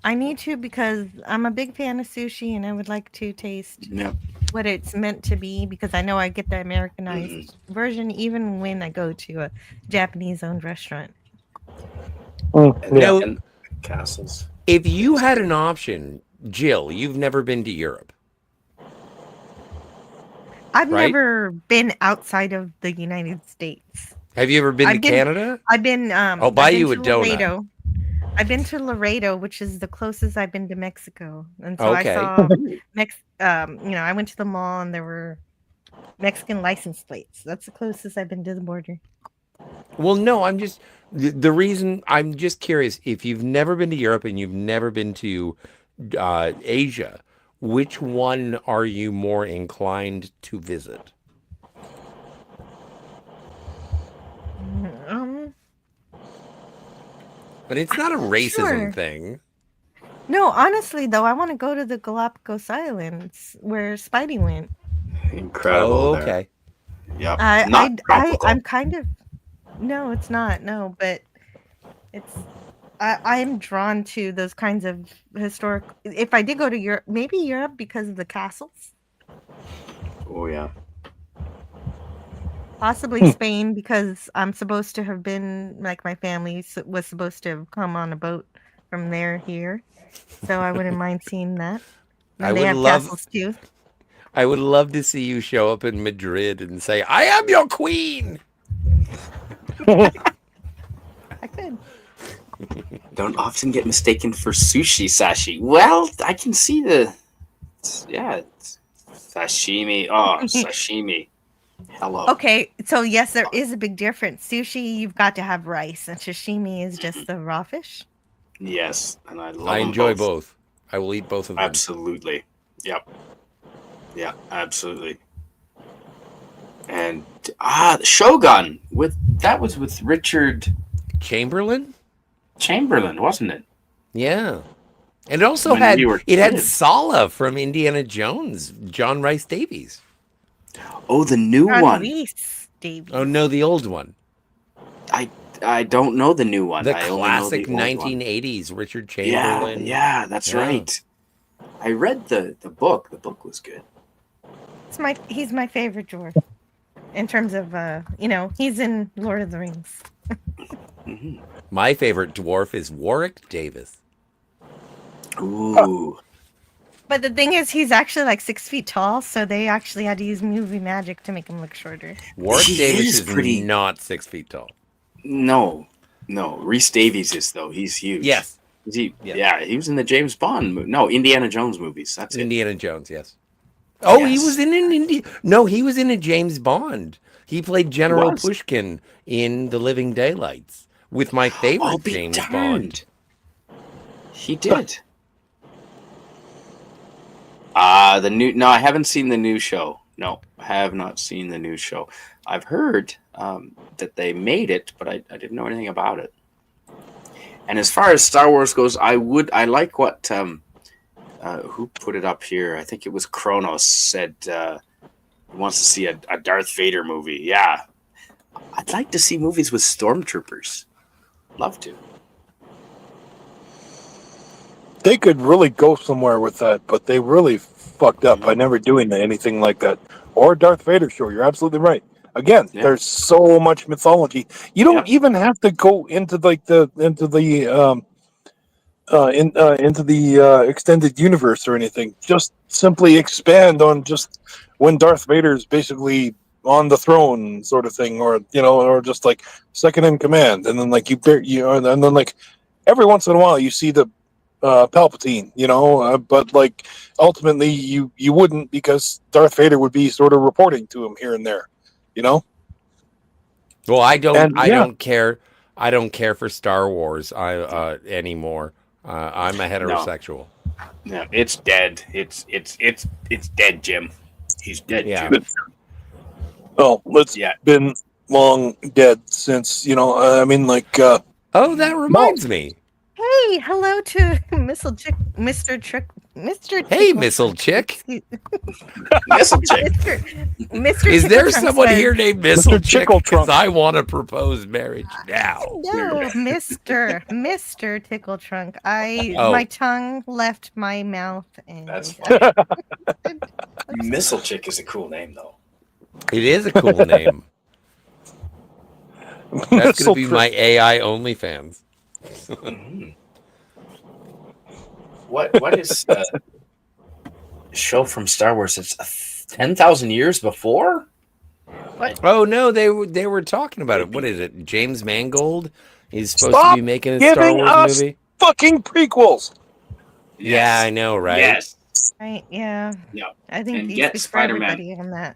[SPEAKER 2] I need to because I'm a big fan of sushi and I would like to taste
[SPEAKER 1] Yep.
[SPEAKER 2] what it's meant to be because I know I get the Americanized version even when I go to a Japanese owned restaurant.
[SPEAKER 1] And,
[SPEAKER 4] Now,
[SPEAKER 1] and castles.
[SPEAKER 4] if you had an option, Jill, you've never been to Europe,
[SPEAKER 2] I've
[SPEAKER 4] right?
[SPEAKER 2] never been outside of the United States.
[SPEAKER 4] Have you ever been to Canada?
[SPEAKER 2] I've been
[SPEAKER 4] I'll buy you a donut.
[SPEAKER 2] Laredo. I've been to Laredo, which is the closest I've been to Mexico. And so I
[SPEAKER 4] Okay.
[SPEAKER 2] saw I went to the mall and there were Mexican license plates. That's the closest I've been to the border.
[SPEAKER 4] Well, no, I'm just the reason I'm just curious if you've never been to Europe and you've never been to Asia, which one are you more inclined to visit? But it's not a racism thing.
[SPEAKER 2] No, honestly though, I want to go to the Galapagos Islands where Spidey went.
[SPEAKER 1] Incredible.
[SPEAKER 4] Oh,
[SPEAKER 1] there.
[SPEAKER 4] okay.
[SPEAKER 1] Yep.
[SPEAKER 2] I'm kind of no, it's not. No, but it's I'm drawn to those kinds of historic. If I did go to Europe, maybe Europe because of the castles.
[SPEAKER 1] Oh yeah.
[SPEAKER 2] Possibly Spain because I'm supposed to have been like my family was supposed to have come on a boat from there here, so I wouldn't mind seeing that. And they have castles too.
[SPEAKER 4] I would love to see you show up in Madrid and say, "I am your queen."
[SPEAKER 2] I could.
[SPEAKER 1] Don't often get mistaken for sushi, Sashi. Well, I can see sashimi. Oh, sashimi. Hello.
[SPEAKER 2] Okay, so yes, there is a big difference. Sushi, you've got to have rice, and sashimi is just the raw fish.
[SPEAKER 1] Yes, and I love.
[SPEAKER 4] I enjoy both. I will eat both of them.
[SPEAKER 1] Absolutely. Yep. Yeah, absolutely. And Shogun was with Richard
[SPEAKER 4] Chamberlain,
[SPEAKER 1] wasn't it?
[SPEAKER 4] Yeah, and it also
[SPEAKER 1] When
[SPEAKER 4] had
[SPEAKER 1] we were
[SPEAKER 4] had
[SPEAKER 1] kids.
[SPEAKER 4] Sala from Indiana Jones, John Rice Davies.
[SPEAKER 1] Oh, the new one.
[SPEAKER 2] Reese Davies.
[SPEAKER 4] Oh no, the old one.
[SPEAKER 1] I don't know the new one.
[SPEAKER 4] The
[SPEAKER 1] I only know
[SPEAKER 4] classic
[SPEAKER 1] the old one.
[SPEAKER 4] 1980s Richard Chamberlain.
[SPEAKER 1] Yeah, that's right. I read the book. The book was good.
[SPEAKER 2] He's my favorite dwarf in terms of he's in Lord of the Rings.
[SPEAKER 1] Mm-hmm.
[SPEAKER 4] My favorite dwarf is Warwick Davis.
[SPEAKER 1] Ooh.
[SPEAKER 2] But the thing is, he's actually like 6 feet tall, so they actually had to use movie magic to make him look shorter.
[SPEAKER 4] Warwick
[SPEAKER 1] He
[SPEAKER 4] Davis
[SPEAKER 1] is pretty-
[SPEAKER 4] not 6 feet tall.
[SPEAKER 1] No. Reese Davies is though. He's huge.
[SPEAKER 4] Yes.
[SPEAKER 1] Yeah, he was in the James Bond Indiana Jones movies. That's
[SPEAKER 4] Indiana Jones, yes. Oh,
[SPEAKER 1] Yes.
[SPEAKER 4] he was in an No, he was in a James Bond. He played General
[SPEAKER 1] was?
[SPEAKER 4] Pushkin in The Living Daylights with my favorite
[SPEAKER 1] I'll be
[SPEAKER 4] James Bond.
[SPEAKER 1] darned. He did. I haven't seen the new show. No, I have not seen the new show. I've heard that they made it, but I didn't know anything about it. And as far as Star Wars goes, I like what who put it up here? I think it was Kronos said he wants to see a Darth Vader movie. Yeah, I'd like to see movies with stormtroopers. Love to.
[SPEAKER 3] They could really go somewhere with that, but they really fucked up by never doing anything like that. Or Darth Vader show. You're absolutely right. Again, there's so much mythology. You don't even have to go into into the extended universe or anything. Just simply expand on just when Darth Vader's basically on the throne, sort of thing, or or just like second in command, and then like and then like every once in a while you see the Palpatine, but like ultimately you wouldn't, because Darth Vader would be sort of reporting to him here and there,
[SPEAKER 4] Well, I don't care. I don't care for Star Wars anymore. I'm a heterosexual.
[SPEAKER 1] No, it's dead. It's dead, Jim. He's dead, Jim.
[SPEAKER 3] Well, been long dead since,
[SPEAKER 4] Oh, that reminds me.
[SPEAKER 2] Hey, hello to Missile Chick, Mr. Trick, Mr.
[SPEAKER 4] Hey,
[SPEAKER 2] Tickle
[SPEAKER 4] Missile
[SPEAKER 2] Trunk.
[SPEAKER 4] Chick.
[SPEAKER 2] Excuse-
[SPEAKER 1] Missile chick.
[SPEAKER 2] Mr.
[SPEAKER 4] Is
[SPEAKER 2] Tickle
[SPEAKER 4] there
[SPEAKER 2] Trunk
[SPEAKER 4] someone
[SPEAKER 2] says,
[SPEAKER 4] here named Missile
[SPEAKER 3] Mr.
[SPEAKER 4] Chick?
[SPEAKER 3] Chickle
[SPEAKER 4] Because
[SPEAKER 3] Trunk.
[SPEAKER 4] I want to propose marriage now.
[SPEAKER 2] No, Mr. Tickle Trunk. My
[SPEAKER 4] Oh,
[SPEAKER 2] tongue left my mouth and
[SPEAKER 1] That's
[SPEAKER 2] okay.
[SPEAKER 1] funny. Missile chick is a cool name, though.
[SPEAKER 4] it is a cool name. That's going to
[SPEAKER 3] Missile
[SPEAKER 4] be
[SPEAKER 3] Trick.
[SPEAKER 4] my AI OnlyFans.
[SPEAKER 1] Mhm. What is the show from Star Wars? It's 10,000 years before.
[SPEAKER 4] Oh no, they were talking about it. What is it? James Mangold is supposed to
[SPEAKER 3] Stop
[SPEAKER 4] be making a Star
[SPEAKER 3] giving
[SPEAKER 4] Wars
[SPEAKER 3] us
[SPEAKER 4] movie.
[SPEAKER 3] fucking prequels.
[SPEAKER 4] Yeah, I know, right?
[SPEAKER 1] Yes.
[SPEAKER 2] Right, yeah.
[SPEAKER 1] Yeah.
[SPEAKER 2] I think
[SPEAKER 1] And
[SPEAKER 2] he
[SPEAKER 1] get
[SPEAKER 2] speaks for
[SPEAKER 1] Spider-Man.
[SPEAKER 2] everybody on that.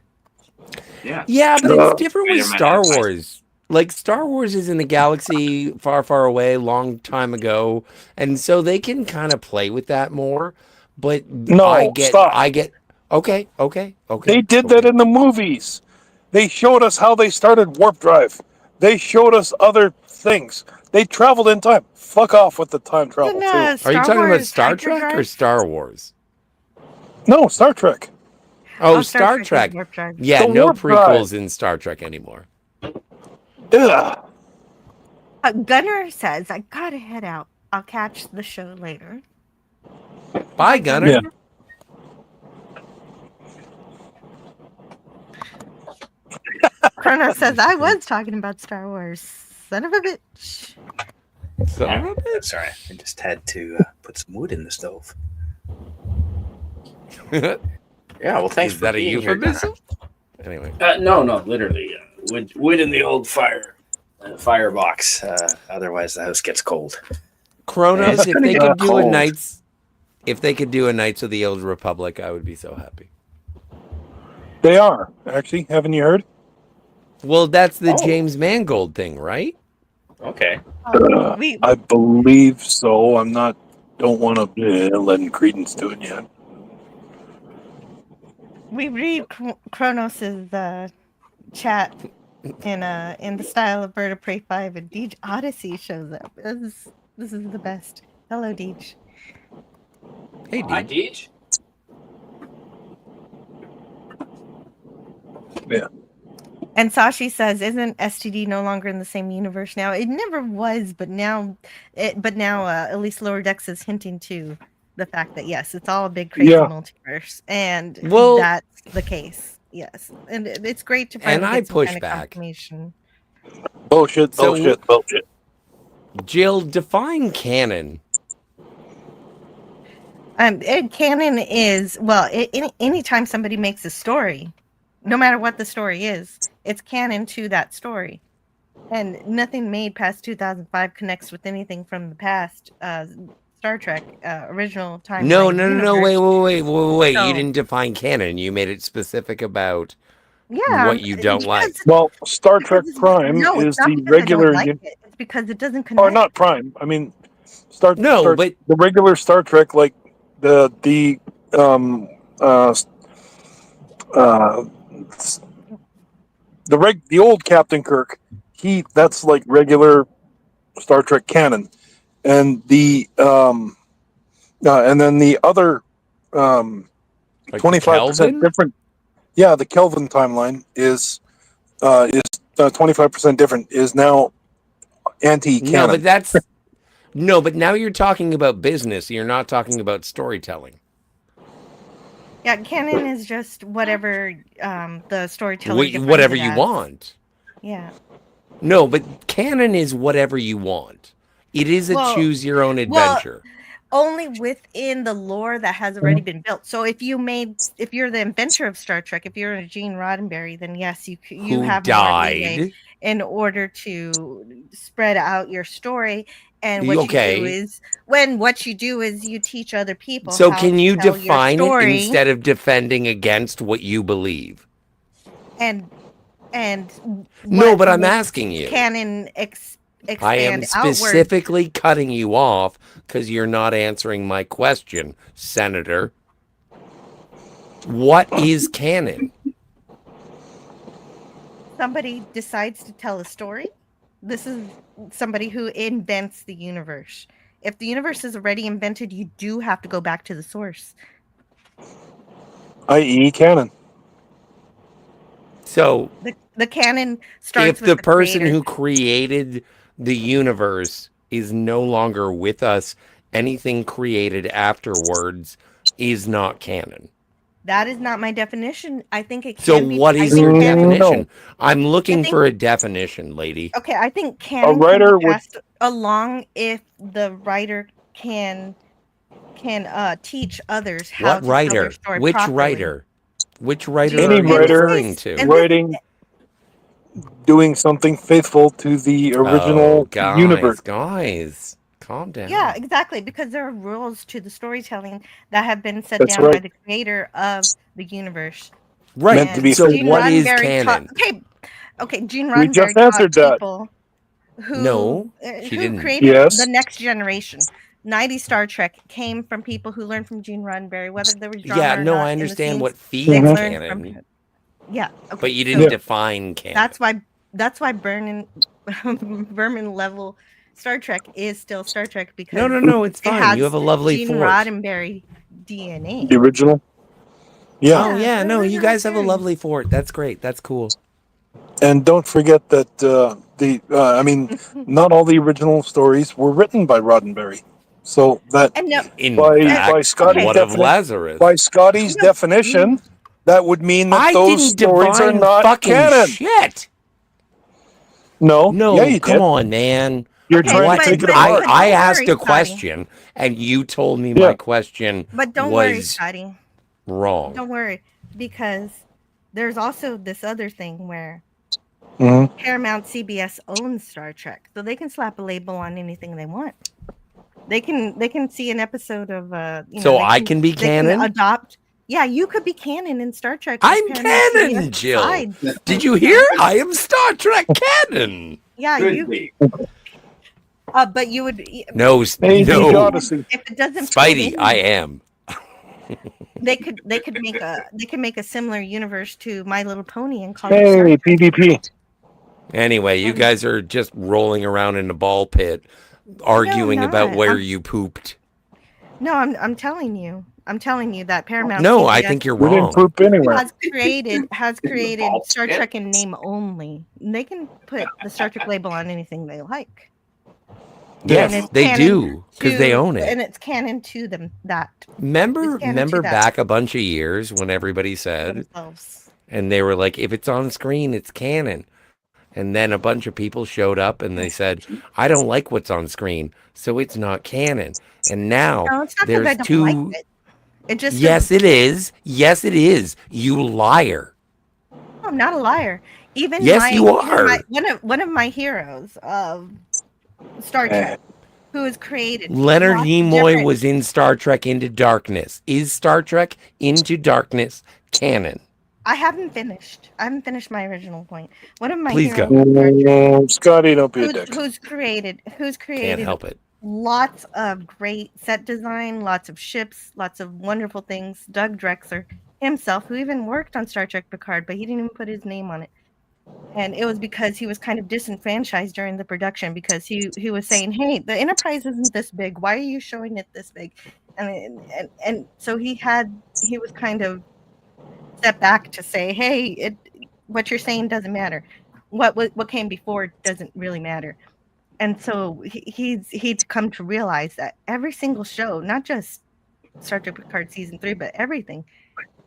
[SPEAKER 1] Yeah.
[SPEAKER 4] Yeah, but it's different with
[SPEAKER 1] Spider-Man
[SPEAKER 4] Star
[SPEAKER 1] and Spider-
[SPEAKER 4] Wars. Like Star Wars is in a galaxy far, far away, long time ago, and so they can kind of play with that more. But
[SPEAKER 3] No, stop.
[SPEAKER 4] okay.
[SPEAKER 3] They did that in the movies. They showed us how they started warp drive. They showed us other things. They traveled in time. Fuck off with the time travel
[SPEAKER 2] Isn't,
[SPEAKER 3] too.
[SPEAKER 4] Are you
[SPEAKER 2] Star
[SPEAKER 4] talking about
[SPEAKER 2] Wars
[SPEAKER 4] Star Trek or
[SPEAKER 2] hyperdrive?
[SPEAKER 4] Star Wars?
[SPEAKER 3] No, Star Trek.
[SPEAKER 4] Oh,
[SPEAKER 2] Star
[SPEAKER 4] Star
[SPEAKER 2] Trek is
[SPEAKER 4] Trek.
[SPEAKER 2] warp drive.
[SPEAKER 4] Yeah,
[SPEAKER 3] The
[SPEAKER 4] no
[SPEAKER 3] warp
[SPEAKER 4] prequels
[SPEAKER 3] drive.
[SPEAKER 4] in Star Trek anymore.
[SPEAKER 3] Ugh.
[SPEAKER 2] Gunner says, I gotta head out. I'll catch the show later.
[SPEAKER 4] Bye, Gunner.
[SPEAKER 3] Yeah.
[SPEAKER 2] Chrono says, I was talking about Star Wars. Son of a bitch.
[SPEAKER 4] Son of a bitch.
[SPEAKER 1] Sorry, I just had to put some wood in the stove. Yeah, well, thanks
[SPEAKER 4] Is
[SPEAKER 1] for
[SPEAKER 4] that a
[SPEAKER 1] being here, Gunnar.
[SPEAKER 4] euphemism? Anyway.
[SPEAKER 1] No, literally, wood in the old firebox. Otherwise, the house gets cold.
[SPEAKER 4] Kronos,
[SPEAKER 1] It's
[SPEAKER 4] if
[SPEAKER 1] gonna
[SPEAKER 4] they
[SPEAKER 1] get
[SPEAKER 4] could do a
[SPEAKER 1] cold.
[SPEAKER 4] Knights of the Old Republic, I would be so happy.
[SPEAKER 3] They are, actually. Haven't you heard?
[SPEAKER 4] Well, that's the
[SPEAKER 1] Oh.
[SPEAKER 4] James Mangold thing, right?
[SPEAKER 1] Okay.
[SPEAKER 2] We
[SPEAKER 3] I believe so. Don't want to lend credence to it yet.
[SPEAKER 2] we read Kronos' chat in the style of Bird of Prey 5 and Deej Odyssey shows up. This is the best. Hello, Deej.
[SPEAKER 4] Hey,
[SPEAKER 1] Hi,
[SPEAKER 4] dude.
[SPEAKER 1] Deej.
[SPEAKER 3] Yeah.
[SPEAKER 2] And Sashi says, "Isn't STD no longer in the same universe now? It never was, but now, at least Lower Decks is hinting to the fact that yes, it's all a big crazy
[SPEAKER 3] Yeah.
[SPEAKER 2] multiverse, and
[SPEAKER 4] Well-
[SPEAKER 2] that's the case. Yes, and it's great to finally
[SPEAKER 4] And I
[SPEAKER 2] get some
[SPEAKER 4] push
[SPEAKER 2] kind of
[SPEAKER 4] back.
[SPEAKER 2] confirmation.
[SPEAKER 3] Bullshit,
[SPEAKER 4] So-
[SPEAKER 3] bullshit.
[SPEAKER 4] Jill, define canon.
[SPEAKER 2] And canon is anytime somebody makes a story, no matter what the story is, it's canon to that story. And nothing made past 2005 connects with anything from the past. Star Trek original timeline.
[SPEAKER 4] No,
[SPEAKER 2] universe.
[SPEAKER 4] wait. You
[SPEAKER 2] So-
[SPEAKER 4] didn't define canon. You made it specific about
[SPEAKER 2] Yeah,
[SPEAKER 4] what you don't like.
[SPEAKER 2] because-
[SPEAKER 3] Well, Star Trek
[SPEAKER 2] because it's-
[SPEAKER 3] Prime
[SPEAKER 2] no,
[SPEAKER 3] is
[SPEAKER 2] it's not
[SPEAKER 3] the
[SPEAKER 2] because I don't
[SPEAKER 3] regular,
[SPEAKER 2] like it. It's because it doesn't
[SPEAKER 3] or
[SPEAKER 2] connect.
[SPEAKER 3] not Prime. I mean,
[SPEAKER 4] but
[SPEAKER 3] the regular Star Trek, like the old Captain Kirk. That's like regular Star Trek canon, and and then the other
[SPEAKER 4] like
[SPEAKER 3] 25% different. Yeah, the Kelvin timeline is 25% different. Is now anti-canon.
[SPEAKER 4] But now you're talking about business. You're not talking about storytelling.
[SPEAKER 2] Yeah, canon is just whatever the storyteller defines
[SPEAKER 4] Whatever
[SPEAKER 2] it
[SPEAKER 4] you
[SPEAKER 2] as.
[SPEAKER 4] want.
[SPEAKER 2] Yeah.
[SPEAKER 4] No, but canon is whatever you want. It is a
[SPEAKER 2] Well-
[SPEAKER 4] choose your own adventure.
[SPEAKER 2] Only within the lore that has already been built. So if you're the inventor of Star Trek, if you're a Gene Roddenberry, then yes, you
[SPEAKER 4] Who
[SPEAKER 2] have more leeway
[SPEAKER 4] died?
[SPEAKER 2] in order to spread out your story. And what
[SPEAKER 4] Okay.
[SPEAKER 2] you do is you teach other people.
[SPEAKER 4] So
[SPEAKER 2] how
[SPEAKER 4] can
[SPEAKER 2] to
[SPEAKER 4] you
[SPEAKER 2] tell your
[SPEAKER 4] define it
[SPEAKER 2] story,
[SPEAKER 4] instead of defending against what you believe?
[SPEAKER 2] and
[SPEAKER 4] No,
[SPEAKER 2] what
[SPEAKER 4] but I'm
[SPEAKER 2] makes
[SPEAKER 4] asking you.
[SPEAKER 2] canon expand
[SPEAKER 4] I am
[SPEAKER 2] outward.
[SPEAKER 4] specifically cutting you off because you're not answering my question, Senator. What is canon?
[SPEAKER 2] Somebody decides to tell a story. This is somebody who invents the universe. If the universe is already invented, you do have to go back to the source.
[SPEAKER 3] i.e., canon.
[SPEAKER 4] So
[SPEAKER 2] The canon starts
[SPEAKER 4] if
[SPEAKER 2] with
[SPEAKER 4] the
[SPEAKER 2] the
[SPEAKER 4] person
[SPEAKER 2] creator.
[SPEAKER 4] who created the universe is no longer with us, anything created afterwards is not canon.
[SPEAKER 2] That is not my definition. I think it
[SPEAKER 4] So
[SPEAKER 2] can be.
[SPEAKER 4] what
[SPEAKER 2] I
[SPEAKER 4] is
[SPEAKER 2] think
[SPEAKER 4] your
[SPEAKER 2] canon.
[SPEAKER 4] definition? I'm looking
[SPEAKER 2] think-
[SPEAKER 4] for a definition, lady.
[SPEAKER 2] Okay, I think
[SPEAKER 3] A
[SPEAKER 2] canon can
[SPEAKER 3] writer
[SPEAKER 2] be
[SPEAKER 3] would.
[SPEAKER 2] passed along if the writer can teach others how
[SPEAKER 4] What
[SPEAKER 2] to tell their
[SPEAKER 4] writer?
[SPEAKER 2] story
[SPEAKER 4] Which
[SPEAKER 2] properly.
[SPEAKER 4] writer? Which writer
[SPEAKER 3] Any
[SPEAKER 4] are you
[SPEAKER 3] writer
[SPEAKER 4] referring to?
[SPEAKER 2] And
[SPEAKER 3] writing, doing something faithful to the
[SPEAKER 4] Oh,
[SPEAKER 3] original universe.
[SPEAKER 4] guys, calm down.
[SPEAKER 2] Yeah, exactly, because there are rules to the storytelling that have been set
[SPEAKER 3] That's
[SPEAKER 2] down by
[SPEAKER 3] right.
[SPEAKER 2] the creator of the universe.
[SPEAKER 4] Right.
[SPEAKER 3] Meant to be
[SPEAKER 4] So
[SPEAKER 3] faithful.
[SPEAKER 4] what is
[SPEAKER 2] Roddenberry
[SPEAKER 4] canon?
[SPEAKER 2] Okay, Gene
[SPEAKER 3] We just
[SPEAKER 2] Roddenberry taught
[SPEAKER 3] answered that.
[SPEAKER 2] people
[SPEAKER 4] No, she
[SPEAKER 2] who
[SPEAKER 4] didn't.
[SPEAKER 2] created
[SPEAKER 3] Yes.
[SPEAKER 2] the next generation. 90 Star Trek came from people who learned from Gene Roddenberry, whether there was drama
[SPEAKER 4] Yeah,
[SPEAKER 2] or
[SPEAKER 4] no,
[SPEAKER 2] not
[SPEAKER 4] I
[SPEAKER 2] in the
[SPEAKER 4] understand
[SPEAKER 2] scenes.
[SPEAKER 4] what
[SPEAKER 2] They
[SPEAKER 4] feeds
[SPEAKER 2] learned from
[SPEAKER 4] canon,
[SPEAKER 2] him. Yeah, okay.
[SPEAKER 4] but you
[SPEAKER 2] so
[SPEAKER 4] didn't
[SPEAKER 3] Yeah.
[SPEAKER 4] define canon.
[SPEAKER 2] that's why Berman level Star Trek is still Star Trek because
[SPEAKER 4] No, it's
[SPEAKER 2] it
[SPEAKER 4] fine.
[SPEAKER 2] has
[SPEAKER 4] You have a lovely
[SPEAKER 2] Gene
[SPEAKER 4] fort.
[SPEAKER 2] Roddenberry DNA.
[SPEAKER 3] The original. Yeah.
[SPEAKER 4] Oh yeah,
[SPEAKER 2] the
[SPEAKER 4] no, you
[SPEAKER 2] original
[SPEAKER 4] guys have a
[SPEAKER 2] series.
[SPEAKER 4] lovely fort. That's great. That's cool.
[SPEAKER 3] And don't forget that not all the original stories were written by Roddenberry. So that
[SPEAKER 2] And no,
[SPEAKER 4] In
[SPEAKER 3] by
[SPEAKER 4] fact,
[SPEAKER 3] Scotty's
[SPEAKER 4] what of
[SPEAKER 3] definition,
[SPEAKER 4] Lazarus?
[SPEAKER 3] by Scotty's
[SPEAKER 2] No,
[SPEAKER 3] definition, that would mean that
[SPEAKER 4] I
[SPEAKER 3] those
[SPEAKER 4] didn't
[SPEAKER 3] stories are
[SPEAKER 4] define
[SPEAKER 3] not
[SPEAKER 4] fucking
[SPEAKER 3] canon.
[SPEAKER 4] shit.
[SPEAKER 3] No,
[SPEAKER 4] No,
[SPEAKER 3] yeah, you
[SPEAKER 4] come
[SPEAKER 3] did.
[SPEAKER 4] on, man.
[SPEAKER 3] You're
[SPEAKER 2] okay,
[SPEAKER 3] trying
[SPEAKER 4] What?
[SPEAKER 3] to take it
[SPEAKER 2] but
[SPEAKER 3] apart.
[SPEAKER 4] I
[SPEAKER 2] don't
[SPEAKER 4] asked
[SPEAKER 2] worry,
[SPEAKER 4] a
[SPEAKER 2] Scotty.
[SPEAKER 4] question, and you told me
[SPEAKER 3] Yeah.
[SPEAKER 4] my question
[SPEAKER 2] But don't worry,
[SPEAKER 4] was
[SPEAKER 2] Scotty.
[SPEAKER 4] wrong.
[SPEAKER 2] Don't worry, because there's also this other thing where
[SPEAKER 3] Mhm.
[SPEAKER 2] Paramount CBS owns Star Trek, so they can slap a label on anything they want. They can see an episode of
[SPEAKER 4] So
[SPEAKER 2] they
[SPEAKER 4] I can be
[SPEAKER 2] they can
[SPEAKER 4] canon?
[SPEAKER 2] adopt. Yeah, you could be canon in Star Trek. if
[SPEAKER 4] I'm
[SPEAKER 2] Paramount
[SPEAKER 4] canon,
[SPEAKER 2] CBS
[SPEAKER 4] Jill.
[SPEAKER 2] decides.
[SPEAKER 4] Did you hear? I am Star Trek canon.
[SPEAKER 2] Yeah,
[SPEAKER 1] Could be.
[SPEAKER 2] but you would
[SPEAKER 4] No,
[SPEAKER 3] Age
[SPEAKER 4] no,
[SPEAKER 3] Odyssey.
[SPEAKER 2] if it doesn't fit
[SPEAKER 4] Spidey,
[SPEAKER 2] in,
[SPEAKER 4] I am.
[SPEAKER 2] they could make a similar universe to My Little Pony and call it Star
[SPEAKER 3] Hey,
[SPEAKER 2] Trek.
[SPEAKER 3] PvP.
[SPEAKER 4] Anyway, you guys are just rolling around in a ball pit, arguing about
[SPEAKER 2] not.
[SPEAKER 4] where you pooped.
[SPEAKER 2] No, I'm telling you. I'm telling you that Paramount
[SPEAKER 4] No, I
[SPEAKER 2] CBS
[SPEAKER 4] think you're
[SPEAKER 3] We didn't
[SPEAKER 4] wrong.
[SPEAKER 3] poop anywhere.
[SPEAKER 2] has created Star Trek in name only. They can put the Star Trek label on anything they like. And
[SPEAKER 4] Yes,
[SPEAKER 2] it's
[SPEAKER 4] they
[SPEAKER 2] canon
[SPEAKER 4] do because they own
[SPEAKER 2] and
[SPEAKER 4] it.
[SPEAKER 2] it's canon to them that
[SPEAKER 4] Remember
[SPEAKER 2] canon to that.
[SPEAKER 4] back a bunch of years when everybody said,
[SPEAKER 2] themselves.
[SPEAKER 4] and they were like, if it's on screen, it's canon. And then a bunch of people showed up and they said, I don't like what's on screen, so it's not canon. And now
[SPEAKER 2] No, it's not that I
[SPEAKER 4] there's
[SPEAKER 2] don't
[SPEAKER 4] two.
[SPEAKER 2] like it. It just
[SPEAKER 4] Yes, it is. Yes, it is. You liar.
[SPEAKER 2] I'm not a liar. Even
[SPEAKER 4] Yes, you are.
[SPEAKER 2] one of my heroes of Star Trek, who was created.
[SPEAKER 4] Leonard
[SPEAKER 2] lots of
[SPEAKER 4] Nimoy
[SPEAKER 2] different-
[SPEAKER 4] was in Star Trek Into Darkness. Is Star Trek Into Darkness canon?
[SPEAKER 2] I haven't finished. I haven't finished my original point. One of my
[SPEAKER 4] Please go.
[SPEAKER 2] heroes of Star Trek,
[SPEAKER 3] Scotty, don't be a dick.
[SPEAKER 2] who's created
[SPEAKER 4] Can't help it.
[SPEAKER 2] lots of great set design, lots of ships, lots of wonderful things. Doug Drexler himself, who even worked on Star Trek Picard, but he didn't even put his name on it. And it was because he was kind of disenfranchised during the production because he was saying, "Hey, the Enterprise isn't this big. Why are you showing it this big?" And so he was kind of step back to say, "Hey, what you're saying doesn't matter. What came before doesn't really matter." And so he'd come to realize that every single show, not just Star Trek Picard season 3, but everything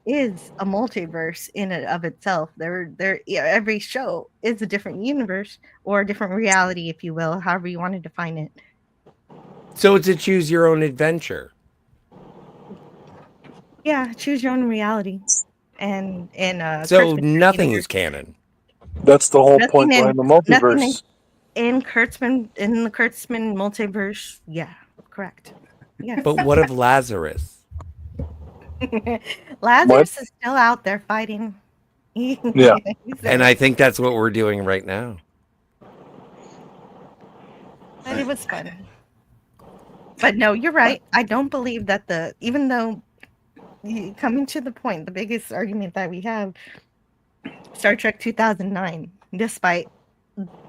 [SPEAKER 2] is a multiverse in and of itself. Every show is a different universe or a different reality, if you will, however you want to define it.
[SPEAKER 4] So it's a choose your own adventure.
[SPEAKER 2] Yeah, choose your own reality. And
[SPEAKER 4] So nothing is canon.
[SPEAKER 3] That's the whole
[SPEAKER 2] Nothing
[SPEAKER 3] point
[SPEAKER 2] in-
[SPEAKER 3] behind the
[SPEAKER 2] nothing
[SPEAKER 3] multiverse.
[SPEAKER 2] in the Kurtzman multiverse. Yeah, correct. Yes.
[SPEAKER 4] But what of Lazarus?
[SPEAKER 2] Lazarus is still out there fighting.
[SPEAKER 3] Yeah.
[SPEAKER 4] And I think that's what we're doing right now.
[SPEAKER 2] But it was fun. But no, you're right. I don't believe that even though coming to the point, the biggest argument that we have, Star Trek 2009, despite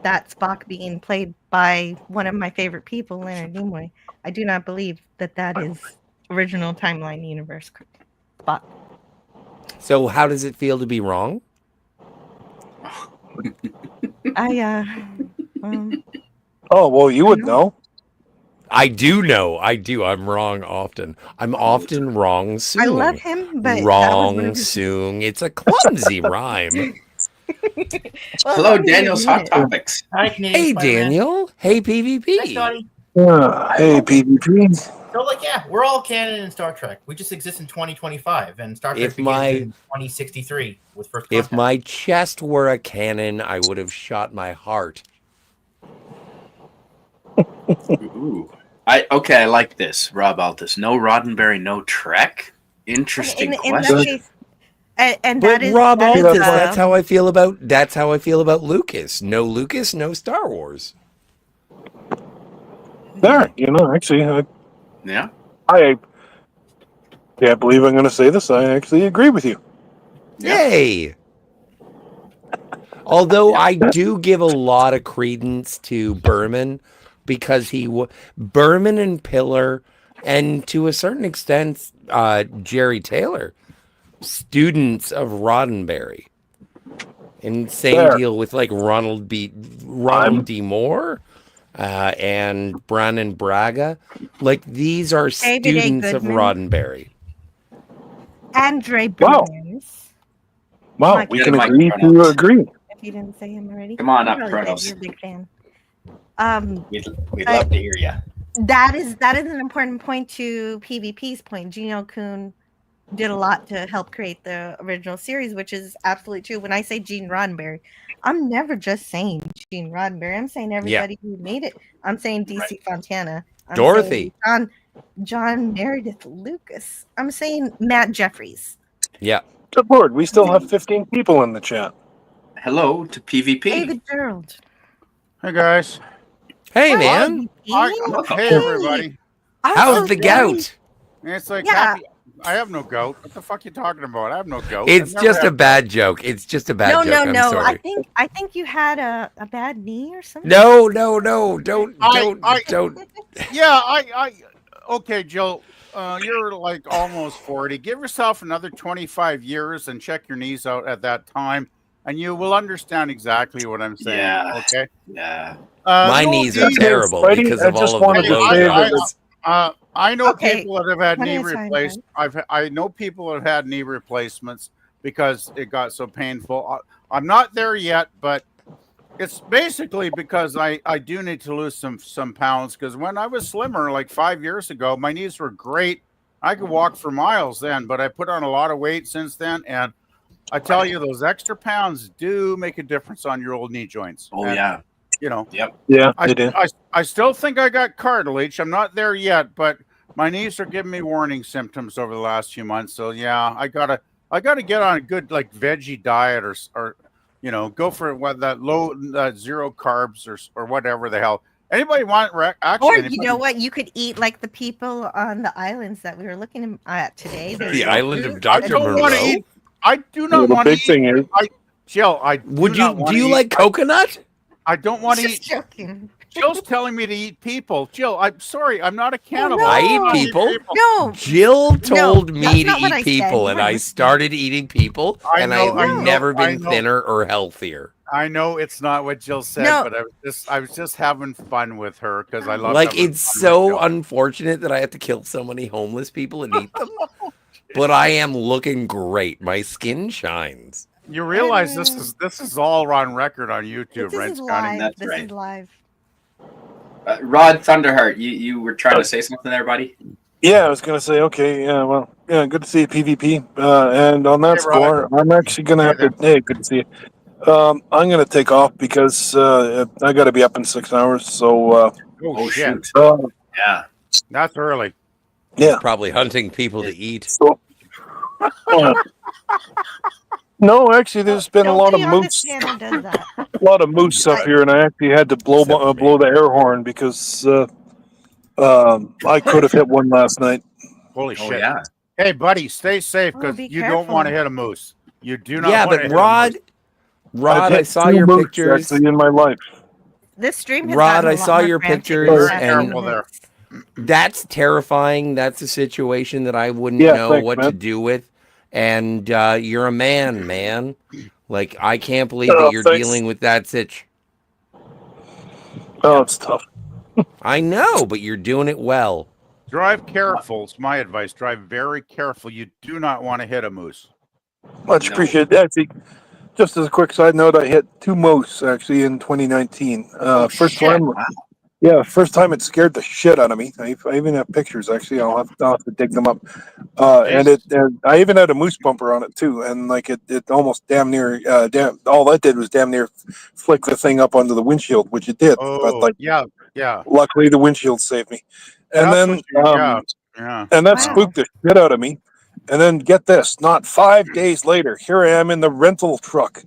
[SPEAKER 2] that Spock being played by one of my favorite people, Leonard Nimoy. I do not believe that is original timeline universe Spock.
[SPEAKER 4] So how does it feel to be wrong?
[SPEAKER 3] Oh, well, you would know.
[SPEAKER 4] I do know. I do. I'm wrong often. I'm often wrong soon.
[SPEAKER 2] I love him, but
[SPEAKER 4] wrong soon. It's a clumsy rhyme.
[SPEAKER 1] Hello, Daniel's Hot Topics.
[SPEAKER 6] Hi, Canadian
[SPEAKER 4] Hey,
[SPEAKER 6] Spider-Man.
[SPEAKER 4] Daniel. Hey, PvP.
[SPEAKER 6] Hi, Scotty.
[SPEAKER 3] Hey, PvP.
[SPEAKER 6] So, yeah, we're all canon in Star Trek. We just exist in 2025, and Star Trek
[SPEAKER 4] If
[SPEAKER 6] begins
[SPEAKER 4] my-
[SPEAKER 6] in 2063 with First
[SPEAKER 4] If
[SPEAKER 6] Contact.
[SPEAKER 4] my chest were a cannon, I would have shot my heart.
[SPEAKER 1] Ooh. I like this, Rob Altus. No Roddenberry, no Trek. Interesting
[SPEAKER 2] in that
[SPEAKER 1] question.
[SPEAKER 2] case, and
[SPEAKER 4] But
[SPEAKER 2] that is
[SPEAKER 4] Rob
[SPEAKER 2] that is,
[SPEAKER 4] Altus, that's how I feel about Lucas. No Lucas, no Star Wars.
[SPEAKER 3] There, actually,
[SPEAKER 1] Yeah.
[SPEAKER 3] I can't believe I'm going to say this. I actually agree with you.
[SPEAKER 1] Yeah.
[SPEAKER 4] Yay! Although I do give a lot of credence to Berman because Berman and Pillar, and to a certain extent, Jerry Taylor, students of Roddenberry. And same
[SPEAKER 3] There.
[SPEAKER 4] deal with like Ronald D. Moore and Brannon Braga. Like these are
[SPEAKER 2] David A.
[SPEAKER 4] students of
[SPEAKER 2] Goodman.
[SPEAKER 4] Roddenberry.
[SPEAKER 2] Andre
[SPEAKER 3] Wow.
[SPEAKER 2] Burns.
[SPEAKER 3] Wow,
[SPEAKER 2] Mike,
[SPEAKER 3] we
[SPEAKER 1] get
[SPEAKER 3] can
[SPEAKER 1] a mic,
[SPEAKER 3] agree to
[SPEAKER 1] Kronos.
[SPEAKER 3] agree.
[SPEAKER 2] If you didn't say him already,
[SPEAKER 1] Come on
[SPEAKER 2] You
[SPEAKER 1] up,
[SPEAKER 2] probably did.
[SPEAKER 1] Kronos.
[SPEAKER 2] You're a big fan.
[SPEAKER 1] We'd love to hear you.
[SPEAKER 2] That is an important point to PvP's point. Gino Kuhn did a lot to help create the original series, which is absolutely true. When I say Gene Roddenberry, I'm never just saying Gene Roddenberry. I'm saying everybody who made it. I'm saying DC Fontana. I'm
[SPEAKER 4] Dorothy.
[SPEAKER 2] saying John Meredith Lucas. I'm saying Matt Jeffries.
[SPEAKER 4] Yeah.
[SPEAKER 3] Good Lord, we still have 15 people in the chat.
[SPEAKER 1] Hello to PvP.
[SPEAKER 2] David Gerald.
[SPEAKER 7] Hey guys.
[SPEAKER 4] Hey,
[SPEAKER 2] Hi,
[SPEAKER 4] man.
[SPEAKER 2] PvP.
[SPEAKER 7] Hey everybody.
[SPEAKER 2] I'm
[SPEAKER 4] How's
[SPEAKER 2] so
[SPEAKER 4] the
[SPEAKER 2] sorry.
[SPEAKER 4] gout?
[SPEAKER 7] It's like
[SPEAKER 2] Yeah.
[SPEAKER 7] I have no goat. What the fuck you talking about? I have no goat.
[SPEAKER 4] It's
[SPEAKER 7] I've never
[SPEAKER 4] just a
[SPEAKER 7] had
[SPEAKER 4] bad joke. It's just a bad
[SPEAKER 2] No,
[SPEAKER 4] joke. I'm
[SPEAKER 2] no.
[SPEAKER 4] sorry.
[SPEAKER 2] I think you had a bad knee or something.
[SPEAKER 4] No. Don't.
[SPEAKER 7] Yeah, okay, Jill. You're like almost 40. Give yourself another 25 years and check your knees out at that time, and you will understand exactly what I'm saying.
[SPEAKER 1] Yeah.
[SPEAKER 7] Okay.
[SPEAKER 1] Yeah.
[SPEAKER 4] My
[SPEAKER 7] no
[SPEAKER 4] knees are
[SPEAKER 7] need-
[SPEAKER 4] terrible
[SPEAKER 3] Spidey,
[SPEAKER 4] because
[SPEAKER 3] I
[SPEAKER 4] of
[SPEAKER 3] just
[SPEAKER 4] all of
[SPEAKER 3] wanted
[SPEAKER 4] the
[SPEAKER 3] to
[SPEAKER 4] low
[SPEAKER 3] say
[SPEAKER 4] diets.
[SPEAKER 3] that
[SPEAKER 7] I know
[SPEAKER 2] Okay.
[SPEAKER 7] people that have had
[SPEAKER 2] One
[SPEAKER 7] knee
[SPEAKER 2] at a time,
[SPEAKER 7] replaced. I know people that have had knee replacements because it got so painful. I'm not there yet, but it's basically because I do need to lose some pounds, because when I was slimmer like 5 years ago, my knees were great. I could walk for miles then, but I put on a lot of weight since then, and I tell you, those extra pounds do make a difference on your old knee joints.
[SPEAKER 1] Oh
[SPEAKER 7] And,
[SPEAKER 1] yeah.
[SPEAKER 7] you know,
[SPEAKER 3] yeah, they did.
[SPEAKER 7] I still think I got cartilage. I'm not there yet, but my knees are giving me warning symptoms over the last few months. So yeah, I gotta get on a good like veggie diet or go for that low zero carbs or whatever the hell. Anybody want actually?
[SPEAKER 2] Or
[SPEAKER 7] anybody-
[SPEAKER 2] you know what? You could eat like the people on the islands that we were looking at today. There's
[SPEAKER 4] The
[SPEAKER 2] no
[SPEAKER 4] island of
[SPEAKER 2] food.
[SPEAKER 7] I
[SPEAKER 4] Dr.
[SPEAKER 7] don't want to
[SPEAKER 4] Moreau?
[SPEAKER 7] eat. I do
[SPEAKER 3] Well,
[SPEAKER 7] not
[SPEAKER 3] the
[SPEAKER 7] want to
[SPEAKER 3] big
[SPEAKER 7] eat.
[SPEAKER 3] thing is,
[SPEAKER 7] Jill,
[SPEAKER 4] Do you like coconut?
[SPEAKER 7] I don't want to
[SPEAKER 2] Just
[SPEAKER 7] eat.
[SPEAKER 2] joking.
[SPEAKER 7] Jill's telling me to eat people. Jill, I'm sorry. I'm not a cannibal.
[SPEAKER 2] no.
[SPEAKER 4] I eat
[SPEAKER 2] Oh.
[SPEAKER 4] people.
[SPEAKER 2] No,
[SPEAKER 4] Jill told me
[SPEAKER 2] that's
[SPEAKER 4] to
[SPEAKER 2] not what I
[SPEAKER 4] eat
[SPEAKER 2] said.
[SPEAKER 4] people,
[SPEAKER 2] You
[SPEAKER 4] and
[SPEAKER 2] weren't
[SPEAKER 4] I
[SPEAKER 2] listening.
[SPEAKER 4] started eating people,
[SPEAKER 7] I
[SPEAKER 4] and
[SPEAKER 7] know,
[SPEAKER 4] I've
[SPEAKER 7] I know,
[SPEAKER 4] never
[SPEAKER 7] I
[SPEAKER 4] been
[SPEAKER 7] know.
[SPEAKER 4] thinner or healthier.
[SPEAKER 7] I know it's not what Jill said,
[SPEAKER 2] No.
[SPEAKER 7] but I was just having fun with her because I love.
[SPEAKER 4] Like,
[SPEAKER 7] having
[SPEAKER 4] it's
[SPEAKER 7] fun with
[SPEAKER 4] so
[SPEAKER 7] Jill.
[SPEAKER 4] unfortunate that I have to kill so many homeless people and eat them. But I am looking great. My skin shines.
[SPEAKER 7] You realize this is all on record on YouTube,
[SPEAKER 2] this
[SPEAKER 7] right,
[SPEAKER 2] is
[SPEAKER 7] Scotty?
[SPEAKER 2] live.
[SPEAKER 1] That's
[SPEAKER 2] This
[SPEAKER 1] right.
[SPEAKER 2] is live.
[SPEAKER 1] Rod Thunderheart, you were trying to say something there, buddy?
[SPEAKER 3] yeah, I was going to say, okay, yeah, well, yeah, good to see you, PvP. And on that
[SPEAKER 7] Hey, Rod.
[SPEAKER 3] score, I'm actually going to have to, hey, good to see you. I'm going to take off because I got to be up in 6 hours. So,
[SPEAKER 7] Oh, shit,
[SPEAKER 1] shoot. Yeah.
[SPEAKER 7] that's early.
[SPEAKER 3] yeah.
[SPEAKER 4] Probably hunting people to eat.
[SPEAKER 3] So, no, actually, there's been a lot of
[SPEAKER 2] Nobody on
[SPEAKER 3] moose.
[SPEAKER 2] this channel does that.
[SPEAKER 3] A lot of moose up here, and I actually had to blow
[SPEAKER 4] Except for me.
[SPEAKER 3] blow the air horn because I could have hit one last night.
[SPEAKER 7] Holy
[SPEAKER 1] Oh
[SPEAKER 7] shit!
[SPEAKER 1] yeah.
[SPEAKER 7] Hey, buddy, stay safe
[SPEAKER 2] Oh,
[SPEAKER 7] because
[SPEAKER 2] be
[SPEAKER 7] you don't want to
[SPEAKER 2] careful.
[SPEAKER 7] hit a moose. You do not.
[SPEAKER 4] Yeah,
[SPEAKER 7] want
[SPEAKER 4] but
[SPEAKER 7] to hit a
[SPEAKER 4] Rod,
[SPEAKER 7] moose.
[SPEAKER 4] Rod, I
[SPEAKER 3] hit
[SPEAKER 4] saw
[SPEAKER 3] 2
[SPEAKER 4] your
[SPEAKER 3] moose
[SPEAKER 4] pictures.
[SPEAKER 3] actually in my life.
[SPEAKER 2] This stream has
[SPEAKER 4] Rod,
[SPEAKER 2] gotten a
[SPEAKER 4] I
[SPEAKER 2] lot
[SPEAKER 4] saw
[SPEAKER 2] more
[SPEAKER 4] your
[SPEAKER 2] frantic
[SPEAKER 4] pictures,
[SPEAKER 2] the past
[SPEAKER 7] Very
[SPEAKER 2] few
[SPEAKER 7] careful there.
[SPEAKER 2] minutes.
[SPEAKER 4] That's terrifying. That's a situation that I wouldn't
[SPEAKER 3] Yeah,
[SPEAKER 4] know
[SPEAKER 3] thanks,
[SPEAKER 4] what to
[SPEAKER 3] man.
[SPEAKER 4] do with. And you're a man. Like, I can't believe that
[SPEAKER 3] Oh,
[SPEAKER 4] you're
[SPEAKER 3] thanks.
[SPEAKER 4] dealing with that sitch.
[SPEAKER 3] Oh, it's tough.
[SPEAKER 4] I know, but you're doing it well.
[SPEAKER 7] Drive careful. It's my advice. Drive very careful. You do not want to hit a moose.
[SPEAKER 3] Much
[SPEAKER 1] No.
[SPEAKER 3] appreciated. Actually, just as a quick side note, I hit 2 moose actually in 2019. First
[SPEAKER 1] shit.
[SPEAKER 3] time, yeah, first time it scared the shit out of me. I even have pictures actually. I'll have to dig them up. And I even had a moose bumper on it too, and like it almost damn near all that did was damn near flick the thing up onto the windshield, which it did. But
[SPEAKER 7] Oh,
[SPEAKER 3] like,
[SPEAKER 7] yeah.
[SPEAKER 3] luckily the windshield saved me. And
[SPEAKER 7] That's
[SPEAKER 3] then
[SPEAKER 7] what you, yeah.
[SPEAKER 3] and that
[SPEAKER 2] Wow.
[SPEAKER 3] spooked the shit out of me. And then get this, not 5 days later, here I am in the rental truck,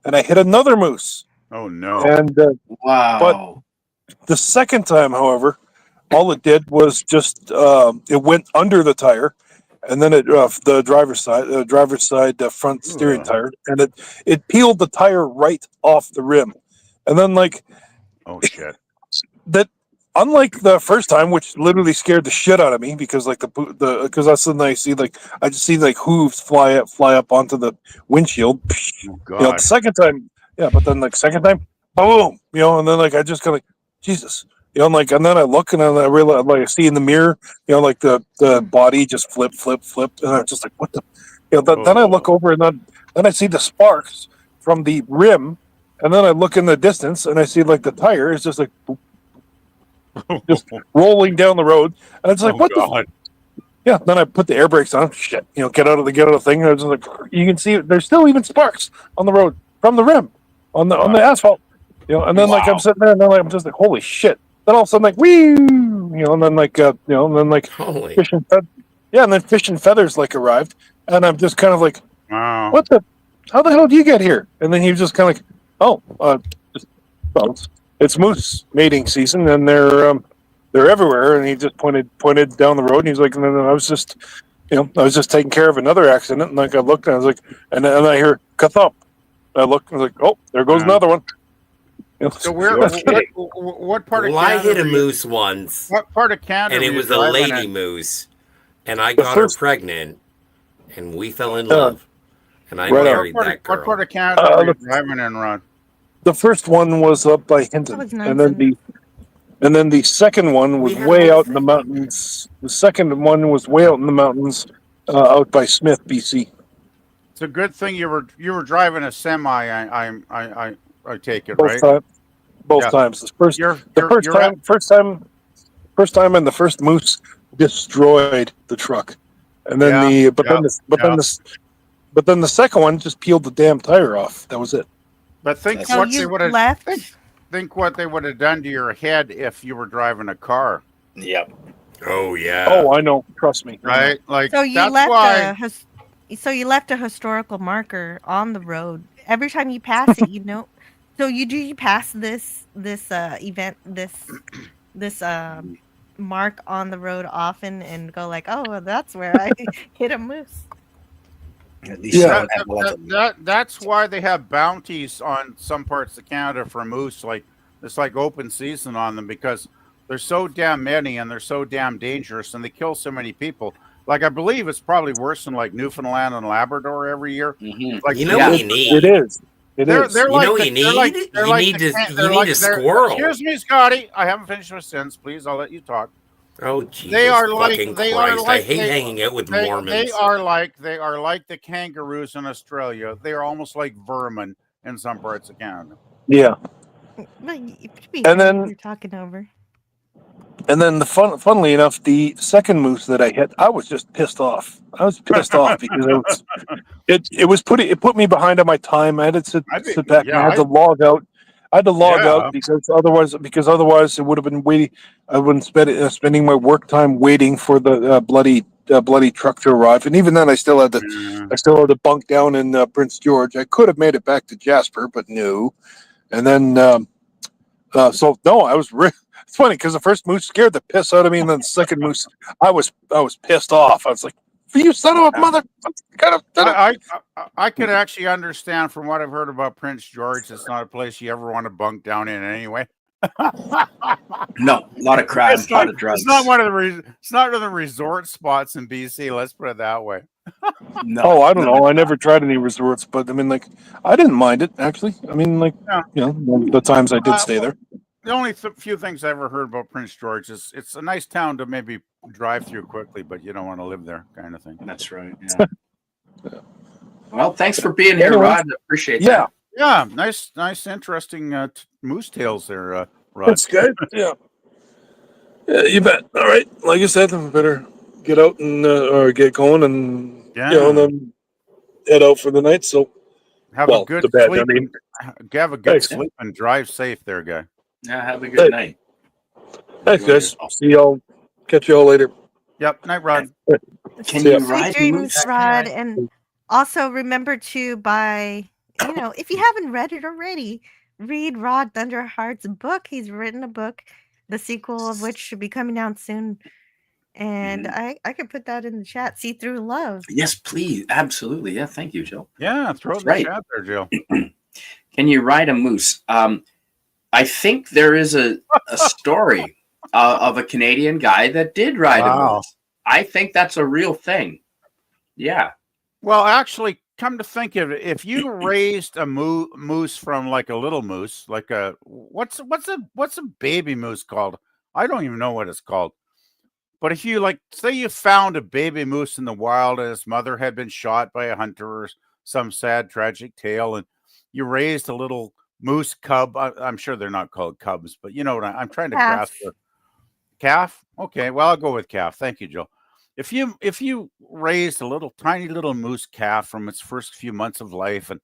[SPEAKER 3] and I hit another moose.
[SPEAKER 7] Oh, no.
[SPEAKER 3] And
[SPEAKER 1] Wow.
[SPEAKER 3] the second time, however, all it did was just it went under the tire, and then it the driver's side front steering
[SPEAKER 7] Ugh.
[SPEAKER 3] tire, and it peeled the tire right off the rim, and then like
[SPEAKER 7] Oh, shit.
[SPEAKER 3] that. Unlike the first time, which literally scared the shit out of me, because like because I suddenly I just see like hooves fly up onto the windshield.
[SPEAKER 7] Oh,
[SPEAKER 3] You know,
[SPEAKER 7] God.
[SPEAKER 3] the second time, yeah, but then like second time, boom, you know, and then like I just kind of like Jesus, you know, and then I look and then I realize like I see in the mirror, you know, like the body just flip, and I'm just like, what the, you know, then I look over and then I see the sparks from the rim, and then I look in the distance and I see like the tire is just like just rolling down the road, and it's like, what
[SPEAKER 7] God.
[SPEAKER 3] the. Yeah, then I put the air brakes on. Shit, you know, get out of the thing. And I was just like, you can see there's still even sparks on the road from the rim, on the asphalt. You know, and then like I'm sitting there, and then like, I'm just like, holy shit. Then all of a sudden like, wee, you know, and then like you know, and then like
[SPEAKER 4] Holy.
[SPEAKER 3] and then fish and feathers like arrived, and I'm just kind of like,
[SPEAKER 7] Wow.
[SPEAKER 3] what the, how the hell did you get here? And then he was just kind of like, oh, just, well, it's moose mating season, and they're everywhere. And he just pointed down the road, and he's like, and then I was just, you know, I was just taking care of another accident, and like I looked, and I was like, and I hear kathump. I look, I was like, oh, there goes another one. You know,
[SPEAKER 7] So where? What part of
[SPEAKER 4] Well, I
[SPEAKER 7] Canada?
[SPEAKER 4] hit a
[SPEAKER 7] were you-
[SPEAKER 4] moose once,
[SPEAKER 7] What part of Canada?
[SPEAKER 4] and it
[SPEAKER 7] were you
[SPEAKER 4] was a
[SPEAKER 7] driving
[SPEAKER 4] lady
[SPEAKER 7] in?
[SPEAKER 4] moose, and I
[SPEAKER 3] The
[SPEAKER 4] got her
[SPEAKER 3] first-
[SPEAKER 4] pregnant, and we fell in love, and I
[SPEAKER 3] Right on.
[SPEAKER 4] married
[SPEAKER 7] What
[SPEAKER 4] that
[SPEAKER 7] part,
[SPEAKER 4] girl.
[SPEAKER 7] what part of Canada were you driving in, Ron?
[SPEAKER 3] the first one was up by Hinton,
[SPEAKER 2] That was
[SPEAKER 3] and then the second one was
[SPEAKER 4] We had a
[SPEAKER 3] way
[SPEAKER 4] whole
[SPEAKER 3] out in the
[SPEAKER 4] thing.
[SPEAKER 3] mountains. The second one was way out in the mountains, out by Smith, BC.
[SPEAKER 7] It's a good thing you were driving a semi. I take it,
[SPEAKER 3] Both
[SPEAKER 7] right?
[SPEAKER 3] times. Both
[SPEAKER 7] Yeah.
[SPEAKER 3] times. First time, and the first moose destroyed the truck, and then but then the second one just peeled the damn tire off. That was it.
[SPEAKER 7] But think
[SPEAKER 2] So
[SPEAKER 7] what they
[SPEAKER 2] you
[SPEAKER 7] would have
[SPEAKER 2] left.
[SPEAKER 7] think what they would have done to your head if you were driving a car,
[SPEAKER 1] Yep.
[SPEAKER 4] Oh yeah.
[SPEAKER 3] Oh, I know. Trust me.
[SPEAKER 7] right? Like
[SPEAKER 2] So you
[SPEAKER 7] that's
[SPEAKER 2] left
[SPEAKER 7] why.
[SPEAKER 2] you left a historical marker on the road. Every time you pass it, you know. So you pass this event this mark on the road often and go like, oh, well, that's where I hit a moose.
[SPEAKER 1] At least
[SPEAKER 3] Yeah.
[SPEAKER 1] I don't have all of them.
[SPEAKER 7] That's why they have bounties on some parts of Canada for moose. Like it's like open season on them because there's so damn many and they're so damn dangerous and they kill so many people. Like I believe it's probably worse than like Newfoundland and Labrador every year.
[SPEAKER 1] Mhm.
[SPEAKER 7] Like
[SPEAKER 4] You know
[SPEAKER 1] Yeah.
[SPEAKER 4] what you need?
[SPEAKER 3] It is. It is.
[SPEAKER 7] they're
[SPEAKER 4] You
[SPEAKER 7] like
[SPEAKER 4] know what
[SPEAKER 7] the-
[SPEAKER 4] you
[SPEAKER 7] they're like-
[SPEAKER 4] need?
[SPEAKER 7] they're
[SPEAKER 4] You
[SPEAKER 7] like
[SPEAKER 4] need
[SPEAKER 7] the
[SPEAKER 4] to-
[SPEAKER 7] can-
[SPEAKER 4] you
[SPEAKER 7] they're
[SPEAKER 4] need
[SPEAKER 7] like-
[SPEAKER 4] a
[SPEAKER 7] they're-
[SPEAKER 4] squirrel.
[SPEAKER 7] Excuse me, Scotty. I haven't finished my sentence. Please, I'll let you talk.
[SPEAKER 4] Oh Jesus
[SPEAKER 7] They are like-
[SPEAKER 4] fucking
[SPEAKER 7] they are
[SPEAKER 4] Christ! I
[SPEAKER 7] like-
[SPEAKER 4] hate
[SPEAKER 7] they-
[SPEAKER 4] hanging out with
[SPEAKER 7] They
[SPEAKER 4] Mormons.
[SPEAKER 7] are like the kangaroos in Australia. They are almost like vermin in some parts of Canada.
[SPEAKER 3] Yeah.
[SPEAKER 2] And
[SPEAKER 3] then-
[SPEAKER 2] you're talking over.
[SPEAKER 3] And then funnily enough, the second moose that I hit, I was just pissed off. I was pissed off because it put me behind on my time. I had to sit back and I had to log out. I had to log out because otherwise it would have been waiting. I wouldn't spending my work time waiting for the bloody truck to arrive. And even then, I still had to bunk down in Prince George. I could have made it back to Jasper, but no. And then so no, I was. It's funny because the first moose scared the piss out of me, and then the second moose, I was pissed off. I was like, You son of a mother!
[SPEAKER 7] I could actually understand from what I've heard about Prince George. It's not a place you ever want to bunk down in anyway.
[SPEAKER 1] No, a lot of crime, a lot of drugs.
[SPEAKER 7] It's not one of the resort spots in BC. Let's put it that way.
[SPEAKER 1] No,
[SPEAKER 3] Oh, I don't know. I never tried any resorts, but I mean, like, I didn't mind it actually. I mean, like,
[SPEAKER 7] Yeah.
[SPEAKER 3] you know, the times I did stay there.
[SPEAKER 7] The only few things I ever heard about Prince George is it's a nice town to maybe drive through quickly, but you don't want to live there, kind of thing.
[SPEAKER 1] That's right. Yeah. Well, thanks for being here, Rod. Appreciate that.
[SPEAKER 7] Yeah, nice, interesting moose tails there, Rod.
[SPEAKER 3] That's good. Yeah. Yeah, you bet. All right. Like you said, we better get out and or get going and you know, and then head out for the night. So
[SPEAKER 7] have a good
[SPEAKER 3] to bed,
[SPEAKER 7] sleep.
[SPEAKER 3] I mean,
[SPEAKER 7] have a good
[SPEAKER 3] thanks.
[SPEAKER 7] sleep and drive safe there, guy.
[SPEAKER 1] Yeah, have a good night.
[SPEAKER 3] Thanks, guys. See y'all. Catch y'all later.
[SPEAKER 7] Yep. Night, Rod.
[SPEAKER 1] Can
[SPEAKER 3] See
[SPEAKER 1] you
[SPEAKER 3] ya.
[SPEAKER 2] Sweet
[SPEAKER 1] ride
[SPEAKER 2] dreams,
[SPEAKER 1] moose?
[SPEAKER 2] Rod, and also remember to buy. You know, if you haven't read it already, read Rod Thunderheart's book. He's written a book, the sequel of which should be coming out soon. And I could put that in the chat. See Through Love.
[SPEAKER 1] Yes, please. Absolutely. Yeah, thank you, Joe.
[SPEAKER 7] Yeah, throw
[SPEAKER 1] That's
[SPEAKER 7] the
[SPEAKER 1] right.
[SPEAKER 7] chat there, Joe.
[SPEAKER 1] Can you ride a moose? I think there is a story of a Canadian guy that did ride a moose. I think that's a real thing. Yeah.
[SPEAKER 7] Well, actually, come to think of it, if you raised a moose from like a little moose, like a what's a baby moose called? I don't even know what it's called. But if you like, say you found a baby moose in the wild and its mother had been shot by a hunter or some sad tragic tale, and you raised a little moose cub. I'm sure they're not called cubs, but you know what I'm trying to grasp. Calf. Okay, well I'll go with calf. Thank you, Joe. If you raised a tiny little moose calf from its first few months of life, and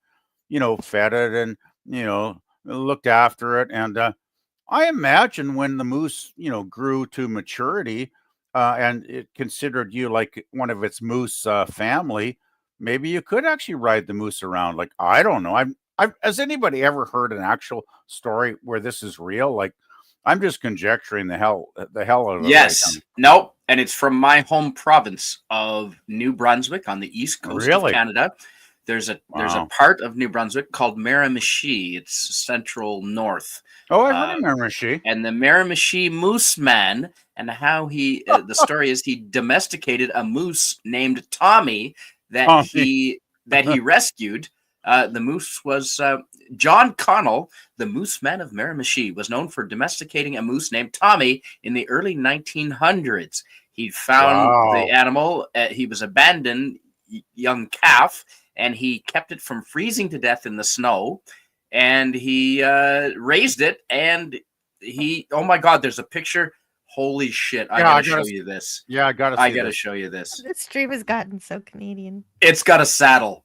[SPEAKER 7] you know, fed it and you know, looked after it, and I imagine when the moose, you know, grew to maturity, and it considered you like one of its moose family, maybe you could actually ride the moose around. Like, I don't know. Has anybody ever heard an actual story where this is real? Like, I'm just conjecturing the hell out of it.
[SPEAKER 1] Yes.
[SPEAKER 7] Right
[SPEAKER 1] now. Nope. And it's from my home province of New Brunswick on the east coast of Canada. There's a part of New Brunswick called Miramichi. It's central north.
[SPEAKER 7] Oh, I've heard of Miramichi.
[SPEAKER 1] And the Miramichi Moose Man, and how he the story is he domesticated a moose named Tommy that he rescued. The moose was John Connell, the Moose Man of Miramichi, was known for domesticating a moose named Tommy in the early 1900s. He found the animal. He was abandoned young calf, and he kept it from freezing to death in the snow. And he raised it, and oh my God, there's a picture. Holy shit! I gotta show you this.
[SPEAKER 7] Yeah, I gotta
[SPEAKER 1] show you this.
[SPEAKER 2] This stream has gotten so Canadian.
[SPEAKER 1] It's got a saddle.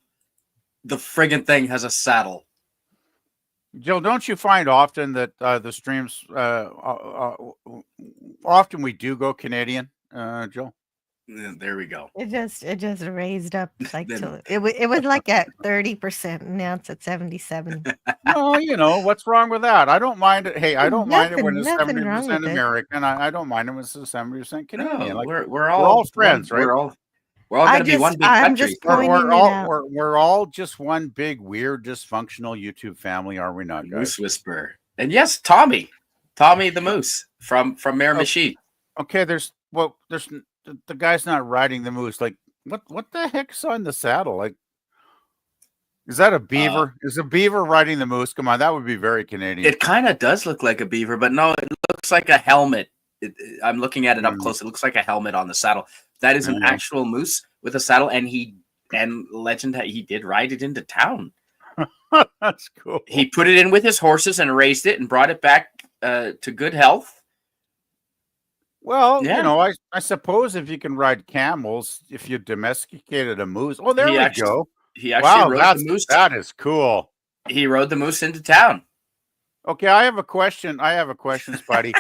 [SPEAKER 1] The friggin' thing has a saddle.
[SPEAKER 7] Jill, don't you find often that the streams often we do go Canadian, Jill?
[SPEAKER 1] There we go.
[SPEAKER 2] It just raised up like it was like at 30%. Now it's at 77.
[SPEAKER 7] Well, you know what's wrong with that? I don't mind it. Hey, I don't mind it when it's
[SPEAKER 2] nothing
[SPEAKER 7] 70% American. I don't mind it when it's 70% Canadian.
[SPEAKER 1] No,
[SPEAKER 7] like,
[SPEAKER 1] we're all
[SPEAKER 7] friends, right?
[SPEAKER 1] We're all gonna be one big country.
[SPEAKER 7] We're all just one big weird dysfunctional YouTube family, are we not, guys?
[SPEAKER 1] Moose Whisperer. And yes, Tommy the moose from Miramichi.
[SPEAKER 7] Okay, there's the guy's not riding the moose. Like, what the heck's on the saddle? Like, is that a beaver? Is a beaver riding the moose? Come on, that would be very Canadian.
[SPEAKER 1] It kind of does look like a beaver, but no, it looks like a helmet. I'm looking at it up close. It looks like a helmet on the saddle. That is an actual moose with a saddle, and he did ride it into town.
[SPEAKER 7] That's cool.
[SPEAKER 1] He put it in with his horses and raised it and brought it back to good health.
[SPEAKER 7] Well, you know, I suppose if you can ride camels, if you domesticated a moose. Oh, there we go.
[SPEAKER 1] He actually rode the moose.
[SPEAKER 7] That is cool.
[SPEAKER 1] He rode the moose into town.
[SPEAKER 7] Okay, I have a question, Spidey.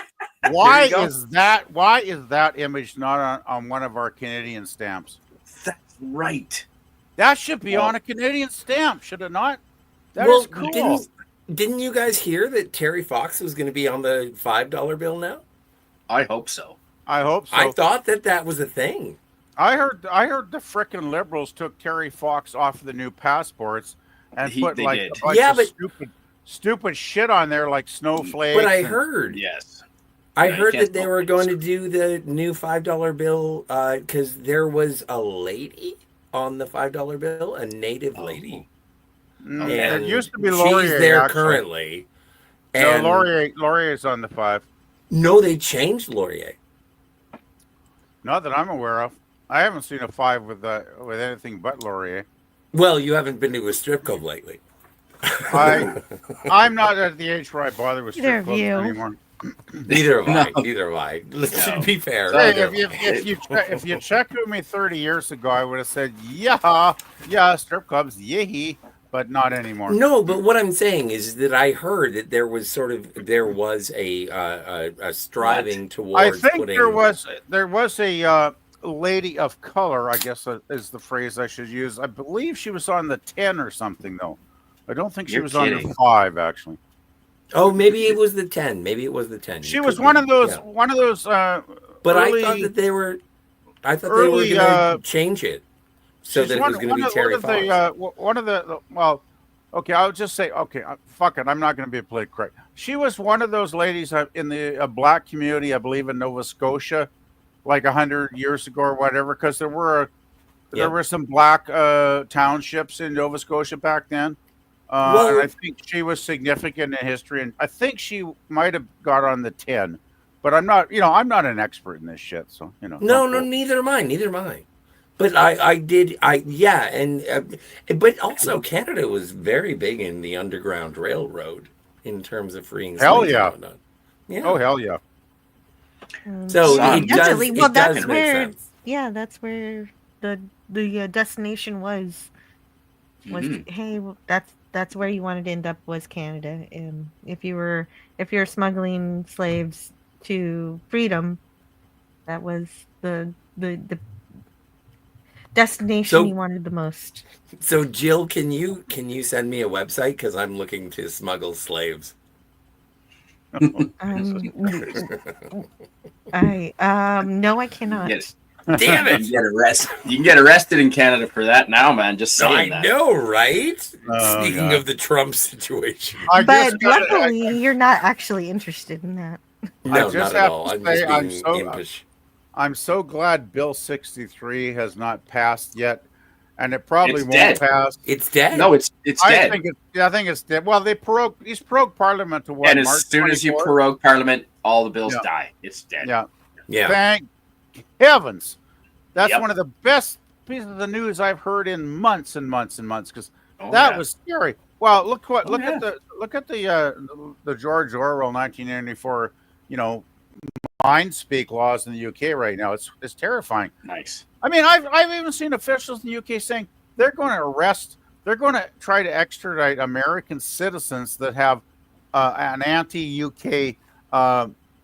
[SPEAKER 7] Why is that image not on one of our Canadian stamps?
[SPEAKER 1] That's right.
[SPEAKER 7] That should be on a Canadian stamp, should it not? That is cool.
[SPEAKER 8] Didn't you guys hear that Terry Fox was going to be on the $5 bill now?
[SPEAKER 1] I hope so.
[SPEAKER 7] I hope so.
[SPEAKER 8] I thought that was a thing.
[SPEAKER 7] I heard the frickin' liberals took Terry Fox off the new passports and put
[SPEAKER 1] They
[SPEAKER 7] like
[SPEAKER 1] did.
[SPEAKER 7] a bunch
[SPEAKER 8] Yeah,
[SPEAKER 7] of
[SPEAKER 8] but
[SPEAKER 7] stupid shit on there like snowflakes.
[SPEAKER 8] but I
[SPEAKER 7] and-
[SPEAKER 8] heard
[SPEAKER 1] Yes.
[SPEAKER 8] I
[SPEAKER 1] No, you
[SPEAKER 8] heard
[SPEAKER 1] can't
[SPEAKER 8] that they
[SPEAKER 1] smoke
[SPEAKER 8] were
[SPEAKER 1] weed.
[SPEAKER 8] going to do the new $5 bill because there was a lady on the $5 bill, a native lady.
[SPEAKER 7] Mm,
[SPEAKER 8] And
[SPEAKER 7] it used to be
[SPEAKER 8] she's
[SPEAKER 7] Laurier
[SPEAKER 8] there
[SPEAKER 7] actually.
[SPEAKER 8] currently.
[SPEAKER 7] No,
[SPEAKER 8] And
[SPEAKER 7] Laurier's on the 5.
[SPEAKER 8] no, they changed Laurier.
[SPEAKER 7] Not that I'm aware of. I haven't seen a 5 with anything but Laurier.
[SPEAKER 8] Well, you haven't been to a strip club lately.
[SPEAKER 7] I'm not at the age where I bother with
[SPEAKER 2] Neither
[SPEAKER 7] strip
[SPEAKER 2] of
[SPEAKER 7] clubs
[SPEAKER 2] you.
[SPEAKER 7] anymore.
[SPEAKER 8] Neither have I.
[SPEAKER 1] No.
[SPEAKER 8] Neither have I. Let's
[SPEAKER 1] No.
[SPEAKER 8] be fair.
[SPEAKER 7] Hey,
[SPEAKER 8] neither
[SPEAKER 7] if
[SPEAKER 8] have I.
[SPEAKER 7] you checked with me 30 years ago, I would have said, yeah, strip clubs, yee, but not anymore.
[SPEAKER 8] No, but what I'm saying is that I heard that there was a striving
[SPEAKER 7] I
[SPEAKER 8] towards
[SPEAKER 7] think
[SPEAKER 8] putting.
[SPEAKER 7] there was a lady of color, I guess is the phrase I should use. I believe she was on the 10 or something though. I don't think she
[SPEAKER 1] You're
[SPEAKER 7] was on
[SPEAKER 1] kidding.
[SPEAKER 7] the 5 actually.
[SPEAKER 8] Oh, maybe it was the 10. Maybe it was the 10.
[SPEAKER 7] She
[SPEAKER 8] It
[SPEAKER 7] was
[SPEAKER 8] could
[SPEAKER 7] one
[SPEAKER 8] be,
[SPEAKER 7] of those
[SPEAKER 8] yeah. But
[SPEAKER 7] early,
[SPEAKER 8] I thought that they were. I thought they
[SPEAKER 7] early,
[SPEAKER 8] were going to change it so
[SPEAKER 7] she's
[SPEAKER 8] that it
[SPEAKER 7] one-
[SPEAKER 8] was going
[SPEAKER 7] one
[SPEAKER 8] to be
[SPEAKER 7] of-
[SPEAKER 8] Terry
[SPEAKER 7] one of
[SPEAKER 8] Fox.
[SPEAKER 7] one of the well, okay, I'll just say okay, fuck it, I'm not going to be politically correct. She was one of those ladies in the black community, I believe, in Nova Scotia, like 100 years ago or whatever, because there were some black townships in Nova Scotia back then. And I think she was significant in history, and I think she might have got on the 10, but I'm not an expert in this shit, so
[SPEAKER 8] No,
[SPEAKER 7] don't quote.
[SPEAKER 8] neither am I. Neither am I. But but also Canada was very big in the Underground Railroad in terms of freeing
[SPEAKER 7] Hell
[SPEAKER 8] slaves
[SPEAKER 7] yeah.
[SPEAKER 8] and whatnot. Yeah.
[SPEAKER 7] Oh hell yeah.
[SPEAKER 8] So
[SPEAKER 1] Son.
[SPEAKER 8] it does.
[SPEAKER 2] Definitely.
[SPEAKER 8] It
[SPEAKER 2] Well,
[SPEAKER 8] does
[SPEAKER 2] that's
[SPEAKER 8] make
[SPEAKER 2] where.
[SPEAKER 8] sense.
[SPEAKER 2] Yeah, that's where the destination was.
[SPEAKER 1] Mhm.
[SPEAKER 2] Hey, well, that's where you wanted to end up was Canada. And if you're smuggling slaves to freedom, that was the destination
[SPEAKER 8] So-
[SPEAKER 2] you wanted the most.
[SPEAKER 8] So Jill, can you send me a website because I'm looking to smuggle slaves?
[SPEAKER 2] No, I cannot.
[SPEAKER 1] Yes.
[SPEAKER 8] Damn
[SPEAKER 1] You
[SPEAKER 8] it!
[SPEAKER 1] can get arrested. You can get arrested in Canada for that now, man. Just
[SPEAKER 8] I
[SPEAKER 1] saying that.
[SPEAKER 8] know, right?
[SPEAKER 7] Oh,
[SPEAKER 8] Speaking
[SPEAKER 7] God.
[SPEAKER 8] of the Trump situation,
[SPEAKER 7] I
[SPEAKER 2] But
[SPEAKER 7] just gotta-
[SPEAKER 2] luckily, you're not actually interested in that.
[SPEAKER 8] no,
[SPEAKER 7] just
[SPEAKER 8] not at
[SPEAKER 7] have
[SPEAKER 8] all.
[SPEAKER 7] to
[SPEAKER 8] I'm
[SPEAKER 7] say,
[SPEAKER 8] just
[SPEAKER 7] I'm
[SPEAKER 8] being
[SPEAKER 7] so-
[SPEAKER 8] impish.
[SPEAKER 7] I'm so glad Bill 63 has not passed yet, and it probably
[SPEAKER 1] It's
[SPEAKER 7] won't
[SPEAKER 1] dead.
[SPEAKER 7] pass.
[SPEAKER 8] It's dead.
[SPEAKER 1] No, it's dead.
[SPEAKER 7] I think it's dead. Well, he's prorogued Parliament to what?
[SPEAKER 1] And as
[SPEAKER 7] March
[SPEAKER 1] soon as you
[SPEAKER 7] 24th?
[SPEAKER 1] prorogue Parliament, all the bills
[SPEAKER 7] Yeah.
[SPEAKER 1] die. It's dead.
[SPEAKER 7] Yeah.
[SPEAKER 8] yeah.
[SPEAKER 7] Thank heavens. That's
[SPEAKER 1] Yep.
[SPEAKER 7] one of the best pieces of the news I've heard in months and months and months because
[SPEAKER 1] Oh,
[SPEAKER 7] that
[SPEAKER 1] yeah.
[SPEAKER 7] was scary. Well, look
[SPEAKER 1] Oh,
[SPEAKER 7] at the George Orwell 1984, mind speak laws in the UK right now. It's terrifying.
[SPEAKER 1] Nice.
[SPEAKER 7] I mean, I've even seen officials in the UK saying they're going to try to extradite American citizens that have an anti-UK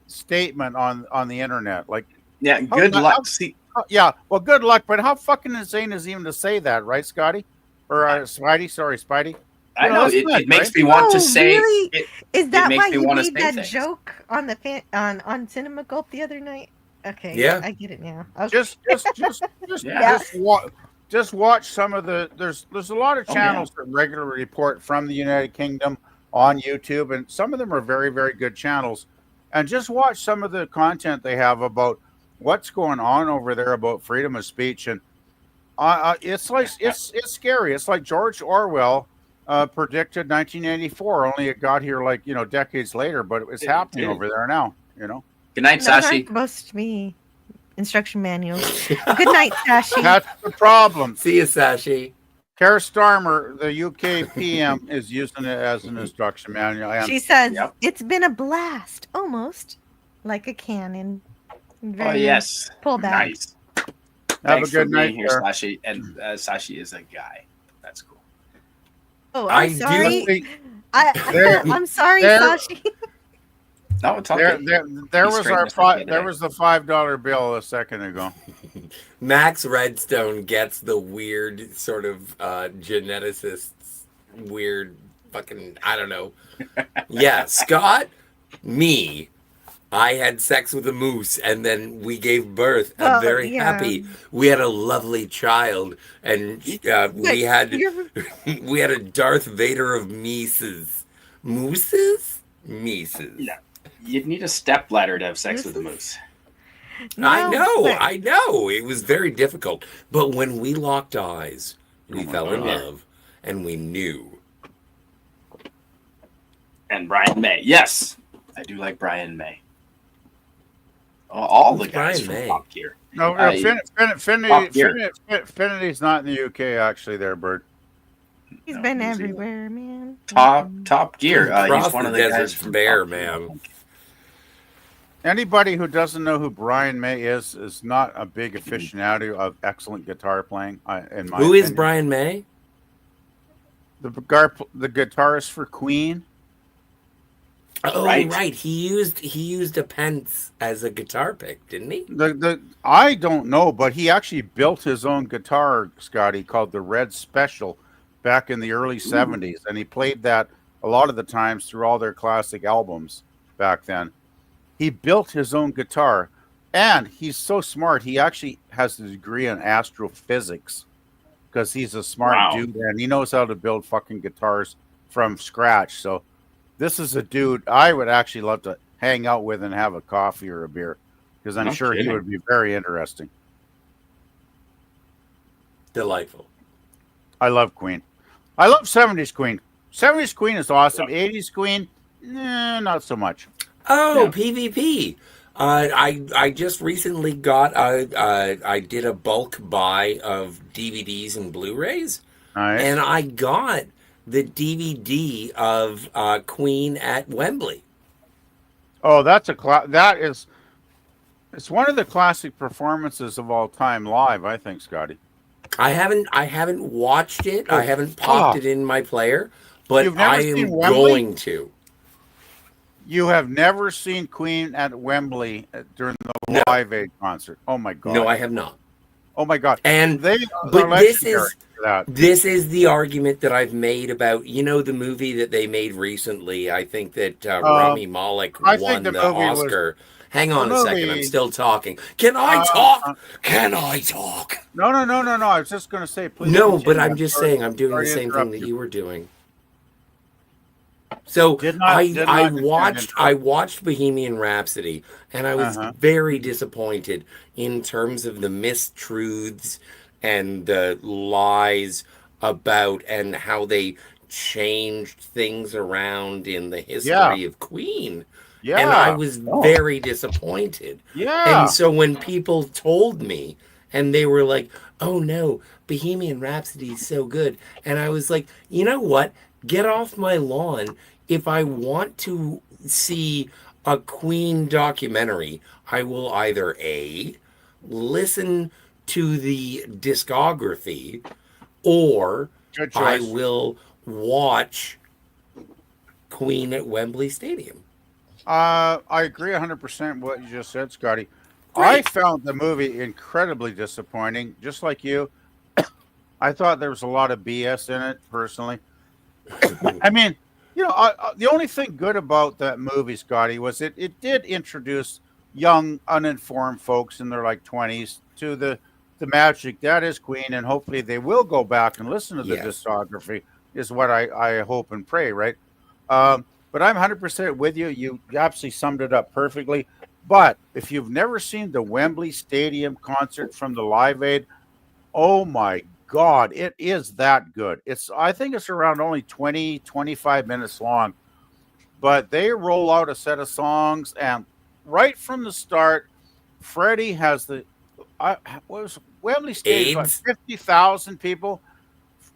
[SPEAKER 7] statement on the internet. Like,
[SPEAKER 1] Yeah.
[SPEAKER 7] How-
[SPEAKER 1] Good
[SPEAKER 7] how-
[SPEAKER 1] luck. See,
[SPEAKER 7] yeah, well, good luck. But how fucking insane is even to say that, right, Scotty? Or Spidey? Sorry, Spidey.
[SPEAKER 1] I
[SPEAKER 7] You know,
[SPEAKER 1] know
[SPEAKER 7] that's
[SPEAKER 1] it,
[SPEAKER 7] good,
[SPEAKER 1] it makes
[SPEAKER 7] right?
[SPEAKER 1] me want to
[SPEAKER 2] Oh,
[SPEAKER 1] say.
[SPEAKER 2] really?
[SPEAKER 1] It,
[SPEAKER 2] Is that
[SPEAKER 1] makes
[SPEAKER 2] why
[SPEAKER 1] me
[SPEAKER 2] you
[SPEAKER 1] wanna
[SPEAKER 2] made
[SPEAKER 1] say
[SPEAKER 2] that
[SPEAKER 1] things.
[SPEAKER 2] joke on the on Cinema Gulp the other night? Okay,
[SPEAKER 8] Yeah.
[SPEAKER 2] I get it now. Okay.
[SPEAKER 1] Yeah.
[SPEAKER 7] Just watch some of the. There's a lot of
[SPEAKER 1] Oh,
[SPEAKER 7] channels that regularly report from the United Kingdom on YouTube, and some of them are very, very good channels. And just watch some of the content they have about what's going on over there about freedom of speech, and it's like it's scary. It's like George Orwell predicted 1984. Only it got here like decades later, but it's
[SPEAKER 1] It
[SPEAKER 7] happening
[SPEAKER 1] did.
[SPEAKER 7] over there now.
[SPEAKER 1] Good night,
[SPEAKER 2] Those aren't
[SPEAKER 1] Sashi.
[SPEAKER 2] supposed to be instruction manuals. Good night, Sashi.
[SPEAKER 7] That's the problem.
[SPEAKER 8] See you, Sashi.
[SPEAKER 7] Keir Starmer, the UK PM, is using it as an instruction manual. And
[SPEAKER 2] She says
[SPEAKER 1] Yep.
[SPEAKER 2] it's been a blast, almost like a cannon.
[SPEAKER 1] Oh
[SPEAKER 2] Very
[SPEAKER 1] yes.
[SPEAKER 2] Pull back.
[SPEAKER 1] Nice.
[SPEAKER 7] have
[SPEAKER 1] Thanks
[SPEAKER 7] a good
[SPEAKER 1] for
[SPEAKER 7] night,
[SPEAKER 1] being here,
[SPEAKER 7] sir.
[SPEAKER 1] Sashi. And Sashi is a guy. That's cool.
[SPEAKER 2] Oh,
[SPEAKER 8] I
[SPEAKER 2] I'm
[SPEAKER 8] do
[SPEAKER 2] sorry.
[SPEAKER 7] think-
[SPEAKER 2] I, I'm sorry,
[SPEAKER 7] there-
[SPEAKER 2] Sashi.
[SPEAKER 1] No, it's
[SPEAKER 7] There,
[SPEAKER 1] okay.
[SPEAKER 7] there
[SPEAKER 1] He's
[SPEAKER 7] was
[SPEAKER 1] straight
[SPEAKER 7] our
[SPEAKER 1] us up the other
[SPEAKER 7] there
[SPEAKER 1] day.
[SPEAKER 7] was the $5 bill a second ago.
[SPEAKER 8] Max Redstone gets the weird sort of geneticist's weird fucking I don't know. Yeah, Scott, me, I had sex with a moose, and then we gave birth. I'm
[SPEAKER 2] Well,
[SPEAKER 8] very
[SPEAKER 2] yeah.
[SPEAKER 8] happy. We had a lovely child, and we had
[SPEAKER 2] You're-
[SPEAKER 8] we had a Darth Vader of Mises. Mooses? Mises.
[SPEAKER 1] Yeah. You'd need a stepladder to have sex with a moose.
[SPEAKER 8] I
[SPEAKER 2] No,
[SPEAKER 8] know,
[SPEAKER 2] but-
[SPEAKER 8] I know. It was very difficult. But when we locked eyes, we
[SPEAKER 7] Oh my
[SPEAKER 8] fell in
[SPEAKER 7] God.
[SPEAKER 8] love, and we knew.
[SPEAKER 1] And Brian May. Yes, I do like Brian May. All the
[SPEAKER 8] Who's
[SPEAKER 1] guys
[SPEAKER 8] Brian
[SPEAKER 1] from
[SPEAKER 8] May?
[SPEAKER 1] Top Gear.
[SPEAKER 7] No,
[SPEAKER 1] Uh,
[SPEAKER 7] Finity's not in the UK actually. There, Bird.
[SPEAKER 2] He's
[SPEAKER 1] No,
[SPEAKER 2] been
[SPEAKER 1] New
[SPEAKER 2] everywhere, man.
[SPEAKER 1] Top Gear.
[SPEAKER 8] Cross
[SPEAKER 1] He's one
[SPEAKER 8] the
[SPEAKER 1] of the guys
[SPEAKER 8] desert's
[SPEAKER 1] from
[SPEAKER 8] bare,
[SPEAKER 1] Top Gear.
[SPEAKER 8] man.
[SPEAKER 7] Anybody who doesn't know who Brian May is not a big aficionado of excellent guitar playing. In my
[SPEAKER 8] Who is
[SPEAKER 7] opinion.
[SPEAKER 8] Brian May?
[SPEAKER 7] The guitarist for Queen?
[SPEAKER 8] Oh,
[SPEAKER 1] Right.
[SPEAKER 8] right. He used a Pence as a guitar pick, didn't he?
[SPEAKER 7] I don't know, but he actually built his own guitar, Scotty, called the Red Special back in the early 70s, and he played that a lot of the times through all their classic albums back then. He built his own guitar, and he's so smart. He actually has a degree in astrophysics because he's a smart
[SPEAKER 1] Wow.
[SPEAKER 7] dude, and he knows how to build fucking guitars from scratch. So this is a dude I would actually love to hang out with and have a coffee or a beer because I'm
[SPEAKER 1] No
[SPEAKER 7] sure he
[SPEAKER 1] kidding.
[SPEAKER 7] would be very interesting.
[SPEAKER 8] Delightful.
[SPEAKER 7] I love Queen. I love 70s Queen. 70s Queen is awesome. 80s Queen, not so much.
[SPEAKER 8] Oh,
[SPEAKER 1] Yeah.
[SPEAKER 8] PvP. I just recently got I did a bulk buy of DVDs and Blu-rays,
[SPEAKER 7] Nice.
[SPEAKER 8] and I got the DVD of Queen at Wembley.
[SPEAKER 7] Oh, that's it's one of the classic performances of all time live, I think, Scotty.
[SPEAKER 8] I haven't watched it. I haven't popped it in my player, but
[SPEAKER 7] You've never
[SPEAKER 8] I
[SPEAKER 7] seen
[SPEAKER 8] am
[SPEAKER 7] Wembley?
[SPEAKER 8] going to.
[SPEAKER 7] You have never seen Queen at Wembley during the
[SPEAKER 8] No.
[SPEAKER 7] Live Aid concert. Oh my god.
[SPEAKER 8] No, I have not.
[SPEAKER 7] Oh my god.
[SPEAKER 8] And
[SPEAKER 7] They
[SPEAKER 8] but
[SPEAKER 7] are
[SPEAKER 8] this
[SPEAKER 7] legendary
[SPEAKER 8] is
[SPEAKER 7] for that.
[SPEAKER 8] this is the argument that I've made about the movie that they made recently. I think that Rami Malek
[SPEAKER 7] I think
[SPEAKER 8] won
[SPEAKER 7] the
[SPEAKER 8] the
[SPEAKER 7] movie was-
[SPEAKER 8] Oscar. Hang on
[SPEAKER 7] the
[SPEAKER 8] a second, I'm
[SPEAKER 7] movie-
[SPEAKER 8] still talking. Can I talk? Can I talk?
[SPEAKER 7] No. I was just going to say, please.
[SPEAKER 8] No,
[SPEAKER 7] continue.
[SPEAKER 8] but I'm just
[SPEAKER 7] sorry-
[SPEAKER 8] saying I'm doing
[SPEAKER 7] sorry
[SPEAKER 8] the
[SPEAKER 7] to
[SPEAKER 8] same thing
[SPEAKER 7] interrupt
[SPEAKER 8] that
[SPEAKER 7] you.
[SPEAKER 8] you were doing. So
[SPEAKER 7] Did not
[SPEAKER 8] I
[SPEAKER 7] intend
[SPEAKER 8] watched
[SPEAKER 7] to.
[SPEAKER 8] I watched Bohemian Rhapsody, and I was
[SPEAKER 7] Uh-huh.
[SPEAKER 8] very disappointed in terms of the mistruths and the lies about and how they changed things around in the history of Queen.
[SPEAKER 7] Yeah.
[SPEAKER 8] And I was very disappointed.
[SPEAKER 7] yeah.
[SPEAKER 8] And so when people told me and they were like, oh no, Bohemian Rhapsody is so good. And I was like, you know what? Get off my lawn. If I want to see a Queen documentary, I will either A, listen to the discography, or
[SPEAKER 7] Good
[SPEAKER 8] I
[SPEAKER 7] choice.
[SPEAKER 8] will watch Queen at Wembley Stadium.
[SPEAKER 7] I agree 100% what you just said, Scotty.
[SPEAKER 8] Great.
[SPEAKER 7] I found the movie incredibly disappointing, just like you. I thought there was a lot of BS in it, personally. I mean, the only thing good about that movie, Scotty, was it did introduce young, uninformed folks in their like 20s to the magic that is Queen, and hopefully they will go back and listen to the
[SPEAKER 8] Yes.
[SPEAKER 7] discography, is what I hope and pray, right? But I'm 100% with you. You absolutely summed it up perfectly. But if you've never seen the Wembley Stadium concert from the Live Aid, oh my God, it is that good. I think it's around only 20, 25 minutes long. But they roll out a set of songs, and right from the start, Freddie has what was Wembley Stadium?
[SPEAKER 8] AIDS?
[SPEAKER 7] 50,000 people.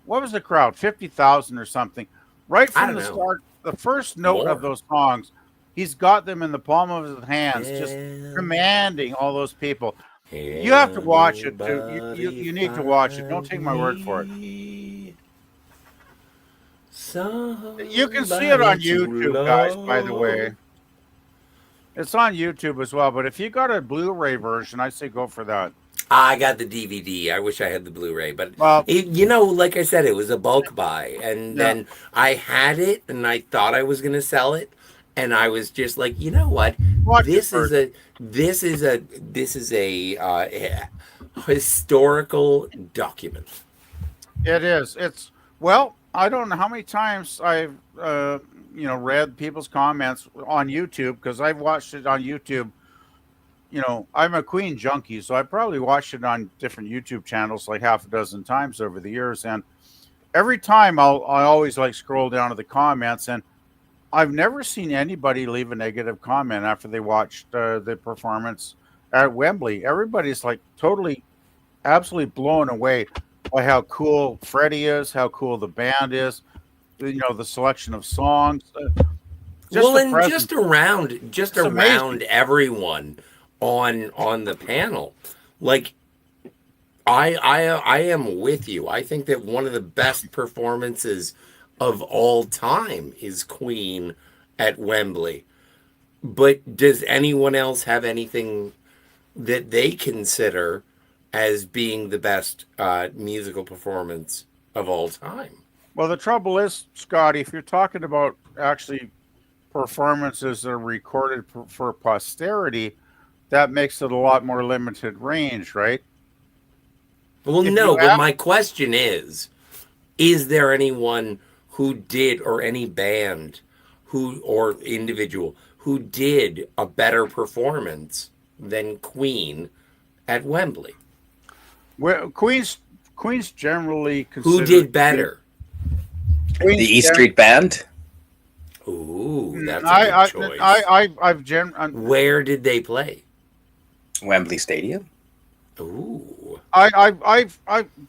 [SPEAKER 7] What was the crowd? 50,000 or something. Right
[SPEAKER 8] I
[SPEAKER 7] from
[SPEAKER 8] don't
[SPEAKER 7] the
[SPEAKER 8] know.
[SPEAKER 7] start, the first note
[SPEAKER 8] More.
[SPEAKER 7] of those songs, he's got them in the palm of his hands, just commanding all those people. You have to watch it, too. You need to watch it. Don't take my word for it. You can see it on YouTube, guys, by the way. It's on YouTube as well, but if you got a Blu-ray version, I say go for that.
[SPEAKER 8] I got the DVD. I wish I had the Blu-ray, but
[SPEAKER 7] Well,
[SPEAKER 8] like I said, it was a bulk buy, and
[SPEAKER 7] Yeah.
[SPEAKER 8] then I had it, and I thought I was going to sell it, and I was just like, you know what?
[SPEAKER 7] Watch it
[SPEAKER 8] this
[SPEAKER 7] first.
[SPEAKER 8] is a historical document.
[SPEAKER 7] It is. It's well. I don't know how many times I've read people's comments on YouTube because I've watched it on YouTube. I'm a Queen junkie, so I probably watched it on different YouTube channels like half a dozen times over the years. And every time I always like scroll down to the comments, and I've never seen anybody leave a negative comment after they watched the performance at Wembley. Everybody's like totally, absolutely blown away by how cool Freddie is, how cool the band is, the selection of songs.
[SPEAKER 8] Well,
[SPEAKER 7] the
[SPEAKER 8] and
[SPEAKER 7] presence.
[SPEAKER 8] just
[SPEAKER 7] It's amazing.
[SPEAKER 8] around everyone on the panel, like I am with you. I think that one of the best performances of all time is Queen at Wembley. But does anyone else have anything that they consider as being the best musical performance of all time?
[SPEAKER 7] Well, the trouble is, Scotty, if you're talking about actually performances that are recorded for posterity, that makes it a lot more limited range, right?
[SPEAKER 8] Well,
[SPEAKER 7] If
[SPEAKER 8] no,
[SPEAKER 7] you
[SPEAKER 8] but
[SPEAKER 7] have-
[SPEAKER 8] my question is there anyone who did, or any band or individual who did a better performance than Queen at Wembley?
[SPEAKER 7] Well, Queen's generally
[SPEAKER 8] Who
[SPEAKER 7] considered.
[SPEAKER 8] did better?
[SPEAKER 7] Queen's
[SPEAKER 1] The E Street Band.
[SPEAKER 8] Ooh, that's a good choice. Where did they play?
[SPEAKER 1] Wembley Stadium.
[SPEAKER 8] Ooh.
[SPEAKER 7] I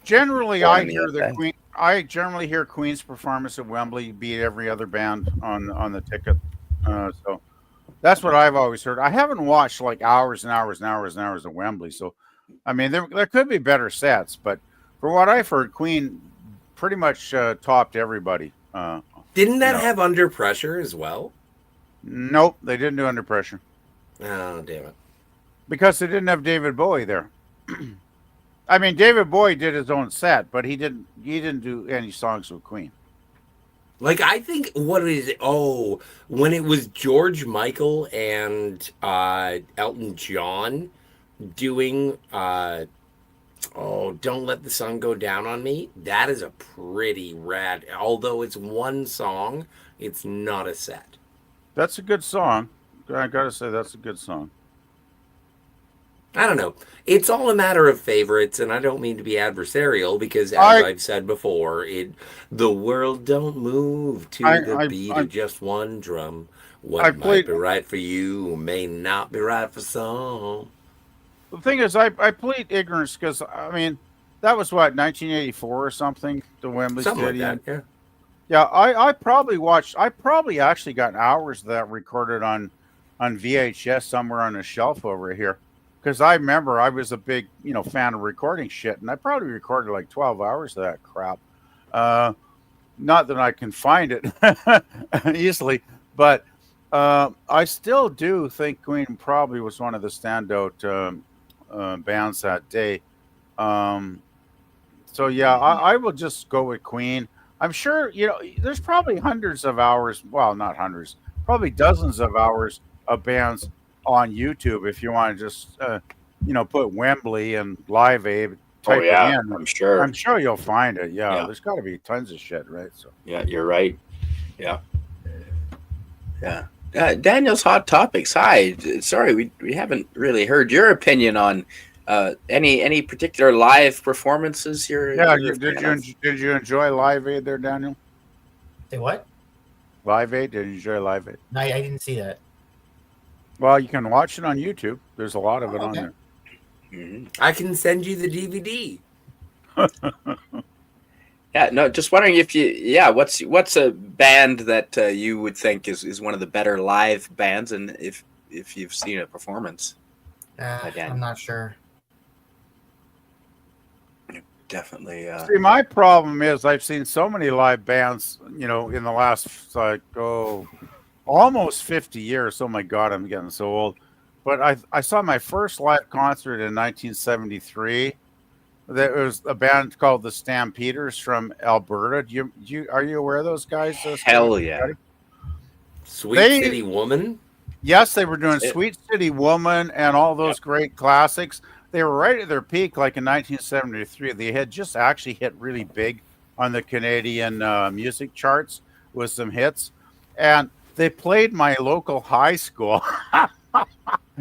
[SPEAKER 7] generally
[SPEAKER 1] Born
[SPEAKER 7] I
[SPEAKER 1] in the
[SPEAKER 7] hear the
[SPEAKER 1] USA.
[SPEAKER 7] Queen. I generally hear Queen's performance at Wembley beat every other band on the ticket. So that's what I've always heard. I haven't watched like hours and hours and hours and hours of Wembley. So I mean, there could be better sets, but for what I've heard, Queen pretty much topped everybody.
[SPEAKER 8] Didn't that have Under Pressure as well?
[SPEAKER 7] Nope, they didn't do Under Pressure
[SPEAKER 8] Oh, damn it.
[SPEAKER 7] because they didn't have David Bowie there. I mean, David Bowie did his own set, but he didn't do any songs with Queen.
[SPEAKER 8] Like, I think, what is it? Oh, when it was George Michael and Elton John doing Don't Let the Sun Go Down on Me, that is a pretty rad. Although it's one song, it's not a set.
[SPEAKER 7] That's a good song. I gotta say, that's a good song.
[SPEAKER 8] I don't know. It's all a matter of favorites, and I don't mean to be adversarial because, as I've said before, the world don't move to the beat of just one drum. What might be right for you may not be right for some.
[SPEAKER 7] The thing is, I plead ignorance because I mean, that was what 1984 or something. The Wembley
[SPEAKER 8] Something
[SPEAKER 7] Stadium.
[SPEAKER 8] like that, yeah.
[SPEAKER 7] Yeah, I probably watched. I probably actually got hours of that recorded on VHS somewhere on a shelf over here. Because I remember I was a big, fan of recording shit, and I probably recorded like 12 hours of that crap. Not that I can find it easily, but I still do think Queen probably was one of the standout bands that day. So yeah, I will just go with Queen. I'm sure there's probably hundreds of hours. Well, not hundreds, probably dozens of hours of bands on YouTube if you want to just put Wembley and Live Aid, type it in.
[SPEAKER 1] I'm sure.
[SPEAKER 7] I'm sure you'll find it. Yeah. There's got to be tons of shit, right? So
[SPEAKER 1] yeah, you're right. Yeah. Daniel's Hot Topics. Hi. Sorry, we haven't really heard your opinion on any particular live performances here.
[SPEAKER 7] Yeah, did you enjoy Live Aid there, Daniel?
[SPEAKER 6] Say what?
[SPEAKER 7] Live Aid? Did you enjoy Live Aid?
[SPEAKER 6] No, I didn't see that.
[SPEAKER 7] Well, you can watch it on YouTube. There's a lot of it on there.
[SPEAKER 1] Mm-hmm.
[SPEAKER 8] I can send you the DVD.
[SPEAKER 1] Yeah, no, just wondering if what's a band that you would think is one of the better live bands, and if you've seen a performance.
[SPEAKER 6] I'm not sure.
[SPEAKER 1] Definitely.
[SPEAKER 7] See, my problem is I've seen so many live bands, in the last almost 50 years. Oh my God, I'm getting so old. But I saw my first live concert in 1973. There was a band called the Stampeders from Alberta. Are you aware of those guys?
[SPEAKER 1] Hell yeah.
[SPEAKER 8] Sweet City Woman?
[SPEAKER 7] Yes, they were doing
[SPEAKER 1] That's it.
[SPEAKER 7] Sweet City Woman and all those great classics. They were right at their peak, like in 1973. They had just actually hit really big on the Canadian music charts with some hits. And they played my local high school.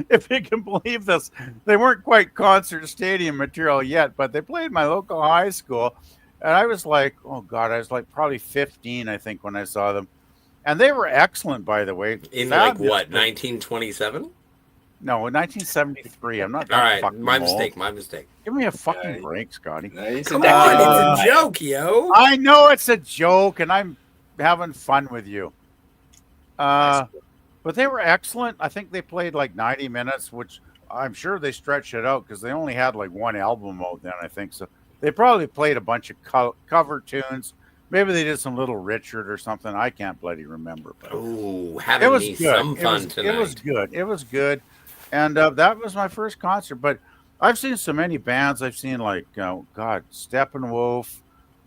[SPEAKER 7] If you can believe this, they weren't quite concert stadium material yet, but they played my local high school. And I was like, oh God, I was like probably 15, I think, when I saw them. And they were excellent, by the way.
[SPEAKER 8] In like
[SPEAKER 7] Fabulous.
[SPEAKER 8] what, 1927?
[SPEAKER 7] No, in 1973. I'm not that
[SPEAKER 8] All right,
[SPEAKER 7] fucking
[SPEAKER 8] my
[SPEAKER 7] old.
[SPEAKER 8] mistake.
[SPEAKER 7] Give me a fucking
[SPEAKER 1] Yeah.
[SPEAKER 7] break, Scotty.
[SPEAKER 1] He's a
[SPEAKER 8] Come
[SPEAKER 1] decade
[SPEAKER 8] on,
[SPEAKER 1] older than
[SPEAKER 8] it's
[SPEAKER 1] I
[SPEAKER 8] a
[SPEAKER 1] am.
[SPEAKER 8] joke, yo.
[SPEAKER 7] I know it's a joke, and I'm having fun with you. But they were excellent. I think they played like 90 minutes, which I'm sure they stretched it out because they only had like one album out then, I think. So they probably played a bunch of cover tunes. Maybe they did some Little Richard or something. I can't bloody remember. But
[SPEAKER 8] Oh,
[SPEAKER 7] it
[SPEAKER 8] having
[SPEAKER 7] was
[SPEAKER 8] me
[SPEAKER 7] good.
[SPEAKER 8] some fun tonight.
[SPEAKER 7] It was good. It was good. And that was my first concert. But I've seen so many bands. I've seen like, God, Steppenwolf,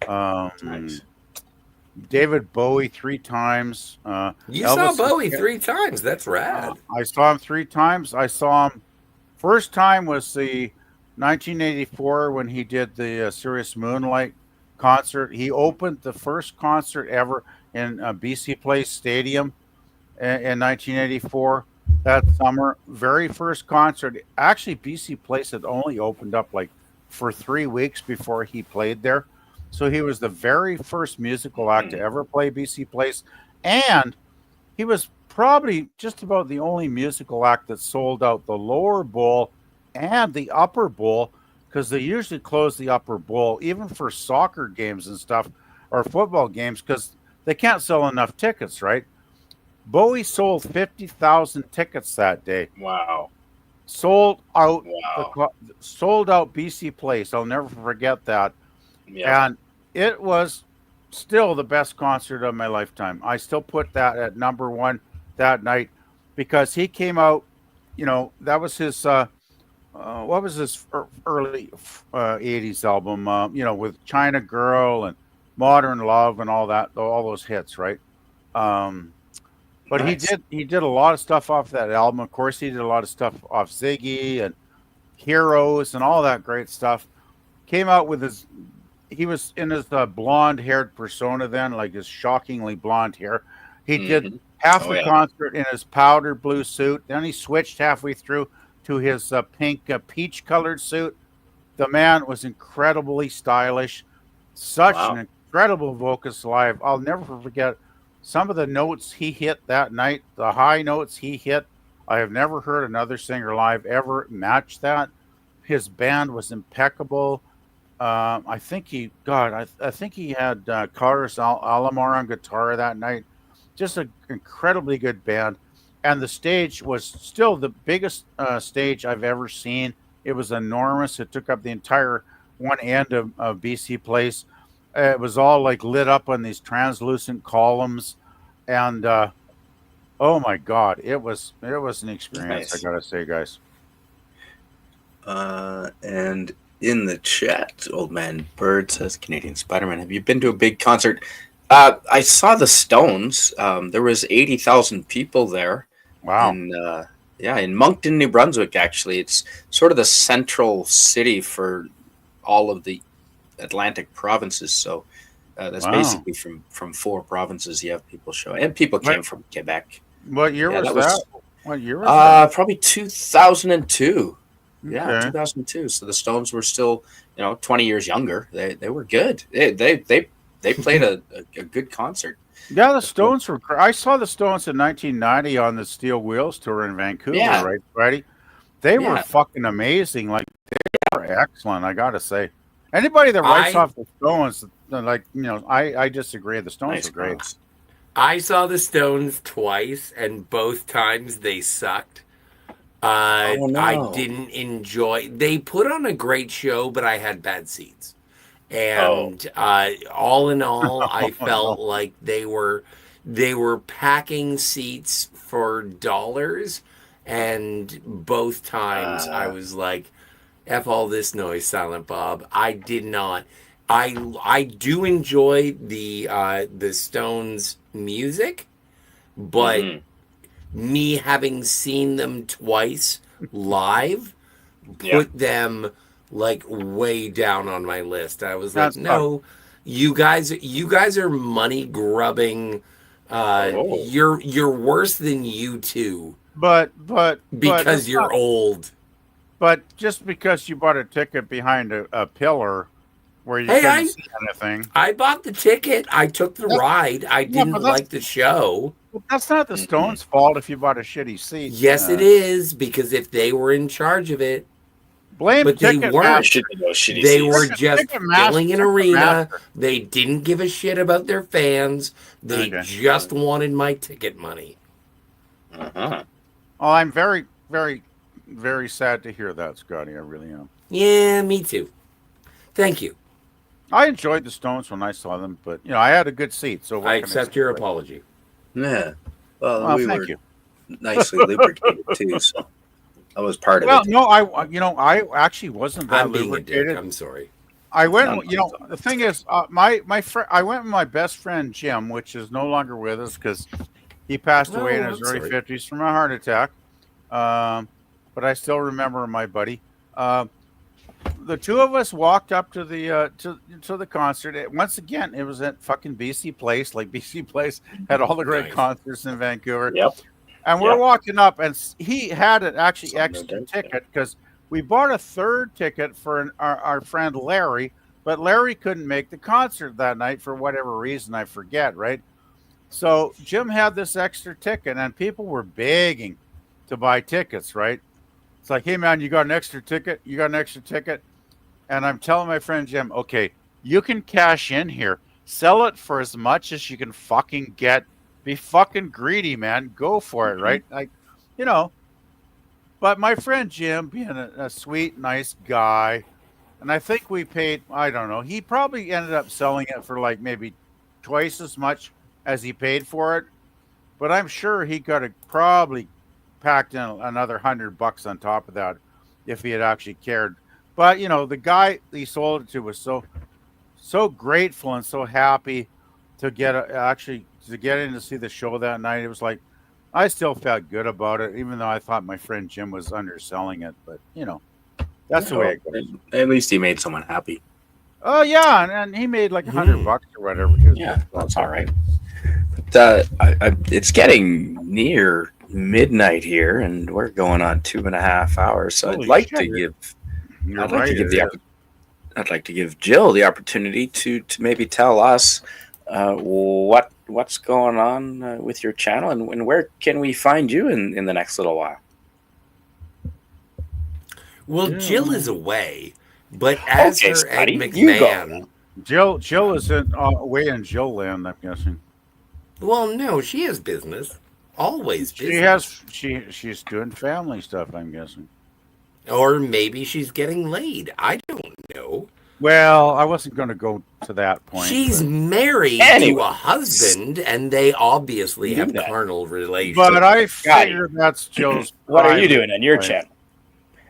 [SPEAKER 1] Nice.
[SPEAKER 7] David Bowie 3 times.
[SPEAKER 8] You saw
[SPEAKER 7] Elvis-
[SPEAKER 8] Bowie 3 times. That's rad.
[SPEAKER 7] I saw him 3 times. I saw him. First time was the 1984 when he did the Serious Moonlight concert. He opened the first concert ever in BC Place Stadium in 1984. That summer, very first concert. Actually, BC Place had only opened up like for 3 weeks before he played there. So he was the very first musical act to ever play BC Place. And he was probably just about the only musical act that sold out the lower bowl and the upper bowl, because they usually close the upper bowl, even for soccer games and stuff or football games, because they can't sell enough tickets, right? Bowie sold 50,000 tickets that day.
[SPEAKER 1] Wow.
[SPEAKER 7] Sold out.
[SPEAKER 1] Wow.
[SPEAKER 7] Sold out BC Place. I'll never forget that.
[SPEAKER 1] Yeah.
[SPEAKER 7] And it was still the best concert of my lifetime. I still put that at number 1 that night because he came out, that was his, what was his early 80s album, with China Girl and Modern Love and all that, all those hits, right? But
[SPEAKER 1] Nice.
[SPEAKER 7] he did a lot of stuff off that album. Of course, he did a lot of stuff off Ziggy and Heroes and all that great stuff. Came out with he was in his blonde-haired persona then, like his shockingly blonde hair. He did half the concert in his powder blue suit. Then he switched halfway through to his pink peach-colored suit. The man was incredibly stylish. Such an incredible vocalist live. I'll never forget some of the notes he hit that night, the high notes he hit. I have never heard another singer live ever match that. His band was impeccable. I think he had Carlos Alomar on guitar that night. Just an incredibly good band. And the stage was still the biggest stage I've ever seen. It was enormous. It took up the entire one end of BC Place. It was all like lit up on these translucent columns. And oh my God, it was an experience,
[SPEAKER 1] Nice.
[SPEAKER 7] I gotta say, guys.
[SPEAKER 1] And in the chat, Old Man Bird says, Canadian Spider-Man, have you been to a big concert? I saw the Stones. There was 80,000 people there.
[SPEAKER 7] Wow.
[SPEAKER 1] In Moncton, New Brunswick, actually. It's sort of the central city for all of the Atlantic provinces. So that's basically from 4 provinces you have people showing. And people came from Quebec.
[SPEAKER 7] What year was that? What year was that?
[SPEAKER 1] Probably 2002. Yeah,
[SPEAKER 7] Okay.
[SPEAKER 1] 2002. So the Stones were still, 20 years younger. They were good. They played a good concert.
[SPEAKER 7] Yeah, the Stones were. I saw the Stones in 1990 on the Steel Wheels tour in Vancouver.
[SPEAKER 1] Yeah.
[SPEAKER 7] Right, Freddie? They were
[SPEAKER 1] Yeah.
[SPEAKER 7] fucking amazing. Like they were excellent. I gotta say. Anybody that writes off the Stones, I disagree. The Stones
[SPEAKER 1] Nice
[SPEAKER 7] are great.
[SPEAKER 1] songs.
[SPEAKER 8] I saw the Stones twice, and both times they sucked.
[SPEAKER 1] Oh, no.
[SPEAKER 8] I didn't enjoy. They put on a great show, but I had bad seats, and all in all, I felt like they were packing seats for dollars, and both times I was like, "F all this noise, Silent Bob." I did not. I do enjoy the Stones music, but me having seen them twice live put them like way down on my list. I was
[SPEAKER 7] That's
[SPEAKER 8] like, no, you guys are money grubbing. You're worse than you two
[SPEAKER 7] but
[SPEAKER 8] because
[SPEAKER 7] it's
[SPEAKER 8] you're
[SPEAKER 7] not,
[SPEAKER 8] old.
[SPEAKER 7] but just because you bought a ticket behind a pillar where you
[SPEAKER 8] Hey,
[SPEAKER 7] couldn't see anything,
[SPEAKER 8] I bought the ticket. I took the ride. I
[SPEAKER 7] yeah,
[SPEAKER 8] didn't
[SPEAKER 7] but
[SPEAKER 8] like the show.
[SPEAKER 7] that's not the Stones' fault if you bought a shitty seat.
[SPEAKER 8] Yes, it is, because if they were in charge of it,
[SPEAKER 7] Blame
[SPEAKER 8] but they
[SPEAKER 7] Ticketmaster.
[SPEAKER 8] weren't.
[SPEAKER 1] Should be those shitty
[SPEAKER 8] They
[SPEAKER 1] seats.
[SPEAKER 8] were just
[SPEAKER 7] Ticketmaster-
[SPEAKER 8] filling an arena.
[SPEAKER 7] Ticketmaster.
[SPEAKER 8] They didn't give a shit about their fans. They
[SPEAKER 7] Okay.
[SPEAKER 8] just wanted my ticket money.
[SPEAKER 1] Uh-huh.
[SPEAKER 7] Oh, I'm very, very, very sad to hear that, Scotty. I really am.
[SPEAKER 8] Yeah, me too. Thank you.
[SPEAKER 7] I enjoyed the Stones when I saw them, but I had a good seat. So what
[SPEAKER 8] I
[SPEAKER 7] can
[SPEAKER 8] accept
[SPEAKER 7] say?
[SPEAKER 8] your apology.
[SPEAKER 9] Yeah. Well,
[SPEAKER 7] Well,
[SPEAKER 9] we
[SPEAKER 7] thank
[SPEAKER 9] were
[SPEAKER 7] you.
[SPEAKER 9] nicely lubricated too, so I was part of
[SPEAKER 7] Well,
[SPEAKER 9] it.
[SPEAKER 7] no, I actually wasn't that
[SPEAKER 8] I'm being a dick.
[SPEAKER 7] lubricated.
[SPEAKER 8] I'm sorry.
[SPEAKER 7] I went.
[SPEAKER 9] No,
[SPEAKER 7] The thing is, my friend. I went with my best friend Jim, which is no longer with us because he passed away in
[SPEAKER 8] Oh,
[SPEAKER 7] his
[SPEAKER 8] I'm
[SPEAKER 7] early
[SPEAKER 8] sorry.
[SPEAKER 7] 50s from a heart attack. But I still remember my buddy. The two of us walked up to the to the concert. Once again, it was at fucking BC Place. Like BC Place had all the great
[SPEAKER 8] Nice.
[SPEAKER 7] concerts in Vancouver.
[SPEAKER 1] Yep.
[SPEAKER 7] And we're
[SPEAKER 1] Yep.
[SPEAKER 7] walking up, and he had an actually
[SPEAKER 1] Something
[SPEAKER 7] extra
[SPEAKER 1] like that.
[SPEAKER 7] ticket because we bought a third ticket for our friend Larry, but Larry couldn't make the concert that night for whatever reason, I forget, right? So Jim had this extra ticket, and people were begging to buy tickets, right? It's like, hey, man, you got an extra ticket? You got an extra ticket? And I'm telling my friend Jim, okay, you can cash in here. Sell it for as much as you can fucking get. Be fucking greedy, man. Go for it, right? Like, But my friend Jim, being a sweet, nice guy, and I think we paid, I don't know, he probably ended up selling it for like maybe twice as much as he paid for it. But I'm sure he could have probably packed in another $100 on top of that if he had actually cared. But the guy he sold it to was so grateful and so happy to get in to see the show that night. It was like I still felt good about it, even though I thought my friend Jim was underselling it. But that's the way it goes.
[SPEAKER 9] At least he made someone happy.
[SPEAKER 7] Oh yeah, and he made like $100 or whatever. It was
[SPEAKER 1] Yeah, that's all right.
[SPEAKER 9] It's getting near midnight here, and we're going on 2.5 hours. So
[SPEAKER 7] Holy
[SPEAKER 9] I'd like
[SPEAKER 7] shit,
[SPEAKER 9] to
[SPEAKER 7] you're-
[SPEAKER 9] give.
[SPEAKER 7] You're
[SPEAKER 9] I'd like
[SPEAKER 7] right.
[SPEAKER 9] to give
[SPEAKER 7] it
[SPEAKER 9] the.
[SPEAKER 7] is.
[SPEAKER 9] I'd like to give Jill the opportunity to maybe tell us what's going on with your channel, and where can we find you in the next little while.
[SPEAKER 8] Well, Jill is away, but as
[SPEAKER 1] Okay,
[SPEAKER 8] her Ed
[SPEAKER 1] Spidey, you go.
[SPEAKER 8] McMahon.
[SPEAKER 7] Jill is away in Jill land, I'm guessing.
[SPEAKER 8] Well, no, she has business. Always business.
[SPEAKER 7] She's doing family stuff, I'm guessing.
[SPEAKER 8] Or maybe she's getting laid. I don't know.
[SPEAKER 7] Well, I wasn't going to go to that point.
[SPEAKER 8] She's
[SPEAKER 7] but-
[SPEAKER 8] married
[SPEAKER 1] Anyway.
[SPEAKER 8] to a husband, and they obviously
[SPEAKER 1] You
[SPEAKER 8] have
[SPEAKER 1] knew that.
[SPEAKER 8] carnal relations.
[SPEAKER 7] But I
[SPEAKER 1] Scotty.
[SPEAKER 7] figure that's Jill's.
[SPEAKER 1] What are you
[SPEAKER 7] private
[SPEAKER 1] doing on your
[SPEAKER 7] life.
[SPEAKER 1] channel?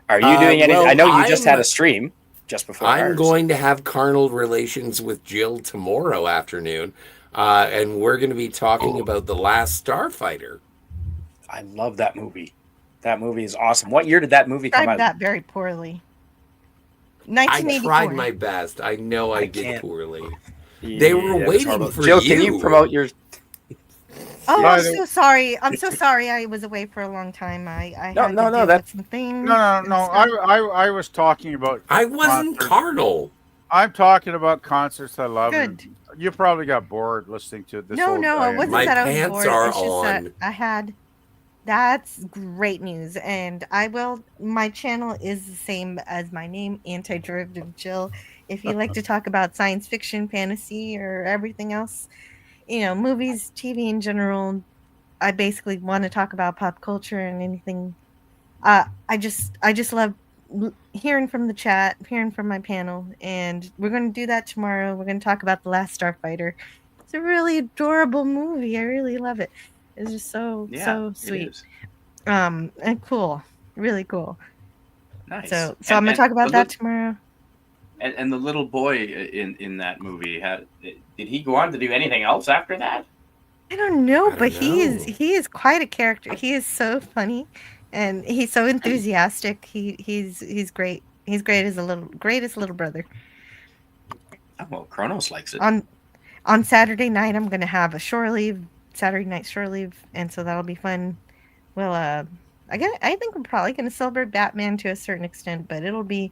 [SPEAKER 1] Are you doing anything?
[SPEAKER 8] well,
[SPEAKER 1] I know you just
[SPEAKER 8] I'm-
[SPEAKER 1] had a stream just before
[SPEAKER 8] I'm
[SPEAKER 1] ours.
[SPEAKER 8] going to have carnal relations with Jill tomorrow afternoon, and we're going to be talking about The Last Starfighter.
[SPEAKER 1] I love that movie. That movie is awesome. What year did that movie come
[SPEAKER 2] Described
[SPEAKER 1] out?
[SPEAKER 2] that very poorly.
[SPEAKER 8] I
[SPEAKER 2] 1984.
[SPEAKER 8] tried my best. I know I did
[SPEAKER 1] can't-
[SPEAKER 8] poorly. They were
[SPEAKER 1] Yeah, that's
[SPEAKER 8] waiting
[SPEAKER 1] horrible.
[SPEAKER 8] for
[SPEAKER 1] Jill,
[SPEAKER 8] you.
[SPEAKER 1] can you promote your?
[SPEAKER 2] Oh,
[SPEAKER 7] Yeah,
[SPEAKER 2] I'm so sorry. I'm so sorry. I was away for a long time. I
[SPEAKER 1] No,
[SPEAKER 2] had
[SPEAKER 1] no,
[SPEAKER 2] to
[SPEAKER 1] no,
[SPEAKER 2] deal
[SPEAKER 1] that-
[SPEAKER 2] with some things.
[SPEAKER 7] No.
[SPEAKER 2] and stuff.
[SPEAKER 7] I was talking about.
[SPEAKER 8] I wasn't
[SPEAKER 7] concerts.
[SPEAKER 8] carnal.
[SPEAKER 7] I'm talking about concerts I love.
[SPEAKER 2] Good.
[SPEAKER 7] and You probably got bored listening to this.
[SPEAKER 2] No,
[SPEAKER 7] old
[SPEAKER 2] no,
[SPEAKER 7] guy.
[SPEAKER 2] it wasn't
[SPEAKER 8] My
[SPEAKER 2] that I was
[SPEAKER 8] pants
[SPEAKER 2] bored.
[SPEAKER 8] are
[SPEAKER 2] It's just that
[SPEAKER 8] on.
[SPEAKER 2] I had. That's great news, and I will. My channel is the same as my name, Antiderivative Jill. If you like to talk about science fiction, fantasy, or everything else, movies, TV in general, I basically want to talk about pop culture and anything. I just love hearing from the chat, hearing from my panel, and we're going to do that tomorrow. We're going to talk about The Last Starfighter. It's a really adorable movie. I really love it. It's just so
[SPEAKER 1] it
[SPEAKER 2] sweet.
[SPEAKER 1] is.
[SPEAKER 2] And cool. Really cool.
[SPEAKER 1] Nice.
[SPEAKER 2] So I'm going to talk about that tomorrow.
[SPEAKER 1] And the little boy in that movie did he go on to do anything else after that?
[SPEAKER 2] I don't know,
[SPEAKER 8] I
[SPEAKER 2] but
[SPEAKER 8] don't know.
[SPEAKER 2] he is quite a character. He is so funny, and he's so enthusiastic. He's great. He's great as a greatest little brother.
[SPEAKER 9] Oh, well, Kronos likes it.
[SPEAKER 2] On Saturday night, I'm gonna have a shore leave, Saturday night shore leave, and so that'll be fun. Well, I think we're probably gonna celebrate Batman to a certain extent, but it'll be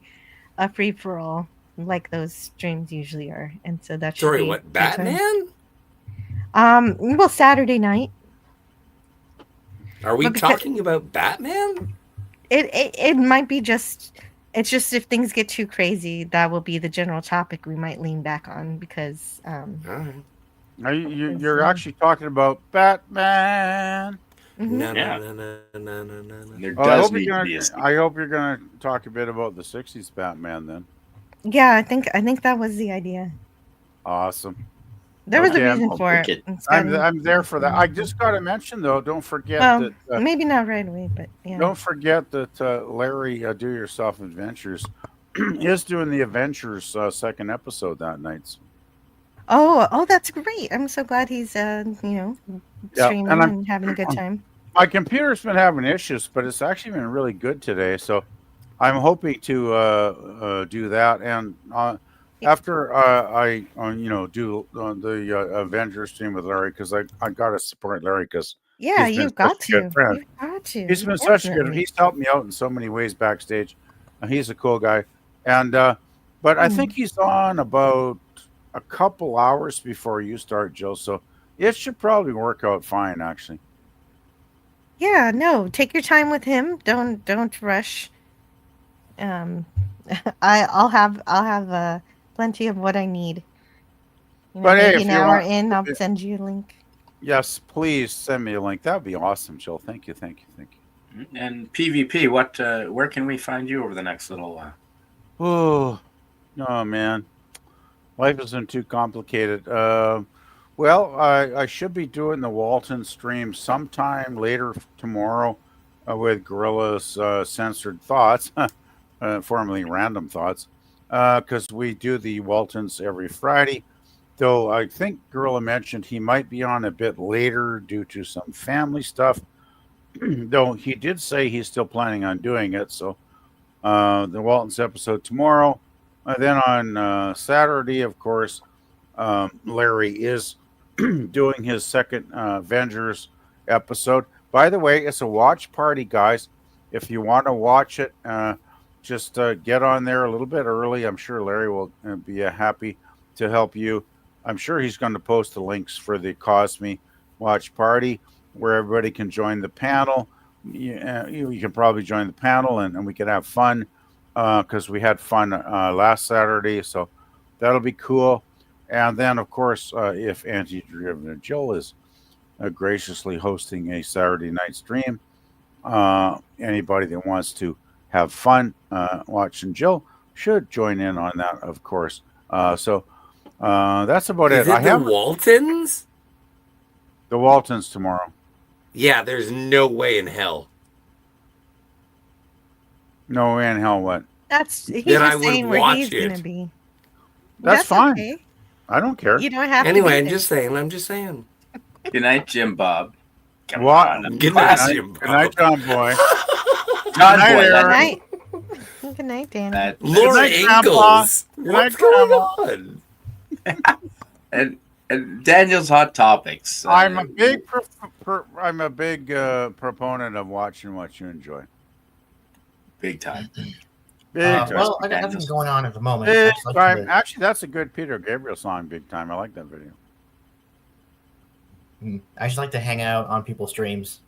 [SPEAKER 2] a free for all like those streams usually are, and so that should
[SPEAKER 8] Sorry,
[SPEAKER 2] be a
[SPEAKER 8] what?
[SPEAKER 2] good time.
[SPEAKER 8] Batman?
[SPEAKER 2] Well, Saturday night.
[SPEAKER 8] Are we
[SPEAKER 2] But because
[SPEAKER 8] talking about Batman?
[SPEAKER 2] it might be just it's just if things get too crazy, that will be the general topic we might lean back on because
[SPEAKER 8] All right.
[SPEAKER 7] You're actually talking about Batman.
[SPEAKER 2] mhm.
[SPEAKER 8] No,
[SPEAKER 9] Yeah.
[SPEAKER 8] no, no, no, no, no, no, no.
[SPEAKER 9] There
[SPEAKER 7] Well, I
[SPEAKER 9] does
[SPEAKER 7] hope
[SPEAKER 9] need
[SPEAKER 7] you're
[SPEAKER 9] to be a
[SPEAKER 7] gonna. I hope you're gonna talk a bit about the '60s Batman then.
[SPEAKER 2] Yeah, I think that was the idea.
[SPEAKER 7] Awesome.
[SPEAKER 2] There was a
[SPEAKER 7] Okay,
[SPEAKER 2] reason
[SPEAKER 9] I'll
[SPEAKER 2] for
[SPEAKER 9] book
[SPEAKER 2] it.
[SPEAKER 9] it.
[SPEAKER 2] and
[SPEAKER 7] I'm
[SPEAKER 2] Scotty-
[SPEAKER 7] I'm there for that. I just got to mention though. Don't forget
[SPEAKER 2] Well,
[SPEAKER 7] that.
[SPEAKER 2] maybe not right away, but yeah.
[SPEAKER 7] Don't forget that Larry Do Yourself Adventures is doing the Avengers second episode that night.
[SPEAKER 2] Oh, that's great. I'm so glad he's
[SPEAKER 7] Yeah,
[SPEAKER 2] streaming
[SPEAKER 7] and
[SPEAKER 2] and having a good time.
[SPEAKER 7] my computer's been having issues, but it's actually been really good today. So I'm hoping to do that. And after I do the Avengers stream with Larry, because I got to support Larry because
[SPEAKER 2] Yeah,
[SPEAKER 7] he's been
[SPEAKER 2] you've got
[SPEAKER 7] such a good
[SPEAKER 2] to.
[SPEAKER 7] friend.
[SPEAKER 2] You've got to.
[SPEAKER 7] He's been such a good.
[SPEAKER 2] Definitely.
[SPEAKER 7] He's helped me out in so many ways backstage. He's a cool guy, and but I think he's on about a couple hours before you start, Jill. So it should probably work out fine, actually.
[SPEAKER 2] Yeah, no, take your time with him. Don't rush. Um, I'll have plenty of what I need. You know,
[SPEAKER 7] But hey,
[SPEAKER 2] maybe
[SPEAKER 7] if
[SPEAKER 2] an
[SPEAKER 7] you
[SPEAKER 2] hour
[SPEAKER 7] want,
[SPEAKER 2] in, I'll send you a link.
[SPEAKER 7] yes, please send me a link. That would be awesome, Jill. Thank you, thank you, thank you.
[SPEAKER 9] And PvP, what? Where can we find you over the next little while?
[SPEAKER 7] Oh man, life isn't too complicated. Well, I should be doing the Walton stream sometime later tomorrow with Gorilla's Censored Thoughts, formerly Random Thoughts, because we do the Waltons every Friday. Though I think Gorilla mentioned he might be on a bit later due to some family stuff. Though he did say he's still planning on doing it. So the Waltons episode tomorrow. Then on Saturday, of course, Larry is doing his second Avengers episode. By the way, it's a watch party, guys. If you want to watch it, just get on there a little bit early. I'm sure Larry will be happy to help you. I'm sure he's going to post the links for the Cosme watch party where everybody can join the panel. You can probably join the panel and we can have fun because we had fun last Saturday. So that'll be cool. And then, of course, if Antiderivative Jill is graciously hosting a Saturday night stream, anybody that wants to have fun watching Jill should join in on that, of course. So that's about
[SPEAKER 8] Is
[SPEAKER 7] it. I
[SPEAKER 8] it the
[SPEAKER 7] have
[SPEAKER 8] Waltons?
[SPEAKER 7] the Waltons tomorrow.
[SPEAKER 8] Yeah, there's no way in hell.
[SPEAKER 7] No way in hell what?
[SPEAKER 2] He's
[SPEAKER 8] Then I
[SPEAKER 2] just
[SPEAKER 8] would
[SPEAKER 2] saying where
[SPEAKER 8] watch
[SPEAKER 2] he's
[SPEAKER 8] it.
[SPEAKER 2] gonna be.
[SPEAKER 7] That's fine.
[SPEAKER 2] Okay.
[SPEAKER 7] I don't care.
[SPEAKER 2] You don't have
[SPEAKER 8] Anyway,
[SPEAKER 2] to.
[SPEAKER 8] I'm
[SPEAKER 2] be
[SPEAKER 8] just saying. I'm just saying.
[SPEAKER 9] Good night, Jim Bob. Come
[SPEAKER 7] What?
[SPEAKER 9] on.
[SPEAKER 8] Good
[SPEAKER 7] Good
[SPEAKER 8] night,
[SPEAKER 7] night,
[SPEAKER 8] Jim
[SPEAKER 7] good night, John Boy.
[SPEAKER 9] John
[SPEAKER 7] night,
[SPEAKER 9] Boy,
[SPEAKER 2] there.
[SPEAKER 7] Aaron.
[SPEAKER 2] Good night. Good night, Danny.
[SPEAKER 8] Laura
[SPEAKER 7] night, Grandpa.
[SPEAKER 8] Ingalls.
[SPEAKER 7] Good
[SPEAKER 8] What's
[SPEAKER 7] night,
[SPEAKER 8] going
[SPEAKER 7] Grandma.
[SPEAKER 8] on?
[SPEAKER 9] and Daniel's hot topics.
[SPEAKER 7] I'm a big proponent of watching what you enjoy.
[SPEAKER 9] big time.
[SPEAKER 7] Big time.
[SPEAKER 6] Well, I got nothing going on at the moment. I
[SPEAKER 7] Big
[SPEAKER 6] just like
[SPEAKER 7] time.
[SPEAKER 6] to-
[SPEAKER 7] Actually, that's a good Peter Gabriel song. Big time. I like that video.
[SPEAKER 6] I just like to hang out on people's streams.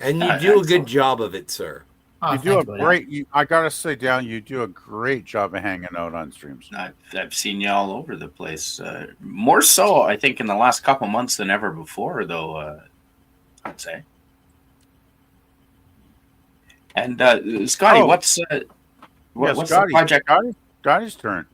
[SPEAKER 8] And you do a good job of it, sir.
[SPEAKER 6] Oh,
[SPEAKER 7] You do a
[SPEAKER 6] thanks, buddy.
[SPEAKER 7] great. I gotta say, Dan, you do a great job of hanging out on streams.
[SPEAKER 9] I've seen you all over the place. More so, I think, in the last couple months than ever before, though. I'd say. And Scotty,
[SPEAKER 7] Oh.
[SPEAKER 9] what's
[SPEAKER 7] Yeah,
[SPEAKER 9] what's
[SPEAKER 7] Scotty,
[SPEAKER 9] the project?
[SPEAKER 7] Scotty's turn.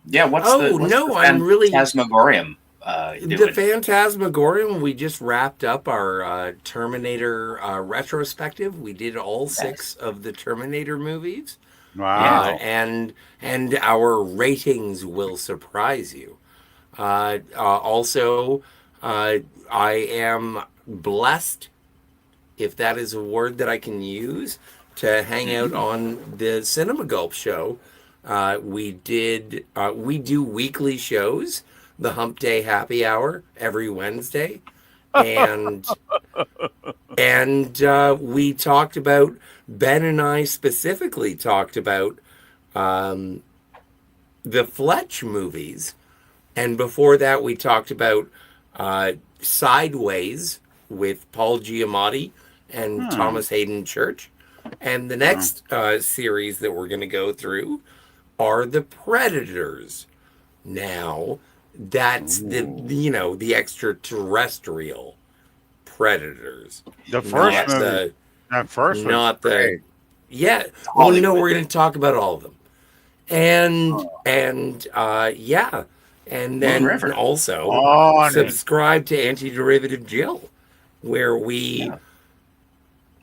[SPEAKER 9] Yeah, what's
[SPEAKER 8] Oh,
[SPEAKER 9] the
[SPEAKER 8] no, I'm really-
[SPEAKER 9] Phantasmagorium
[SPEAKER 8] The
[SPEAKER 9] doing?
[SPEAKER 8] Phantasmagorium, we just wrapped up our Terminator retrospective. We did all 6 of the Terminator movies.
[SPEAKER 7] Wow.
[SPEAKER 8] And our ratings will surprise you. Also, I am blessed, if that is a word that I can use, to hang out on the Cinema Gulp show. We do weekly shows, the Hump Day Happy Hour every Wednesday, and we talked about, Ben and I specifically talked about the Fletch movies, and before that we talked about Sideways with Paul Giamatti and Thomas Hayden Church. And the next series that we're going to go through are the Predators. Now, that's the extraterrestrial Predators.
[SPEAKER 7] The first
[SPEAKER 8] not
[SPEAKER 7] movie. That first one.
[SPEAKER 8] not the
[SPEAKER 7] Great.
[SPEAKER 8] yeah. Well, we're going to talk about all of them, and yeah, and then
[SPEAKER 1] River.
[SPEAKER 8] also subscribe to Antiderivative Jill, where we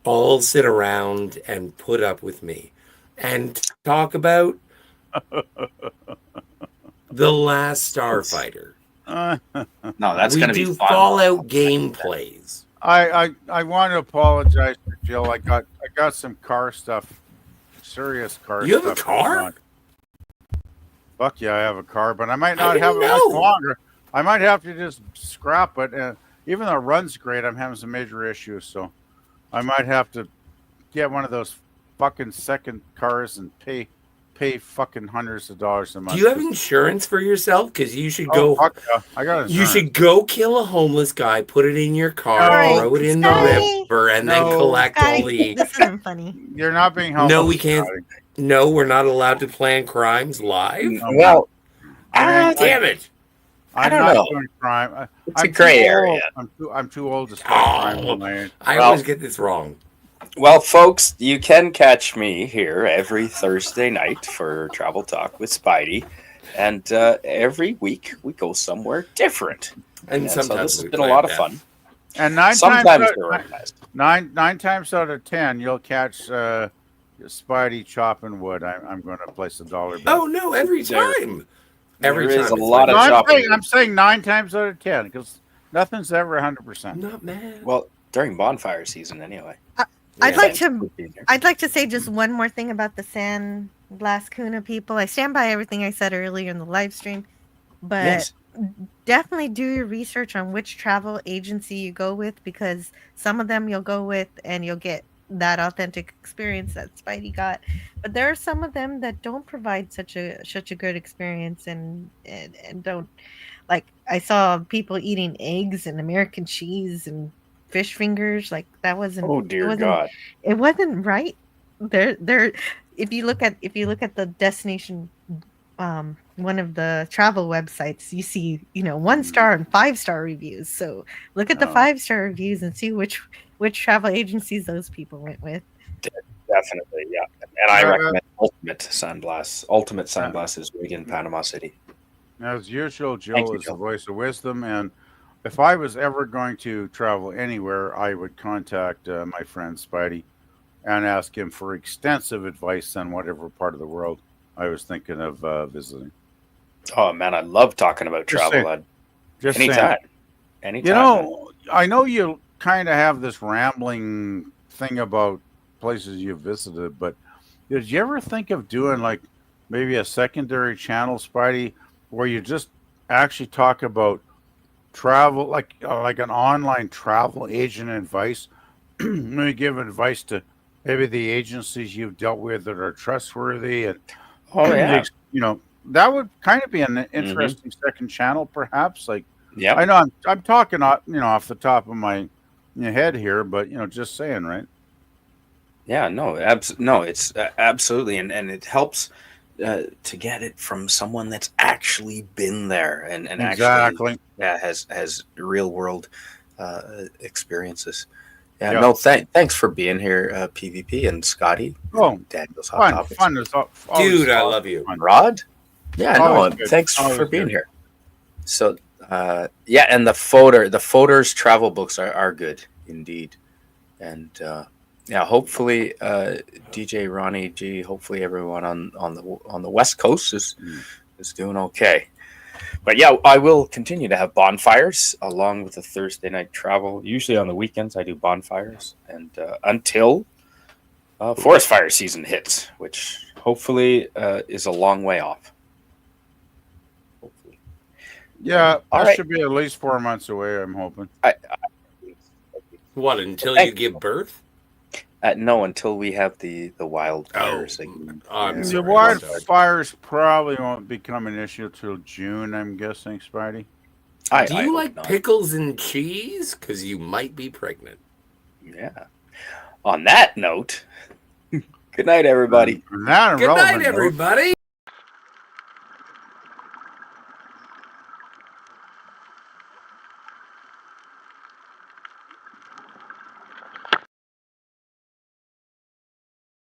[SPEAKER 8] all sit around and put up with me and talk about The Last Starfighter.
[SPEAKER 1] No, that's
[SPEAKER 8] we
[SPEAKER 1] going to be
[SPEAKER 8] do
[SPEAKER 1] fun.
[SPEAKER 8] Fallout gameplays.
[SPEAKER 7] I want to apologize to Jill. I got some car stuff, serious car stuff.
[SPEAKER 8] You have a car?
[SPEAKER 7] Fuck yeah, I have a car, but I might not have it much longer. I might have to just scrap it. Even though it runs great, I'm having some major issues, so I might have to get one of those fucking second cars and pay fucking hundreds of dollars a month.
[SPEAKER 8] Do you have insurance for yourself? Because you should go.
[SPEAKER 7] Fuck yeah. I got insurance.
[SPEAKER 8] You should go kill a homeless guy, put it in your car, throw it in the river, and then collect all the.
[SPEAKER 2] This isn't funny.
[SPEAKER 7] You're not being helpful.
[SPEAKER 8] No, we can't. No, we're not allowed to plan crimes live.
[SPEAKER 9] Well,
[SPEAKER 8] damn it!
[SPEAKER 7] I'm
[SPEAKER 9] don't
[SPEAKER 7] not
[SPEAKER 9] know.
[SPEAKER 7] doing crime.
[SPEAKER 9] It's a gray area.
[SPEAKER 7] I'm too old to start crime.
[SPEAKER 8] I always get this wrong.
[SPEAKER 9] Well, folks, you can catch me here every Thursday night for Travel Talk with Spidey, and every week we go somewhere different.
[SPEAKER 8] And
[SPEAKER 9] so
[SPEAKER 8] sometimes
[SPEAKER 9] this has
[SPEAKER 8] we
[SPEAKER 9] been a
[SPEAKER 8] play
[SPEAKER 9] lot of
[SPEAKER 8] that.
[SPEAKER 9] fun.
[SPEAKER 7] And nine times out of 10, you'll catch Spidey chopping wood. I'm going to place a dollar bet.
[SPEAKER 8] Oh no! Every time. Every
[SPEAKER 9] There
[SPEAKER 8] time.
[SPEAKER 9] is a lot of
[SPEAKER 7] No,
[SPEAKER 9] chopping.
[SPEAKER 7] I'm saying 9 times out of 10 because nothing's ever 100%.
[SPEAKER 8] Not mad.
[SPEAKER 9] Well, during bonfire season, anyway.
[SPEAKER 2] I'd
[SPEAKER 9] Yeah.
[SPEAKER 2] like
[SPEAKER 9] Thanks
[SPEAKER 2] to.
[SPEAKER 9] for being here.
[SPEAKER 2] I'd like to say just one more thing about the San Blas Kuna people. I stand by everything I said earlier in the live stream, but
[SPEAKER 9] Yes.
[SPEAKER 2] definitely do your research on which travel agency you go with, because some of them you'll go with and you'll get that authentic experience that Spidey got, but there are some of them that don't provide such a good experience and don't, like, I saw people eating eggs and American cheese and fish fingers. Like, that wasn't.
[SPEAKER 9] Oh dear
[SPEAKER 2] it wasn't,
[SPEAKER 9] God!
[SPEAKER 2] it wasn't right. There. If you look at the destination, one of the travel websites, you see 1-star and 5-star reviews. So look at the 5-star reviews and see which travel agencies those people went with.
[SPEAKER 9] Definitely, yeah. And I recommend Ultimate San Blas. Ultimate San Blas is big in Panama City.
[SPEAKER 7] As usual,
[SPEAKER 9] Thank
[SPEAKER 7] Jill
[SPEAKER 9] you,
[SPEAKER 7] is
[SPEAKER 9] Jill.
[SPEAKER 7] the voice of wisdom, and if I was ever going to travel anywhere, I would contact my friend Spidey and ask him for extensive advice on whatever part of the world I was thinking of visiting.
[SPEAKER 9] Oh man, I love talking about
[SPEAKER 7] Just
[SPEAKER 9] travel.
[SPEAKER 7] saying. Just
[SPEAKER 9] Anytime.
[SPEAKER 7] saying.
[SPEAKER 9] Anytime.
[SPEAKER 7] I know you kind of have this rambling thing about places you've visited, but did you ever think of doing like maybe a secondary channel, Spidey, where you just actually talk about travel, like an online travel agent advice? Maybe give advice to maybe the agencies you've dealt with that are trustworthy, and that would kind of be an interesting second channel, perhaps. Like,
[SPEAKER 9] Yeah.
[SPEAKER 7] I know I'm talking off the top of my head here, but just saying, right?
[SPEAKER 9] Yeah, no, it's absolutely, and it helps to get it from someone that's actually been there and
[SPEAKER 7] Exactly.
[SPEAKER 9] actually has real world experiences. Yeah,
[SPEAKER 7] Yeah.
[SPEAKER 9] no, thanks for being here, PvP and Scotty.
[SPEAKER 7] Oh,
[SPEAKER 9] Daniel's Hot Topics.
[SPEAKER 7] fun is
[SPEAKER 8] Dude, I love you.
[SPEAKER 7] fun.
[SPEAKER 9] Rod? Yeah,
[SPEAKER 7] Always
[SPEAKER 9] no,
[SPEAKER 7] good.
[SPEAKER 9] thanks
[SPEAKER 7] Always
[SPEAKER 9] for being
[SPEAKER 7] good.
[SPEAKER 9] here. So, and the Foder's travel books are good indeed. And hopefully DJ Ronnie G, hopefully everyone on the West Coast is doing okay. But yeah, I will continue to have bonfires along with the Thursday night travel. Usually on the weekends, I do bonfires, and until forest fire season hits, which hopefully is a long way off. Hopefully.
[SPEAKER 7] Yeah,
[SPEAKER 9] All
[SPEAKER 7] that
[SPEAKER 9] right.
[SPEAKER 7] should be at least 4 months away. I'm hoping.
[SPEAKER 8] What, until you give birth?
[SPEAKER 9] No, until we have the wildfires.
[SPEAKER 8] I'm
[SPEAKER 7] The
[SPEAKER 8] sorry.
[SPEAKER 7] wildfires probably won't become an issue till June, I'm guessing, Spidey.
[SPEAKER 8] Do you like pickles and cheese? Because you might be pregnant.
[SPEAKER 9] Yeah. On that note, good night, everybody.
[SPEAKER 7] On that
[SPEAKER 8] Good
[SPEAKER 7] irrelevant
[SPEAKER 8] night,
[SPEAKER 7] note,
[SPEAKER 8] everybody.